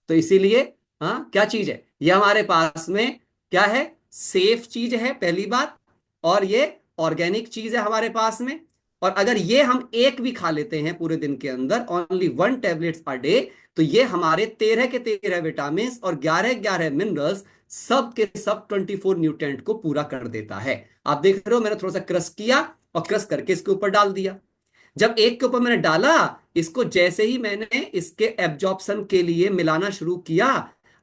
तो इसीलिए हाँ, क्या चीज है ये हमारे पास में, क्या है, सेफ चीज है पहली बात, और ये ऑर्गेनिक चीज है हमारे पास में। और अगर ये हम एक भी खा लेते हैं पूरे दिन के अंदर, ओनली 1 टेबलेट्स पर डे, तो ये हमारे 13 के 13 विटामिन और 11 मिनरल्स सब के सब 24 न्यूट्रेंट को पूरा कर देता है। आप देख रहे हो मैंने थोड़ा सा क्रश किया और क्रश करके इसके ऊपर डाल दिया। जब एक के ऊपर मैंने डाला, इसको जैसे ही मैंने इसके एब्जॉर्प्शन के लिए मिलाना शुरू किया,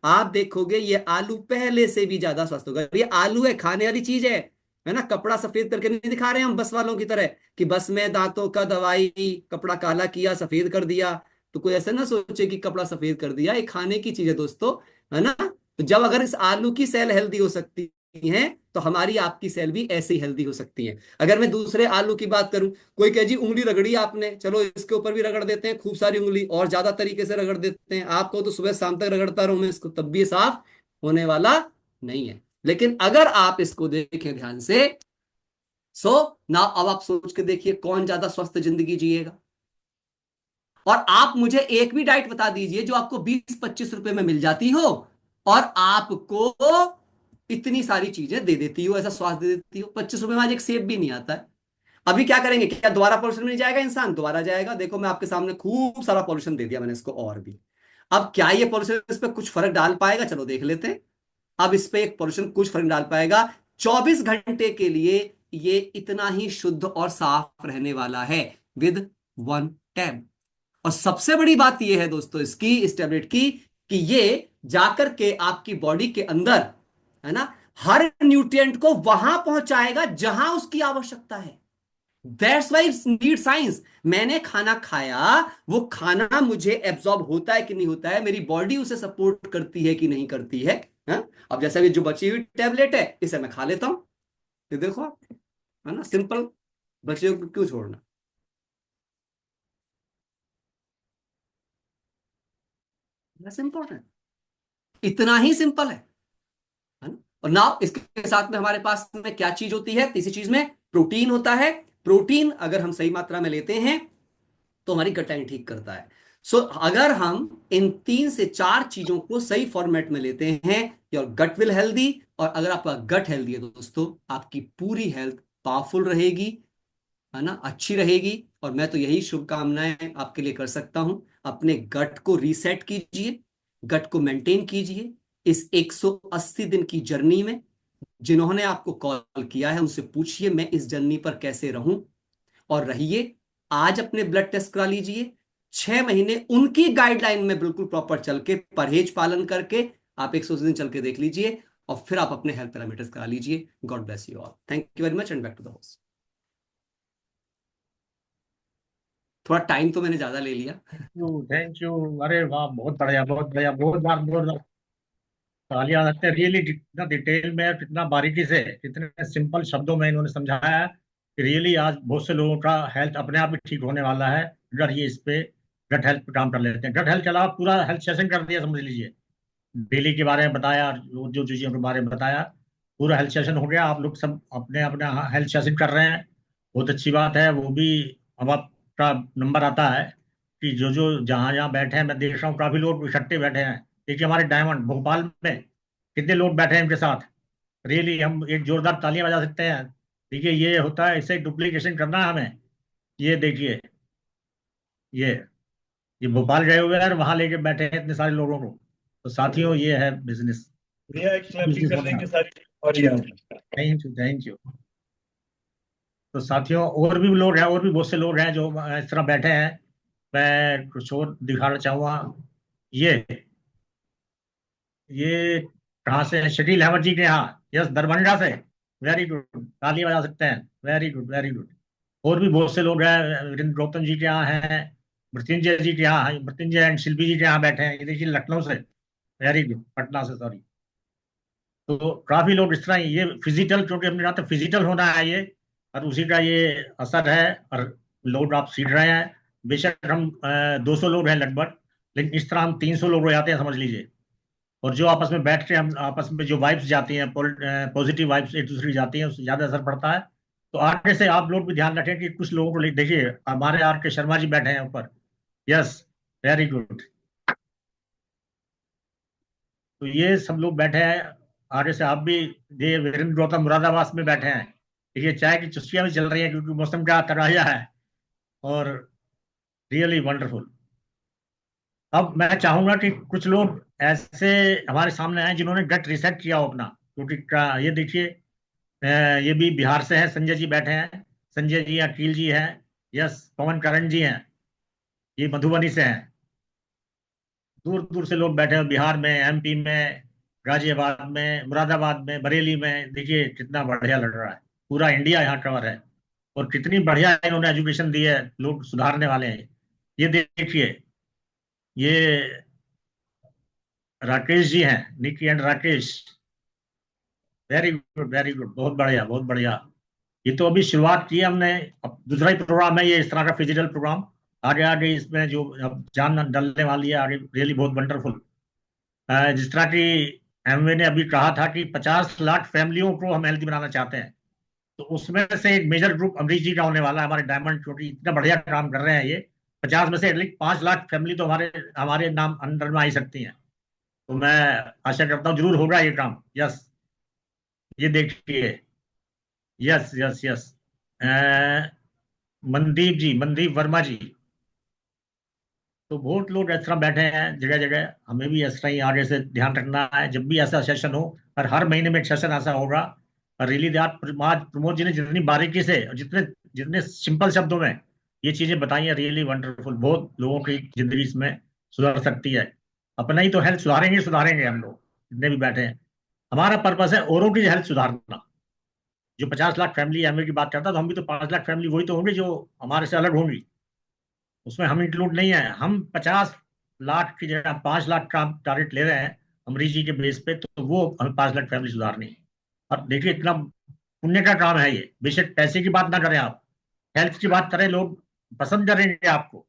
आप देखोगे ये आलू पहले से भी ज्यादा स्वस्थ होगा। ये आलू है, खाने वाली चीज है ना। कपड़ा सफेद करके नहीं दिखा रहे हैं हम बस वालों की तरह, कि बस में दांतों का दवाई, कपड़ा काला किया सफेद कर दिया। तो कोई ऐसा ना सोचे कि कपड़ा सफेद कर दिया, ये खाने की चीज है दोस्तों, है ना। तो जब अगर इस आलू की सेल हेल्दी हो सकती है, तो हमारी आपकी सेल भी ऐसे ही हेल्दी हो सकती है। अगर मैं दूसरे आलू की बात करूं, कोई कहे जी उंगली रगड़ी आपने, चलो इसके ऊपर भी रगड़ देते हैं खूब सारी उंगली, और ज्यादा तरीके से रगड़ देते हैं। आपको तो सुबह शाम तक रगड़ता रहूं मैं इसको, तब भी ये साफ होने वाला नहीं है। लेकिन अगर आप इसको देखें ध्यान से, सो ना, अब आप सोच के देखिए कौन ज्यादा स्वस्थ जिंदगी जिएगा। और आप मुझे एक भी डाइट बता दीजिए जो आपको 20-25 रुपए में मिल जाती हो, और आपको इतनी सारी चीजें दे देती हो, ऐसा स्वास्थ्य दे देती हो। 25 रुपए में आज एक सेब भी नहीं आता है। अभी क्या करेंगे, क्या दोबारा पॉल्यूशन में जाएगा इंसान? दोबारा जाएगा। देखो मैं आपके सामने खूब सारा पॉल्यूशन दे दिया मैंने इसको, और भी। अब क्या ये पॉल्यूशन इस पे कुछ फर्क डाल पाएगा? चलो देख लेते हैं। अब इस पे एक पॉल्यूशन कुछ फर्क डाल पाएगा? 24 घंटे के लिए ये इतना ही शुद्ध और साफ रहने वाला है, विद 1 टैब। और सबसे बड़ी बात यह है दोस्तों इसकी, इस टैबलेट की, कि ये जाकर के आपकी बॉडी के अंदर, है ना, हर न्यूट्रिएंट को वहां पहुंचाएगा जहां उसकी आवश्यकता है। That's why need science. मैंने खाना खाया, वो खाना मुझे एब्जॉर्ब होता है कि नहीं होता है, मेरी बॉडी उसे सपोर्ट करती है कि नहीं करती है। हाँ? अब जैसा कि जो बची हुई टैबलेट है इसे मैं खा लेता हूं, ये देखो आप, है ना, सिंपल। बच्चे को क्यों छोड़ना, सिंपल है, इतना ही सिंपल है ना। और नाउ इसके साथ में हमारे पास में क्या चीज होती है? तीसरी चीज में प्रोटीन होता है। प्रोटीन अगर हम सही मात्रा में लेते हैं तो हमारी गट लाइन ठीक करता है। सो अगर हम इन 3 से 4 चीजों को सही फॉर्मेट में लेते हैं, योर गट विल हेल्दी। और अगर आपका गट हेल्दी है दोस्तों, आपकी पूरी हेल्थ पावरफुल रहेगी, है ना, अच्छी रहेगी। और मैं तो यही शुभकामनाएं आपके लिए कर सकता हूं। अपने गट को रीसेट कीजिए, गट को मेंटेन कीजिए इस 180 दिन की जर्नी में। जिन्होंने आपको कॉल किया है उनसे पूछिए मैं इस जर्नी पर कैसे रहूं, और रहिए। आज अपने ब्लड टेस्ट करा लीजिए, 6 महीने उनकी गाइडलाइन में बिल्कुल प्रॉपर चल के, परहेज पालन करके आप 180 दिन चल के देख लीजिए, और फिर आप अपने हेल्थ पैरामीटर्स करा लीजिए। God bless you all, thank you very much, and back to the host. थोड़ा टाइम तो मैंने ज्यादा ले लिया। Thank you. अरे वाह, बहुत बढ़िया, बहुत बढ़िया, बहुत बार बहुत तालियां लगते हैं। रियली कितना डिटेल में, कितना बारीकी से, कितने सिंपल शब्दों में इन्होंने समझाया है कि रियली आज बहुत से लोगों का हेल्थ अपने आप ही ठीक होने वाला है अगर ये इस पे गट हेल्थ पे काम कर लेते हैं। गट हेल्थ के अलावा पूरा हेल्थ सेशन कर दिया समझ लीजिए। डेली के बारे में बताया, जो जो चीजों के बारे में बताया, पूरा हेल्थ सेशन हो गया। आप लोग सब अपने अपने हेल्थ सेशन कर रहे हैं, बहुत अच्छी बात है। वो भी अब आपका नंबर आता है कि जो जो जहाँ जहाँ बैठे हैं, मैं देख रहा हूँ काफी लोग इकट्ठे बैठे हैं। देखिए हमारे डायमंड भोपाल में कितने लोग बैठे हैं इनके साथ। रियली हम एक जोरदार तालियां बजा सकते हैं। देखिए ये होता है, इसे डुप्लीकेशन करना है हमें। ये देखिए, ये ये भोपाल गए हुए हैं और वहां लेके बैठे हैं इतने सारे लोगों को। तो साथियों ये है बिजनेस, भैया एक क्लैपिंग बिजनेस कर होना। देंगे सारी, और ये थैंक यू, थैंक यू। तो साथियों और भी लोग हैं, और भी बहुत से लोग हैं जो इस तरह बैठे हैं। मैं कुछ और दिखाना चाहूंगा। ये ये कहाँ से है? शकील अहमद जी के यहाँ, यस, दरभंगा से। वेरी गुड, ताली बजा सकते हैं। Very good, very good. और भी बहुत से लोग हैं, वीरेंद्र गौतम जी के यहाँ हैं, मृत्युंजय जी के यहाँ, मृत्युंजय एंड शिल्पी जी के यहाँ बैठे हैं, ये देखिए लखनऊ से, वेरी गुड, पटना से सॉरी। तो काफी लोग इस तरह ये फिजिकल, क्योंकि हमने कहा था फिजिकल होना है ये, और उसी का ये असर है, और लोग आप सीख रहे हैं। बेशक हम 200 लोग हैं लगभग, लेकिन इस तरह हम 300 लोग हो जाते हैं समझ लीजिए। और जो आपस में बैठ के हम आपस में जो वाइब्स जाती हैं, पॉजिटिव वाइब्स एक दूसरे की जाती हैं, उससे ज्यादा असर पड़ता है। तो आगे से आप लोग भी ध्यान रखें कि कुछ लोगों को देखिए, हमारे आर के शर्मा जी बैठे हैं ऊपर, यस, वेरी गुड। तो ये सब लोग बैठे हैं। आगे से आप भी, ये वीरेंद्र गौतम मुरादाबाद में बैठे हैं। देखिए चाय की चुस्कियां भी चल रही हैं, क्योंकि मौसम का तराया है, और रियली वंडरफुल। अब मैं चाहूंगा कि कुछ लोग ऐसे हमारे सामने आए जिन्होंने गट रिसेट किया हो अपना, क्योंकि ये देखिए, ये भी बिहार से हैं, संजय जी बैठे हैं, संजय जी, अकील जी हैं, यस, पवन करण जी हैं, ये मधुबनी से हैं। दूर दूर से लोग बैठे हैं, बिहार में, एमपी में, गाजियाबाद में, मुरादाबाद में, बरेली में, देखिए कितना बढ़िया लग रहा है। पूरा इंडिया यहाँ कवर है, और कितनी बढ़िया इन्होंने एजुकेशन दी है, लोग सुधारने वाले हैं। ये देखिए, ये राकेश जी हैं, Nikki and Rakesh, very good very good, बहुत बढ़िया बहुत बढ़िया। ये तो अभी शुरुआत की है हमने, अब दूसरा ही प्रोग्राम है ये इस तरह का फिजिकल प्रोग्राम। आगे आगे इसमें जो अब जान डलने वाली है आगे, रियली बहुत वंडरफुल। जिस तरह की एमवे ने अभी कहा था कि 50 लाख फैमिलियों को हम हेल्दी बनाना चाहते हैं, तो उसमें से एक मेजर ग्रुप अमरीश जी का होने वाला है, हमारे डायमंड, क्योंकि इतना बढ़िया काम कर रहे हैं ये। 50 में से एटलीस्ट 5 लाख फैमिली तो हमारे हमारे नाम अंडर में आ ही सकती हैं। तो मैं आशा करता हूँ जरूर होगा ये काम, यस। ये देखिए, यस यस यस, मनदीप जी, मनदीप वर्मा जी। तो बहुत लोग इस तरह बैठे हैं जगह जगह, हमें भी इस तरह ही आगे से ध्यान रखना है, जब भी ऐसा सेशन हो, और हर महीने में एक सेशन ऐसा होगा। और रियली दैट, प्रमोद जी ने जितनी बारीकी से और जितने जितने सिंपल शब्दों में ये चीजें बताई हैं, रियली वंडरफुल, बहुत लोगों की जिंदगी इसमें सुधर सकती है। अपना ही तो हेल्थ सुधारेंगे सुधारेंगे हम लोग जितने भी बैठे हैं। हमारा पर्पस है औरों की हेल्थ सुधारना। जो 50 लाख फैमिली एमए की बात करता, तो हम भी तो 5 लाख फैमिली वही तो होंगे जो हमारे से अलग होंगी, उसमें हम इंक्लूड नहीं है। हम 50 लाख की जगह 5 लाख का टारगेट ले रहे हैं अमरीश जी के बेस पे, तो वो हमें 5 लाख फैमिली सुधारनी है। और देखिए इतना पुण्य का काम है ये, बेशक पैसे की बात ना करें आप, हेल्थ की बात करें, लोग पसंद करेंगे आपको,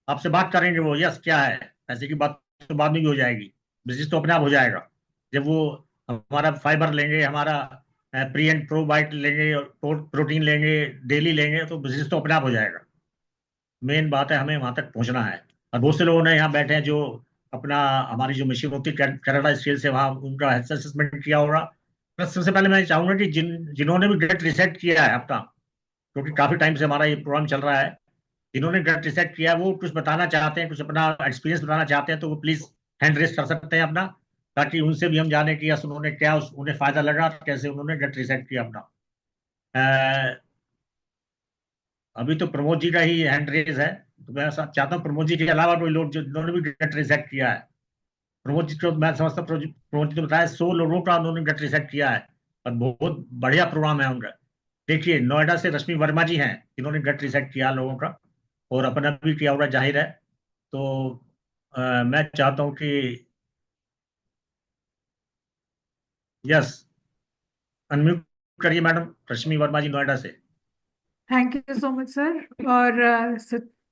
आपसे बात करेंगे वो, यस क्या है। पैसे की बात तो बाद में भी हो जाएगी, बिजनेस तो अपने आप हो जाएगा जब वो हमारा फाइबर लेंगे, हमारा प्री एंड प्रो बाइट लेंगे, और प्रोटीन लेंगे, डेली लेंगे, तो बिजनेस तो अपने आप हो जाएगा। मेन बात है हमें वहां तक पहुंचना है। और बहुत से लोगों ने यहाँ बैठे हैं जो अपना, हमारी जो मशीन होती है कनाडा स्टील से, वहाँ उनका हेल्थ असेसमेंट किया होगा। बस सबसे पहले मैं चाहूंगा कि जिन्होंने भी गट रिसेट किया है अपना, क्योंकि काफी टाइम से हमारा ये प्रोग्राम चल रहा है, जिन्होंने गट रिसेट किया है वो कुछ बताना चाहते हैं, कुछ अपना एक्सपीरियंस बताना चाहते हैं, तो वो प्लीज हैंड रेस कर सकते हैं अपना, ताकि उनसे भी हम जाने कि यस उन्होंने क्या, उन्हें फायदा लगा, कैसे उन्होंने गट रिसेट किया अपना। अभी तो प्रमोद जी का ही हैंड रेज है, तो मैं चाहता हूँ प्रमोद जी के अलावा कोई लोग जो जिन्होंने भी गट रिसेट किया है। प्रमोद जी को मैं समझता हूँ, प्रमोद जी ने बताया 100 लोगों का उन्होंने गट रिसेट किया है, और बहुत बढ़िया प्रोग्राम है उनका। देखिए नोएडा से रश्मि वर्मा जी हैं, जिन्होंने गट रिसेट किया लोगों का, और अपना भी किया होगा जाहिर है। तो मैं चाहता हूँ कि यस, अनम्यूट करिए मैडम, रश्मि वर्मा जी नोएडा से। Thank you so much sir. और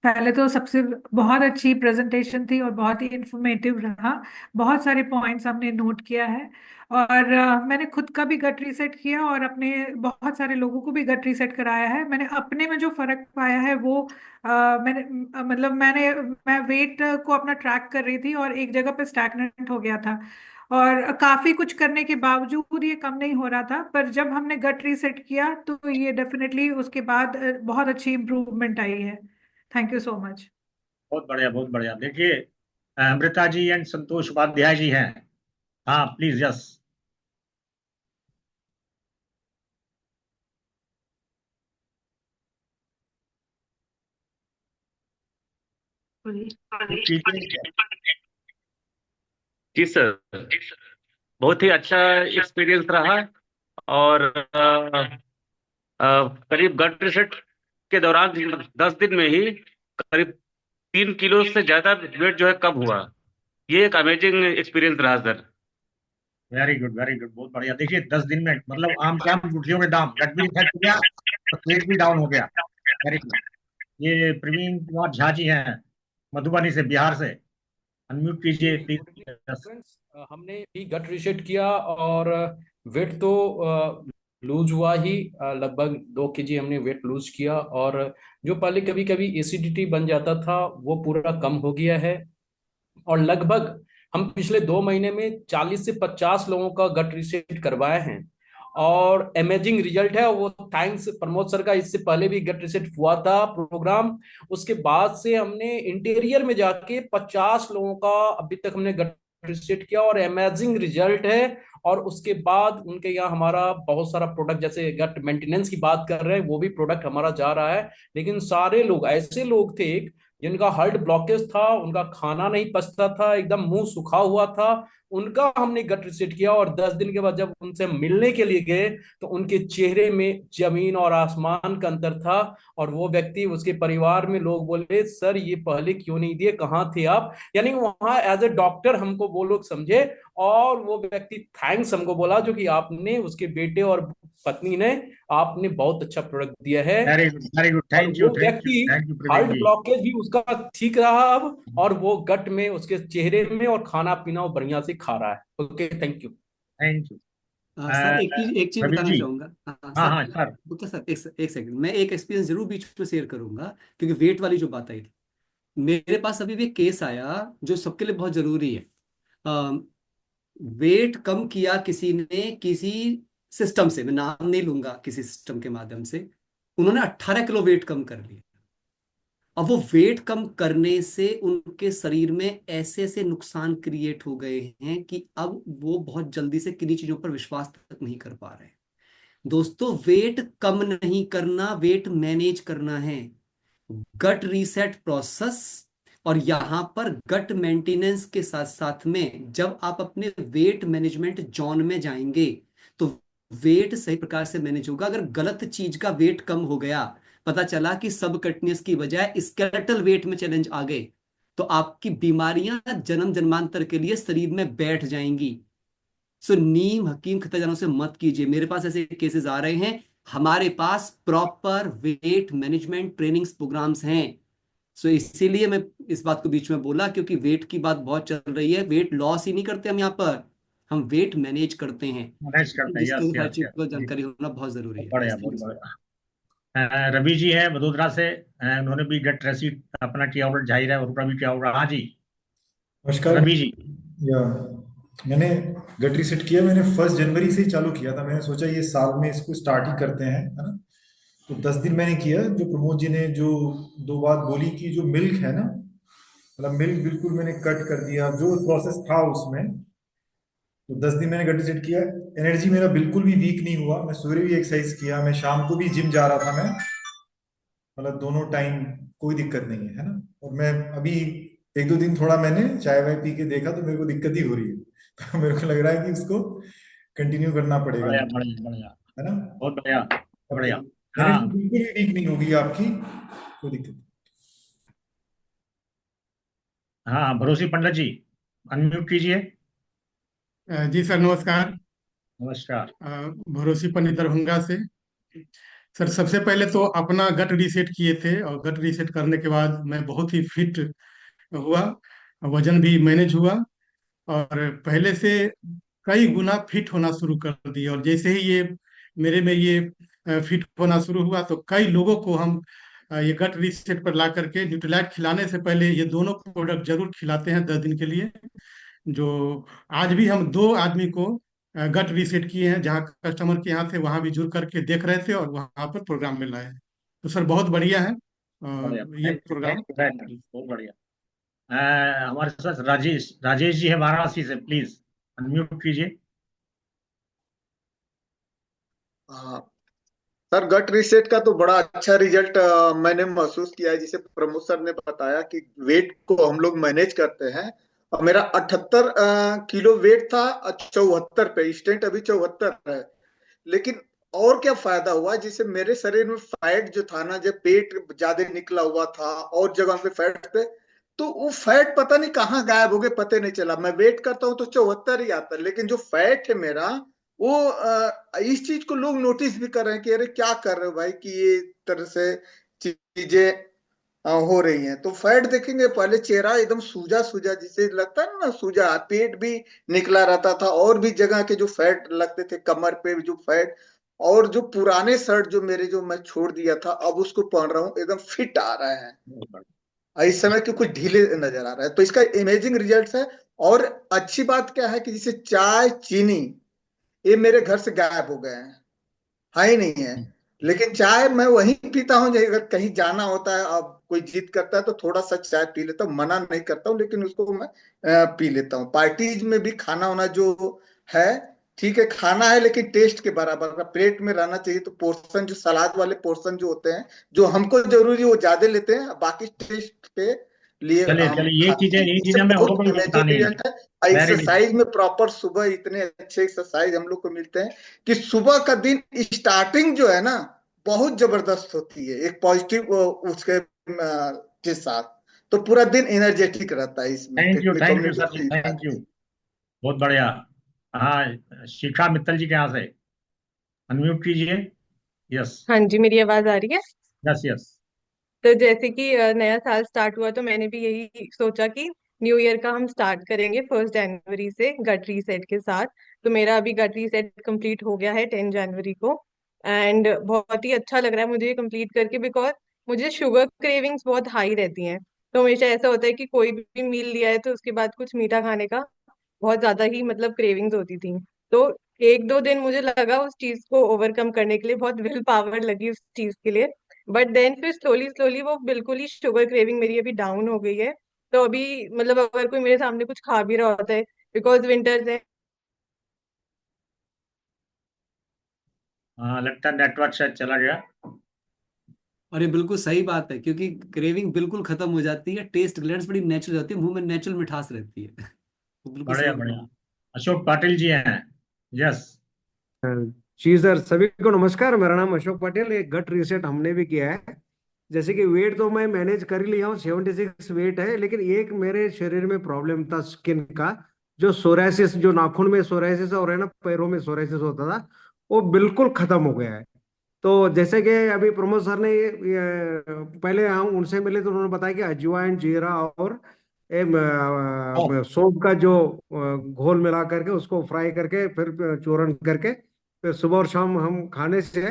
पहले तो सबसे बहुत अच्छी प्रेजेंटेशन थी और बहुत ही इंफॉर्मेटिव रहा। बहुत सारे पॉइंट्स हमने नोट किया है, और मैंने खुद का भी गट रीसेट किया और अपने बहुत सारे लोगों को भी गट रीसेट कराया है। मैंने अपने में जो फर्क पाया है वो मैंने मतलब मैं वेट को अपना ट्रैक कर रही थी और एक जगह पे स्टैग्नेंट हो गया था, और काफी कुछ करने के बावजूद ये कम नहीं हो रहा था। पर जब हमने गट रीसेट किया तो ये डेफिनेटली उसके बाद बहुत अच्छी इम्प्रूवमेंट आई है। Thank you so much. बहुत बढ़िया बहुत बढ़िया। देखिए अमृता जी एंड संतोष उपाध्याय जी हैं, हाँ प्लीज, यस। जी सर, बहुत ही अच्छा एक्सपीरियंस रहा। और करीब गट रिसेट के दौरान 10 दिन में ही करीब 3 किलो से ज्यादा वेट जो है कम हुआ। ये एक अमेजिंग एक्सपीरियंस रहा sir. Very good, very good, बहुत बढ़िया। देखिए 10 दिन में मतलब आम शाम गुठलियों के दाम गट भी सेट हो गया और वेट भी डाउन हो गया। Very good. ये प्रवीण कुमार झा जी हैं, मधुबनी से, बिहार से। अनम्यूट कीजिए जी गुड प्लीज। इवनिंग फ्रेंड्स, हमने भी गट रीसेट किया और वेट तो लूज हुआ ही। लगभग 2 kg हमने वेट लूज किया, और जो पहले कभी कभी एसिडिटी बन जाता था वो पूरा कम हो गया है। और लगभग हम पिछले 2 महीने में 40 से 50 लोगों का गट रीसेट करवाए हैं, और अमेजिंग रिजल्ट है। वो थैंक्स प्रमोद सर का, इससे पहले भी गट रीसेट हुआ था प्रोग्राम। उसके बाद से हमने इंटीरियर में जाके 50 लोगों का अभी तक हमने गट रीसेट किया, और अमेजिंग रिजल्ट है। और उसके बाद उनके यहाँ हमारा बहुत सारा प्रोडक्ट, जैसे गट मेंटेनेंस की बात कर रहे हैं, वो भी प्रोडक्ट हमारा जा रहा है। लेकिन सारे लोग ऐसे लोग थे जिनका हार्ट ब्लॉकेज था, उनका खाना नहीं पचता था, एकदम मुंह सूखा हुआ था, उनका हमने गट रिसेट किया। और 10 दिन के बाद जब उनसे मिलने के लिए गए तो उनके चेहरे में जमीन और आसमान का अंतर था। और वो व्यक्ति, उसके परिवार में लोग बोले, सर ये पहले क्यों नहीं दिए, कहाँ थे आप? यानी वहां एज ए डॉक्टर हमको वो लोग समझे। और वो व्यक्ति थैंक्स हमको बोला, जो कि आपने, उसके बेटे और पत्नी ने, आपने बहुत अच्छा प्रोडक्ट दिया है। Very good, very good. और थैंक यू, वो थैंक यू, व्यक्ति, thank you Praveen heart ji. Blockage भी उसका ठीक रहा अब, और वो गट में, उसके चेहरे में, और खाना पीना वो बढ़िया से खा रहा है। Okay, thank you. Thank you. Sir एक चीज रवि बताना जी। चाहूंगा। हाँ सर हाँ सर। तो सर एक सेकंड, मैं एक एक्सपीरियंस जरूर बीच में शेयर करूंगा, क्योंकि वेट वाली जो बात आई थी, मेरे पास अभी भी एक केस आया जो सबके लिए बहुत जरूरी है। वेट कम किया किसी ने, किसी सिस्टम से, मैं नाम नहीं लूंगा, किसी सिस्टम के माध्यम से उन्होंने 18 किलो वेट कम कर लिया। अब वो वेट कम करने से उनके शरीर में ऐसे ऐसे नुकसान क्रिएट हो गए हैं कि अब वो बहुत जल्दी से किन्हीं चीजों पर विश्वास तक नहीं कर पा रहे हैं। दोस्तों, वेट कम नहीं करना, वेट मैनेज करना है। गट रीसेट प्रोसेस, और यहां पर गट मेंटेनेंस के साथ साथ में जब आप अपने वेट मैनेजमेंट जोन में जाएंगे तो वेट सही प्रकार से मैनेज होगा। अगर गलत चीज का वेट कम हो गया, पता चला कि सब कटनेस की बजाय स्केलेटल वेट में चैलेंज आ गए, तो आपकी बीमारियां जन्म जन्मांतर के लिए शरीर में बैठ जाएंगी। सो नीम हकीम खता जानों से मत कीजिए। मेरे पास ऐसे केसेस आ रहे हैं, हमारे पास proper weight management trainings programmes हैं। सो इसीलिए मैं इस बात को बीच में बोला, क्योंकि वेट की बात बहुत चल रही है। वेट लॉस ही नहीं करते हम यहाँ पर, हम वेट मैनेज करते हैं। मैनेज करते हैं, जिसके यस लिए हर यस चीज यस का जी। जानकारी होना बहुत जरूरी बहुत है। बढ़िया, यस, थैंक बहुत यू सर। बढ़िया। रवि जी है वडोदरा से। उन्होंने भी गट रेसिट अपना किया हुआ जाहिर है, और भी किया हुआ। हाँ जी, नमस्कार। रवि जी। या मैंने गट रीसेट किया, मैंने 1 जनवरी से ही चालू किया था। मैंने सोचा ये साल में इसको स्टार्ट ही करते हैं, है ना। तो 10 दिन मैंने किया। जो प्रमोद जी ने जो 2 बात बोली कि जो मिल्क है ना, मतलब मिल्क बिल्कुल मैंने कट कर दिया जो प्रोसेस था उसमें। तो 10 दिन मैंने गट रीसेट किया। एनर्जी मेरा बिल्कुल भी वीक नहीं हुआ। मैं सवेरे भी एक्सरसाइज किया, मैं शाम को भी जिम जा रहा था मैं, मतलब दोनों टाइम कोई दिक्कत नहीं है ना। और मैं अभी 1-2 दिन थोड़ा मैंने चाय वाय पी के देखा तो मेरे को दिक्कत ही हो रही है। तो मेरे को लग रहा है कि उसको कंटिन्यू करना पड़ेगा, बढ़िया बढ़िया बढ़िया, है ना। बहुत बढ़िया, ओके, बढ़िया। एनर्जी हाँ बिल्कुल भी वीक नहीं होगी आपकी, कोई दिक्कत नहीं। हाँ, भरोसी पंडित जी, अनम्यूट कीजिए। जी सर, नमस्कार। नमस्कार। अ, भरोसी पंडित दरभंगा से। सर, सबसे पहले तो अपना गट रीसेट किए थे, और गट रीसेट करने के बाद मैं बहुत ही फिट हुआ, वजन भी मैनेज हुआ, और पहले से कई गुना फिट होना शुरू कर दिया। और जैसे ही ये मेरे में ये फिट होना शुरू हुआ, तो कई लोगों को हम ये गट रीसेट पर ला करके न्यूट्रीलाइट खिलाने से पहले ये दोनों प्रोडक्ट जरूर खिलाते हैं 10 दिन के लिए। जो आज भी हम 2 आदमी को गट रीसेट किए हैं, जहाँ कस्टमर के यहाँ थे वहाँ भी जुड़ करके देख रहे थे, और वहाँ पर प्रोग्राम मिल रहा है। तो सर बहुत बढ़िया है बढ़िया, ये thank you, programme. Thank you, thank you, बहुत बढ़िया। हमारे साथ राजेश, राजेश जी है वाराणसी से, प्लीज अनम्यूट कीजिए। हाँ सर, गट रीसेट का तो बड़ा अच्छा रिजल्ट मैंने महसूस किया है। जिसे प्रमोद सर ने बताया कि वेट को हम लोग मैनेज करते हैं, और मेरा 78 किलो वेट था, 74 पे स्टेंट अभी 74 है। लेकिन और क्या फायदा हुआ, जिससे मेरे शरीर में फैट जो था ना, जब पेट ज्यादा निकला हुआ था और जगह पे फैट पे, तो वो फैट पता नहीं कहाँ गायब हो गए, पता नहीं चला। मैं वेट करता हूँ तो 74 ही आता है, लेकिन जो फैट है मेरा वो इस चीज को लोग नोटिस भी कर रहे हैं कि अरे क्या कर रहे हो भाई, कि ये तरह से चीजें हो रही हैं। तो फैट देखेंगे, पहले चेहरा एकदम सूजा सूजा जिसे लगता है ना, सूजा, पेट भी निकला रहता था, और भी जगह के जो फैट लगते थे, कमर पे जो फैट, और जो पुराने शर्ट जो मेरे जो मैं छोड़ दिया था, अब उसको पहन रहा हूँ, एकदम फिट आ रहा है। इस समय के कुछ ढीले नजर आ रहा है, तो इसका इमेजिंग रिजल्ट है। और अच्छी बात क्या है कि जैसे चाय, चीनी, ये मेरे घर से गायब हो गए हैं, है ही नहीं है। लेकिन चाय मैं वहीं पीता हूँ, अगर कहीं जाना होता है, अब कोई जिद करता है तो थोड़ा सा चाय पी लेता हूँ, मना नहीं करता हूँ, लेकिन उसको मैं पी लेता हूँ। पार्टीज में भी खाना होना जो है, ठीक है, खाना है लेकिन टेस्ट के बराबर का प्लेट में रहना चाहिए। तो पोर्शन, जो सलाद वाले पोर्शन जो होते हैं, जो हमको जरूरी है वो ज्यादा लेते हैं, बाकी टेस्ट के लिए चलिए हम चलिए, खाते हैं। ये इससे चीजें हमें बहुत औरों को भी इमेजिंग बतानी है। रिजल्ट है। वेरी एक्सरसाइज में प्रॉपर सुबह इतने अच्छे एक्सरसाइज हम लोग को मिलते हैं कि सुबह का दिन स्टार्टिंग जो है ना, बहुत जबरदस्त होती है, एक पॉजिटिव उसके के साथ। तो पूरा दिन एनर्जेटिक रहता है इसमें, thank you sir ji, communication thank you. में। बहुत बढ़िया। हाँ, शिखा मित्तल जी के यहाँ से अनम्यूट कीजिए। यस। हाँ जी, मेरी आवाज आ रही है। Yes yes. तो जैसे कि नया साल स्टार्ट हुआ तो मैंने भी यही सोचा कि न्यू ईयर का हम स्टार्ट करेंगे 1 जनवरी से गट रीसेट के साथ। तो मेरा अभी गट रीसेट कंप्लीट हो गया है 10 जनवरी को। एंड बहुत ही अच्छा लग रहा है मुझे ये कंप्लीट करके, बिकॉज मुझे शुगर क्रेविंग्स बहुत हाई रहती हैं। तो हमेशा ऐसा होता है कि कोई भी मील लिया है तो उसके बाद कुछ मीठा खाने का बहुत ज्यादा ही मतलब क्रेविंग्स होती थी। तो 1-2 दिन मुझे लगा उस चीज को ओवरकम करने के लिए, बहुत विल पावर लगी उस चीज के लिए। बट देन फिर स्लोली स्लोली वो बिल्कुल ही शुगर क्रेविंग मेरी अभी डाउन हो गई है। तो अभी मतलब अगर कोई मेरे सामने कुछ खा भी रहा होता है, बिकॉज विंटर्स है। हाँ, लगता है नेटवर्क शायद चला गया। और ये बिल्कुल सही बात है, क्योंकि क्रेविंग बिल्कुल खत्म हो जाती है, टेस्ट ग्लैंड्स बड़ी नेचुरल होती है, मुंह में नेचुरल मिठास रहती है। वो बिल्कुल बढ़िया सही बढ़िया। बोल। अशोक पाटिल जी हैं। यस। जी सर, सभी को नमस्कार। मेरा नाम अशोक पटेल। एक गट रीसेट हमने भी किया है। जैसे कि वेट तो मैं मैनेज कर ही लिया हूँ, 76 वेट है, लेकिन एक मेरे शरीर में प्रॉब्लम था स्किन का। जो सोराइसिस, जो नाखून में सोराइसिस और है ना, पैरों में सोराइसिस होता था, वो बिल्कुल खत्म हो गया है। तो जैसे कि अभी प्रमोद सर ने पहले हम उनसे मिले तो उन्होंने बताया कि अजवाइन, जीरा और सौंफ का जो घोल मिला करके उसको फ्राई करके फिर चूरन करके फिर सुबह और शाम हम खाने से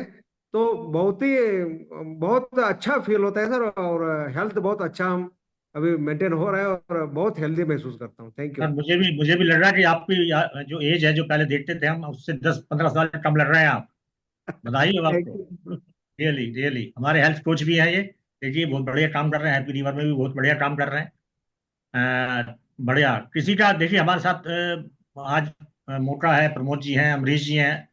तो बहुत अच्छा फील होता है सर। और हेल्थ बहुत अच्छा हम अभी मेंटेन हो रहा है और बहुत हेल्दी महसूस करता हूँ। Thank sir, you. मुझे भी लग रहा है कि आपकी जो एज है, जो पहले देखते थे हम, उससे 10-15 साल कम लग रहे हैं आप। बधाई हो थैंक आपको। यू। रियली रियली, हमारे हेल्थ कोच भी हैं ये। देखिए, बहुत बढ़िया काम कर रहे हैं, हैप्पी रिवर में भी बहुत बढ़िया काम कर रहे हैं। बढ़िया। किसी का देखिए हमारे साथ आज मौका है, प्रमोद जी हैं, अमरीश जी हैं,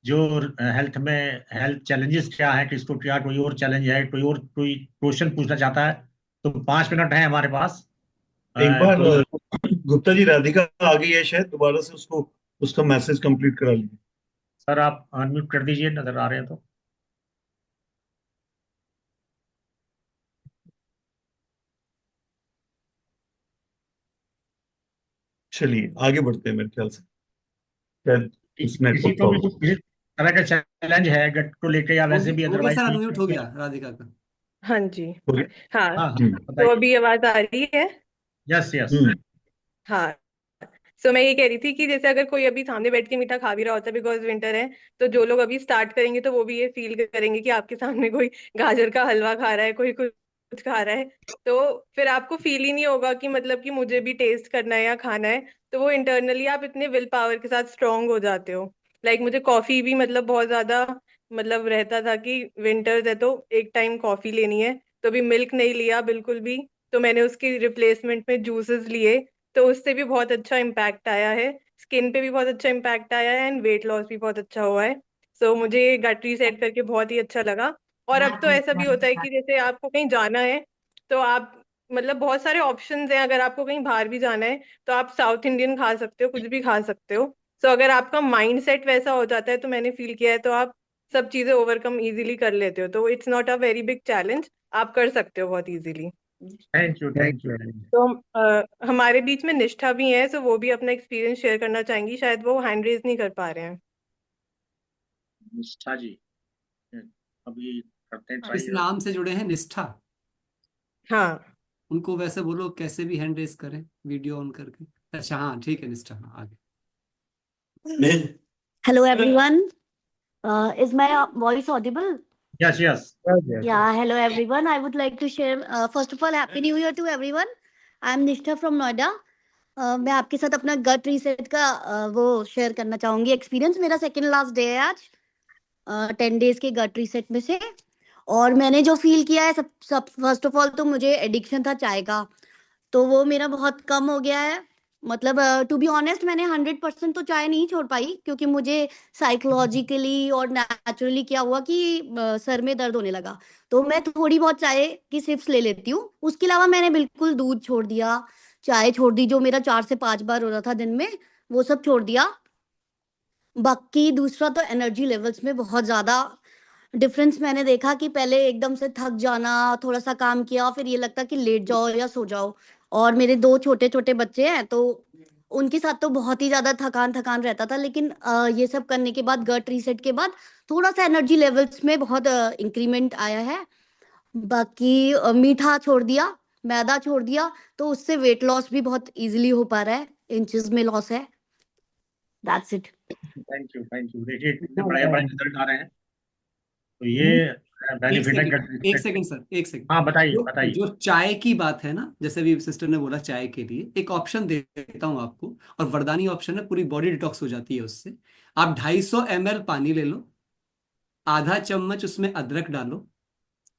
जो हेल्थ में हेल्थ चैलेंजेस क्या है, किसको क्या कोई और चैलेंज है, कोई क्वेश्चन पूछना चाहता है, तो 5 मिनट है हमारे पास। एक बार कोई। गुप्ता जी, राधिका आ गई है शायद, दोबारा से उसको उसका मैसेज कंप्लीट करा लीजिए। सर, आप अनम्यूट कर दीजिए, नजर आ रहे हैं तो। चलिए आगे बढ़ते हैं, मेरे ख्याल से शायद उस किसी नेटवर्क को भी प्रॉब्लम। किसी तरह का चैलेंज है गट को लेके, या वैसे भी हो गया अदरवाइज सर, भी अनम्यूट हो कोई। गया राधिका का। हाँ जी। हो गया। हाँ, हाँ हाँ, तो बताइए। अभी आवाज आ रही है। Yes yes. हम्म। हाँ। सो मैं ये कह रही थी कि जैसे अगर कोई अभी सामने बैठ के मीठा खा भी रहा होता है, बिकॉज विंटर है, तो जो लोग अभी स्टार्ट करेंगे तो वो भी ये फील करेंगे कि आपके सामने कोई गाजर का हलवा खा रहा है, कोई कुछ खा रहा है। तो फिर आपको फील ही नहीं होगा कि मतलब कि मुझे भी टेस्ट करना है या खाना है। तो वो इंटरनली आप इतने विल पावर के साथ स्ट्रांग हो जाते हो। लाइक मुझे कॉफी भी मतलब बहुत ज्यादा मतलब रहता था कि विंटर्स है तो एक टाइम कॉफी लेनी है। तो अभी मिल्क नहीं लिया बिल्कुल भी। तो मैंने उसकी रिप्लेसमेंट में जूसेस लिए। तो उससे भी बहुत अच्छा इम्पैक्ट आया है। स्किन पे भी बहुत अच्छा इम्पैक्ट आया है एंड वेट लॉस भी बहुत अच्छा हुआ है। सो मुझे गट रीसेट करके बहुत ही अच्छा लगा। और अब तो ऐसा भी होता है कि जैसे आपको कहीं जाना है तो आप मतलब बहुत सारे ऑप्शंस हैं। अगर आपको कहीं बाहर भी जाना है तो आप साउथ इंडियन खा सकते हो, कुछ भी खा सकते हो। सो अगर आपका माइंड सेट वैसा हो जाता है तो मैंने फील किया है, तो आप सब चीजें ओवरकम इजीली कर लेते हो। तो it's not a very big challenge, आप कर सकते हो बहुत easily. Thank you, thank thank you. You. तो हमारे बीच में निष्ठा भी है, तो वो भी अपना एक्सपीरियंस शेयर करना चाहेंगी, शायद वो हैंड रेज नहीं कर पा रहे हैं। निष्ठा जी, अभी करते हैं इस ट्राई। नाम से जुड़े हैं निष्ठा, हाँ, उनको वैसे बोलो कैसे भी हैंड रेस करें वीडियो ऑन करके। अच्छा हाँ ठीक है निष्ठा, हाँ आगे। Hello everyone. Is my voice audible? Yes, yes. Yeah, hello everyone. I would like to share, first of all, Happy New Year to everyone. I'm Nishtha from Noida. मैं आपके साथ अपना गट रीसेट का वो शेयर करना चाहूंगी एक्सपीरियंस। मेरा second last day है आज 10 डेज के गट रीसेट में से। और मैंने जो फील किया है, सब सब फर्स्ट ऑफ ऑल तो मुझे एडिक्शन था चाय का, तो वो मेरा बहुत कम हो गया है। मतलब टू बी ऑनेस्ट, मैंने 100% तो चाय नहीं छोड़ पाई, क्योंकि मुझे साइकोलॉजिकली और नेचुरली क्या हुआ कि सर में दर्द होने लगा। तो मैं थोड़ी बहुत चाय की सिप्स ले लेती हूँ। उसके अलावा मैंने बिल्कुल दूध छोड़ दिया, चाय छोड़ दी, जो मेरा 4 से 5 बार हो रहा था दिन में, वो सब छोड़ दिया। बाकी दूसरा तो एनर्जी लेवल्स में बहुत ज़्यादा डिफरेंस मैंने देखा कि पहले एकदम से थक जाना, थोड़ा सा काम किया फिर ये लगता कि लेट जाओ या सो जाओ। और मेरे 2 छोटे छोटे बच्चे हैं, तो उनके साथ तो बहुत ही ज्यादा थकान थकान रहता था। लेकिन ये सब करने के बाद, गट रीसेट के बाद, थोड़ा सा एनर्जी लेवल्स में बहुत इंक्रीमेंट आया है। बाकी मीठा छोड़ दिया, मैदा छोड़ दिया, तो उससे वेट लॉस भी बहुत इजीली हो पा रहा है, इंचेस में लॉस है। That's it. Thank you, thank you. देखिए कितने बड़े बड़े रिजल्ट आ रहे हैं, तो ये एक बेनिफिट है गट सेकंड, एक रीसेट। सेकंड सर, एक सेकंड। हाँ, बताइए, जो बताइए। जो चाय की बात है ना, जैसे भी सिस्टर ने बोला चाय के लिए एक ऑप्शन दे देता हूँ आपको, और वरदानी ऑप्शन है, पूरी बॉडी डिटॉक्स हो जाती है उससे। आप 250 ml पानी ले लो, आधा चम्मच उसमें अदरक डालो,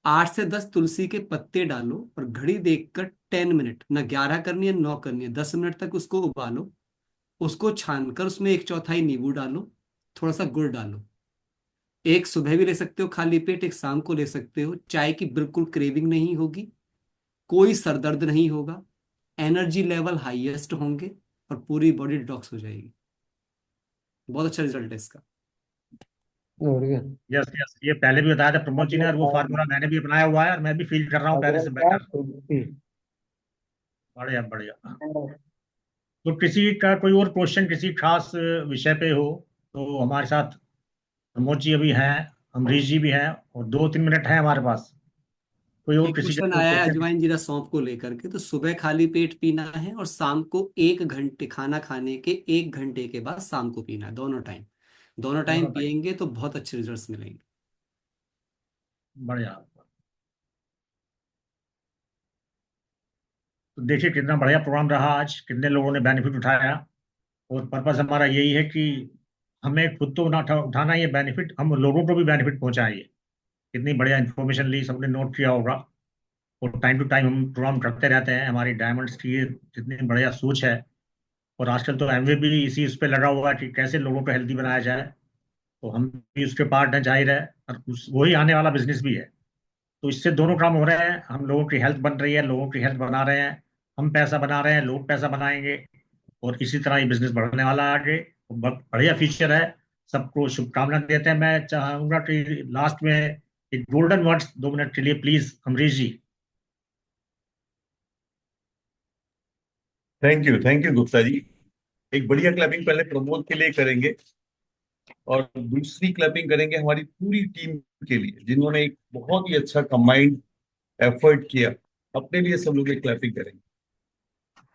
8 से 10 तुलसी के पत्ते डालो, और घड़ी देखकर 10 मिनट, ना 11 करनी है 9 करनी है, 10 मिनट तक उसको उबालो। उसको छानकर उसमें 1/4 नींबू डालो, थोड़ा सा गुड़ डालो। एक सुबह भी ले सकते हो खाली पेट, एक शाम को ले सकते हो। चाय की बिल्कुल क्रेविंग नहीं होगी, कोई सरदर्द नहीं होगा, एनर्जी लेवल हाईएस्ट होंगे, और पूरी बॉडी डिटॉक्स हो जाएगी। बहुत अच्छा रिजल्ट है इसका। यस, यस, ये पहले भी बताया था प्रमोद जी ने, और वो फार्मूला मैंने भी अपनाया हुआ है, और मैं भी फील कर रहा हूँ पहले से बेटर। बढ़िया, बढ़िया। तो किसी का कोई और क्वेश्चन किसी खास विषय पे हो तो हमारे साथ प्रमोद जी अभी हैं, अमरीश जी भी हैं, और 2-3 मिनट है हमारे पास। कोई और एक किसी का क्वेश्चन कोई आया है क्वेश्चन? अजवाइन जीरा सौंफ को लेकर के, तो सुबह खाली पेट पीना है, और शाम को 1 घंटे, खाना खाने के 1 घंटे के बाद शाम को पीना है, दोनों टाइम। दोनों टाइम दोनों टाइम। पियेंगे तो बहुत अच्छे रिजल्ट्स मिलेंगे। बढ़िया। तो देखिए कितना बढ़िया प्रोग्राम रहा आज, कितने लोगों ने बेनिफिट उठाया। और पर्पस हमारा यही है कि हमें खुद तो ना उठाना ये बेनिफिट, हम लोगों को भी बेनिफिट पहुंचाइए। कितनी बढ़िया इन्फॉर्मेशन ली, सबने नोट किया होगा। और टाइम टू टाइम हम प्रोग्राम करते रहते हैं। हमारी डायमंड्स की ये जितनी बढ़िया सोच है, और आजकल तो एमवे भी इसी उस पे लगा हुआ है कि कैसे लोगों को हेल्दी बनाया जाए। तो हम भी उसके पार्ट हैं, जाहिर है, और वही आने वाला बिजनेस भी है। तो इससे दोनों काम हो रहे हैं, हम लोगों की हेल्थ बन रही है, लोगों की हेल्थ बना रहे हैं, हम पैसा बना रहे हैं, लोग पैसा बनाएंगे। और इसी तरह ये बिजनेस बढ़ने वाला है आगे। तो बहुत बढ़िया फ्यूचर है। सबको शुभकामनाएं देते हैं। मैं चाहूंगा कि लास्ट में एक गोल्डन वर्ड्स 2 मिनट के लिए please Amrish ji. Thank you Gupta ji. एक बढ़िया क्लैपिंग पहले प्रमोद के लिए करेंगे, और दूसरी क्लैपिंग करेंगे हमारी पूरी टीम के लिए, जिन्होंने एक बहुत ही अच्छा कंबाइंड एफर्ट किया। अपने लिए सब लोग एक क्लैपिंग करेंगे।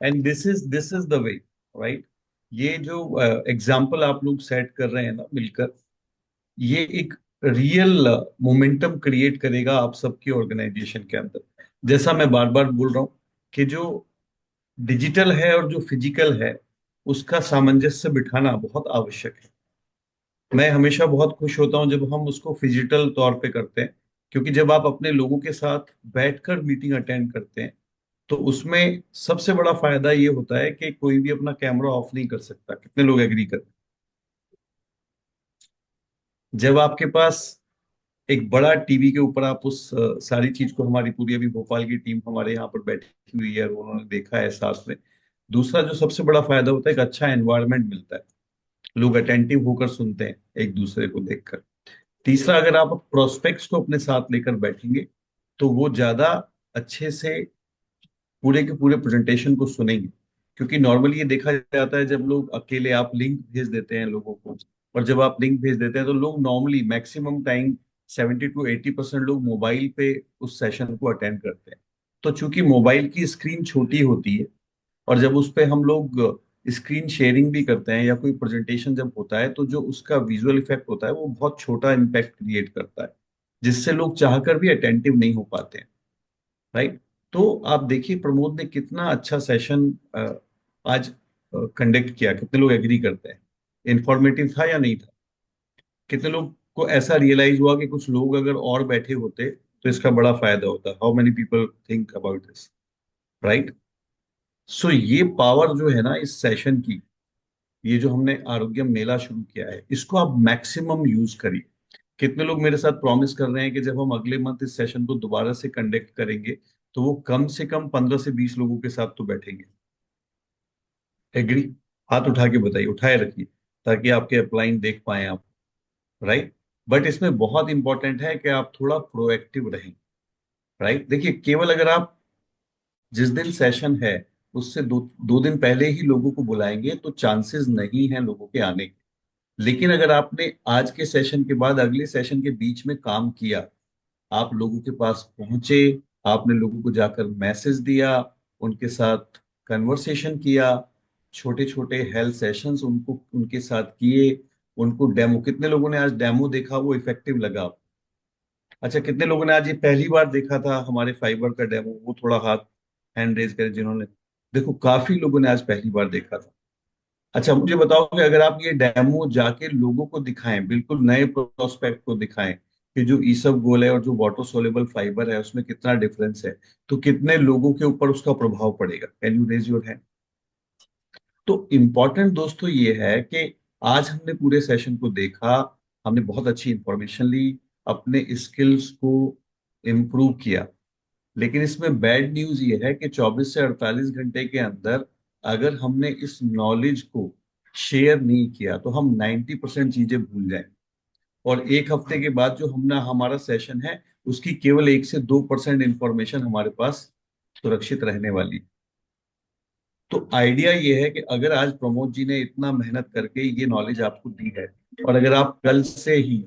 And this is the way, right. ये जो एग्जाम्पल आप लोग सेट कर रहे हैं ना मिलकर, ये एक रियल मोमेंटम क्रिएट करेगा आप सबकी ऑर्गेनाइजेशन के अंदर। जैसा मैं बार बार बोल रहा हूँ कि जो डिजिटल है और जो फिजिकल है, उसका सामंजस्य बिठाना बहुत आवश्यक है। मैं हमेशा बहुत खुश होता हूं जब हम उसको फिजिकल तौर पे करते हैं, क्योंकि जब आप अपने लोगों के साथ बैठकर मीटिंग अटेंड करते हैं, तो उसमें सबसे बड़ा फायदा ये होता है कि कोई भी अपना कैमरा ऑफ नहीं कर सकता। कितने लोग एग्री करते हैं? जब आपके पास एक बड़ा टीवी के ऊपर आप उस सारी चीज को, हमारी पूरी अभी भोपाल की टीम हमारे यहाँ पर बैठी हुई है और उन्होंने देखा है साथ में। दूसरा जो सबसे बड़ा फायदा होता है, एक अच्छा एनवायरनमेंट मिलता है, लोग अटेंटिव होकर सुनते हैं एक दूसरे को देखकर। तीसरा, अगर आप प्रोस्पेक्ट्स को अपने साथ लेकर बैठेंगे, तो वो ज्यादा अच्छे से पूरे के पूरे प्रेजेंटेशन को सुनेंगे। क्योंकि नॉर्मली ये देखा जाता है जब लोग अकेले आप लिंक भेज देते हैं लोगों को, और जब आप लिंक भेज देते हैं तो लोग नॉर्मली मैक्सिमम टाइम 70 to 80% लोग मोबाइल पे उस सेशन को अटेंड करते हैं। तो चूंकि मोबाइल की स्क्रीन छोटी होती है, और जब उस पे हम लोग स्क्रीन शेयरिंग भी करते हैं या कोई प्रेजेंटेशन जब होता है, तो जो उसका विजुअल इफेक्ट होता है वो बहुत छोटा इम्पैक्ट क्रिएट करता है, जिससे लोग चाहकर भी अटेंटिव नहीं हो पाते हैं। राइट। तो आप देखिए प्रमोद ने कितना अच्छा सेशन आज कंडक्ट किया। कितने लोग एग्री करते हैं? इंफॉर्मेटिव था या नहीं था? कितने लोग को ऐसा रियलाइज हुआ कि कुछ लोग अगर और बैठे होते तो इसका बड़ा फायदा होता? How many people think about this? Right. So ये पावर जो है ना इस सेशन की, ये जो हमने आरोग्य मेला शुरू किया है, इसको आप मैक्सिमम यूज करिए। कितने लोग मेरे साथ प्रॉमिस कर रहे हैं कि जब हम अगले मंथ इस सेशन को दोबारा से कंडक्ट करेंगे तो वो कम से कम 15 से 20 लोगों के साथ तो बैठेंगे? एग्री? हाथ उठा के बताइए, उठाए रखिए, ताकि आपके अपलाइन देख पाए आप। राइट। बट इसमें बहुत इंपॉर्टेंट है कि आप थोड़ा प्रोएक्टिव रहें। राइट। देखिए, केवल अगर आप जिस दिन सेशन है उससे दो दिन पहले ही लोगों को बुलाएंगे तो चांसेस नहीं है लोगों के आने के। लेकिन अगर आपने आज के सेशन के बाद अगले सेशन के बीच में काम किया, आप लोगों के पास पहुंचे, आपने लोगों को जाकर मैसेज दिया, उनके साथ कन्वर्सेशन किया, छोटे छोटे हेल्थ सेशंस उनको उनके साथ किए, उनको डेमो, कितने लोगों ने आज डेमो देखा वो इफेक्टिव लगा? अच्छा, कितने लोगों ने आज ये पहली बार देखा था हमारे फाइबर का डेमो? वो थोड़ा हाथ हैंड रेज करें जिन्होंने। देखो, काफी लोगों ने आज पहली बार देखा था। अच्छा, मुझे बताओ कि अगर आप ये डेमो जाके लोगों को दिखाएं, बिल्कुल नए प्रोस्पेक्ट को दिखाएं कि जो ईसब गोल है और जो वाटर सोलेबल फाइबर है उसमें कितना डिफरेंस है, तो कितने लोगों के ऊपर उसका प्रभाव पड़ेगा? Can you raise your hand? तो इम्पोर्टेंट दोस्तों ये है कि आज हमने पूरे सेशन को देखा, हमने बहुत अच्छी इंफॉर्मेशन ली, अपने स्किल्स को इम्प्रूव किया। लेकिन इसमें बैड न्यूज ये है कि 24 से 48 घंटे के अंदर अगर हमने इस नॉलेज को शेयर नहीं किया तो हम 90% चीजें भूल जाएंगे, और एक हफ्ते के बाद जो हमारा सेशन है उसकी केवल 1 से 2% इंफॉर्मेशन हमारे पास सुरक्षित रहने वाली है। तो आइडिया ये है कि अगर आज प्रमोद जी ने इतना मेहनत करके ये नॉलेज आपको दी है, और अगर आप कल से ही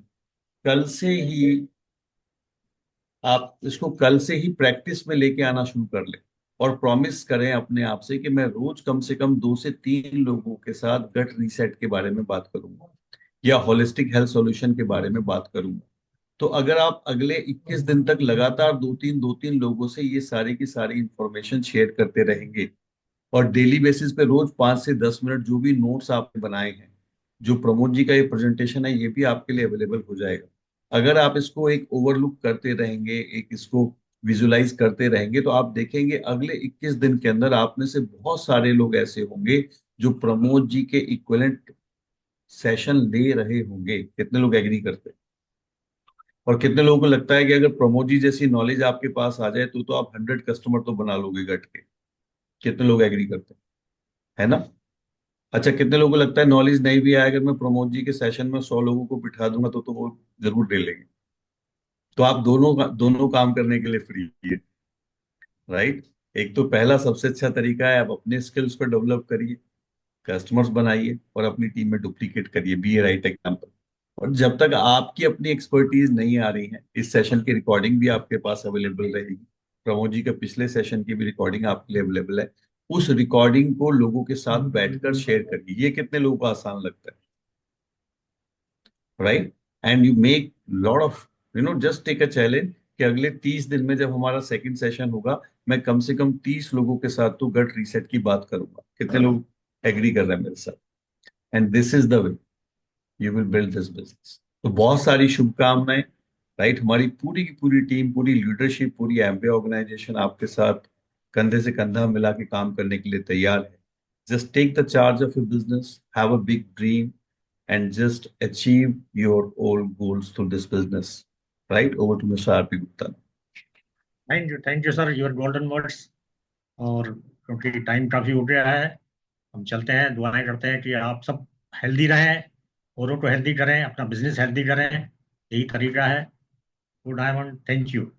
आप इसको कल से ही प्रैक्टिस में लेके आना शुरू कर लें, और प्रॉमिस करें अपने आप से कि मैं रोज कम से कम 2 से 3 लोगों के साथ गट रीसेट के बारे में बात करूंगा या होलिस्टिक हेल्थ सॉल्यूशन के बारे में बात करूंगा। तो अगर आप अगले 21 दिन तक लगातार दो तीन लोगों से ये सारी की सारी इंफॉर्मेशन शेयर करते रहेंगे, और डेली बेसिस पे रोज 5 से 10 मिनट जो भी नोट्स आपने बनाए हैं, जो प्रमोद जी का ये प्रेजेंटेशन है ये भी आपके लिए अवेलेबल हो जाएगा। अगर आप इसको एक ओवरलुक करते रहेंगे, एक इसको विजुलाइज करते रहेंगे, तो आप देखेंगे अगले 21 दिन के अंदर आप में से बहुत सारे लोग ऐसे होंगे जो प्रमोद जी के इक्विवेलेंट सेशन ले रहे होंगे। कितने लोग एग्री करते हैं? और कितने लोगों को लगता है कि अगर प्रमोद जी जैसी नॉलेज आपके पास आ जाए तो आप 100 कस्टमर तो बना लोगे गट के? कितने लोग एग्री करते हैं? है ना? अच्छा, कितने लोगों को लगता है नॉलेज नहीं भी आए, अगर मैं प्रमोद जी के सेशन में 100 लोगों को बिठा दूंगा तो वो जरूर ले लेंगे? तो आप दोनों काम करने के लिए फ्री है। राइट। एक तो पहला सबसे अच्छा तरीका है, आप अपने स्किल्स को डेवलप करिए, कस्टमर्स बनाइए और अपनी टीम में डुप्लीकेट करिए, बी ए राइट एग्जाम्पल। और जब तक आपकी अपनी एक्सपर्टीज नहीं आ रही है, इस सेशन की रिकॉर्डिंग भी आपके पास अवेलेबल रहेगी, प्रमोद जी के पिछले सेशन की भी रिकॉर्डिंग आपके लिए अवेलेबल है। उस रिकॉर्डिंग को लोगों के साथ बैठकर शेयर करिए। ये कितने लोगों को आसान लगता है? Right. And you make lot of, just take a challenge कि अगले 30 दिन में जब हमारा सेकंड सेशन होगा, मैं कम से कम 30 लोगों के साथ तो गट रीसेट की बात करूंगा। कितने लोग एग्री कर रहे हैं मेरे साथ? And this is the way you will build this business. तो बहुत सारी शुभकामनाएं। राइट। हमारी पूरी की पूरी टीम, पूरी लीडरशिप, पूरी एमबीए ऑर्गेनाइजेशन आपके साथ कंधे से कंधा मिला के काम करने के लिए तैयार है। Just take the charge of your business, have a big dream, and just achieve your own goals through this business. Right? Over to Mr. R.P. Gupta. Thank you sir, your golden words. और क्योंकि time काफी हो गया है, हम चलते हैं। दुआएं करते हैं कि आप सब हेल्दी रहें, औरों को हेल्दी करें, अपना बिजनेस हेल्दी करें, यही तरीका है। Good diamond, thank you.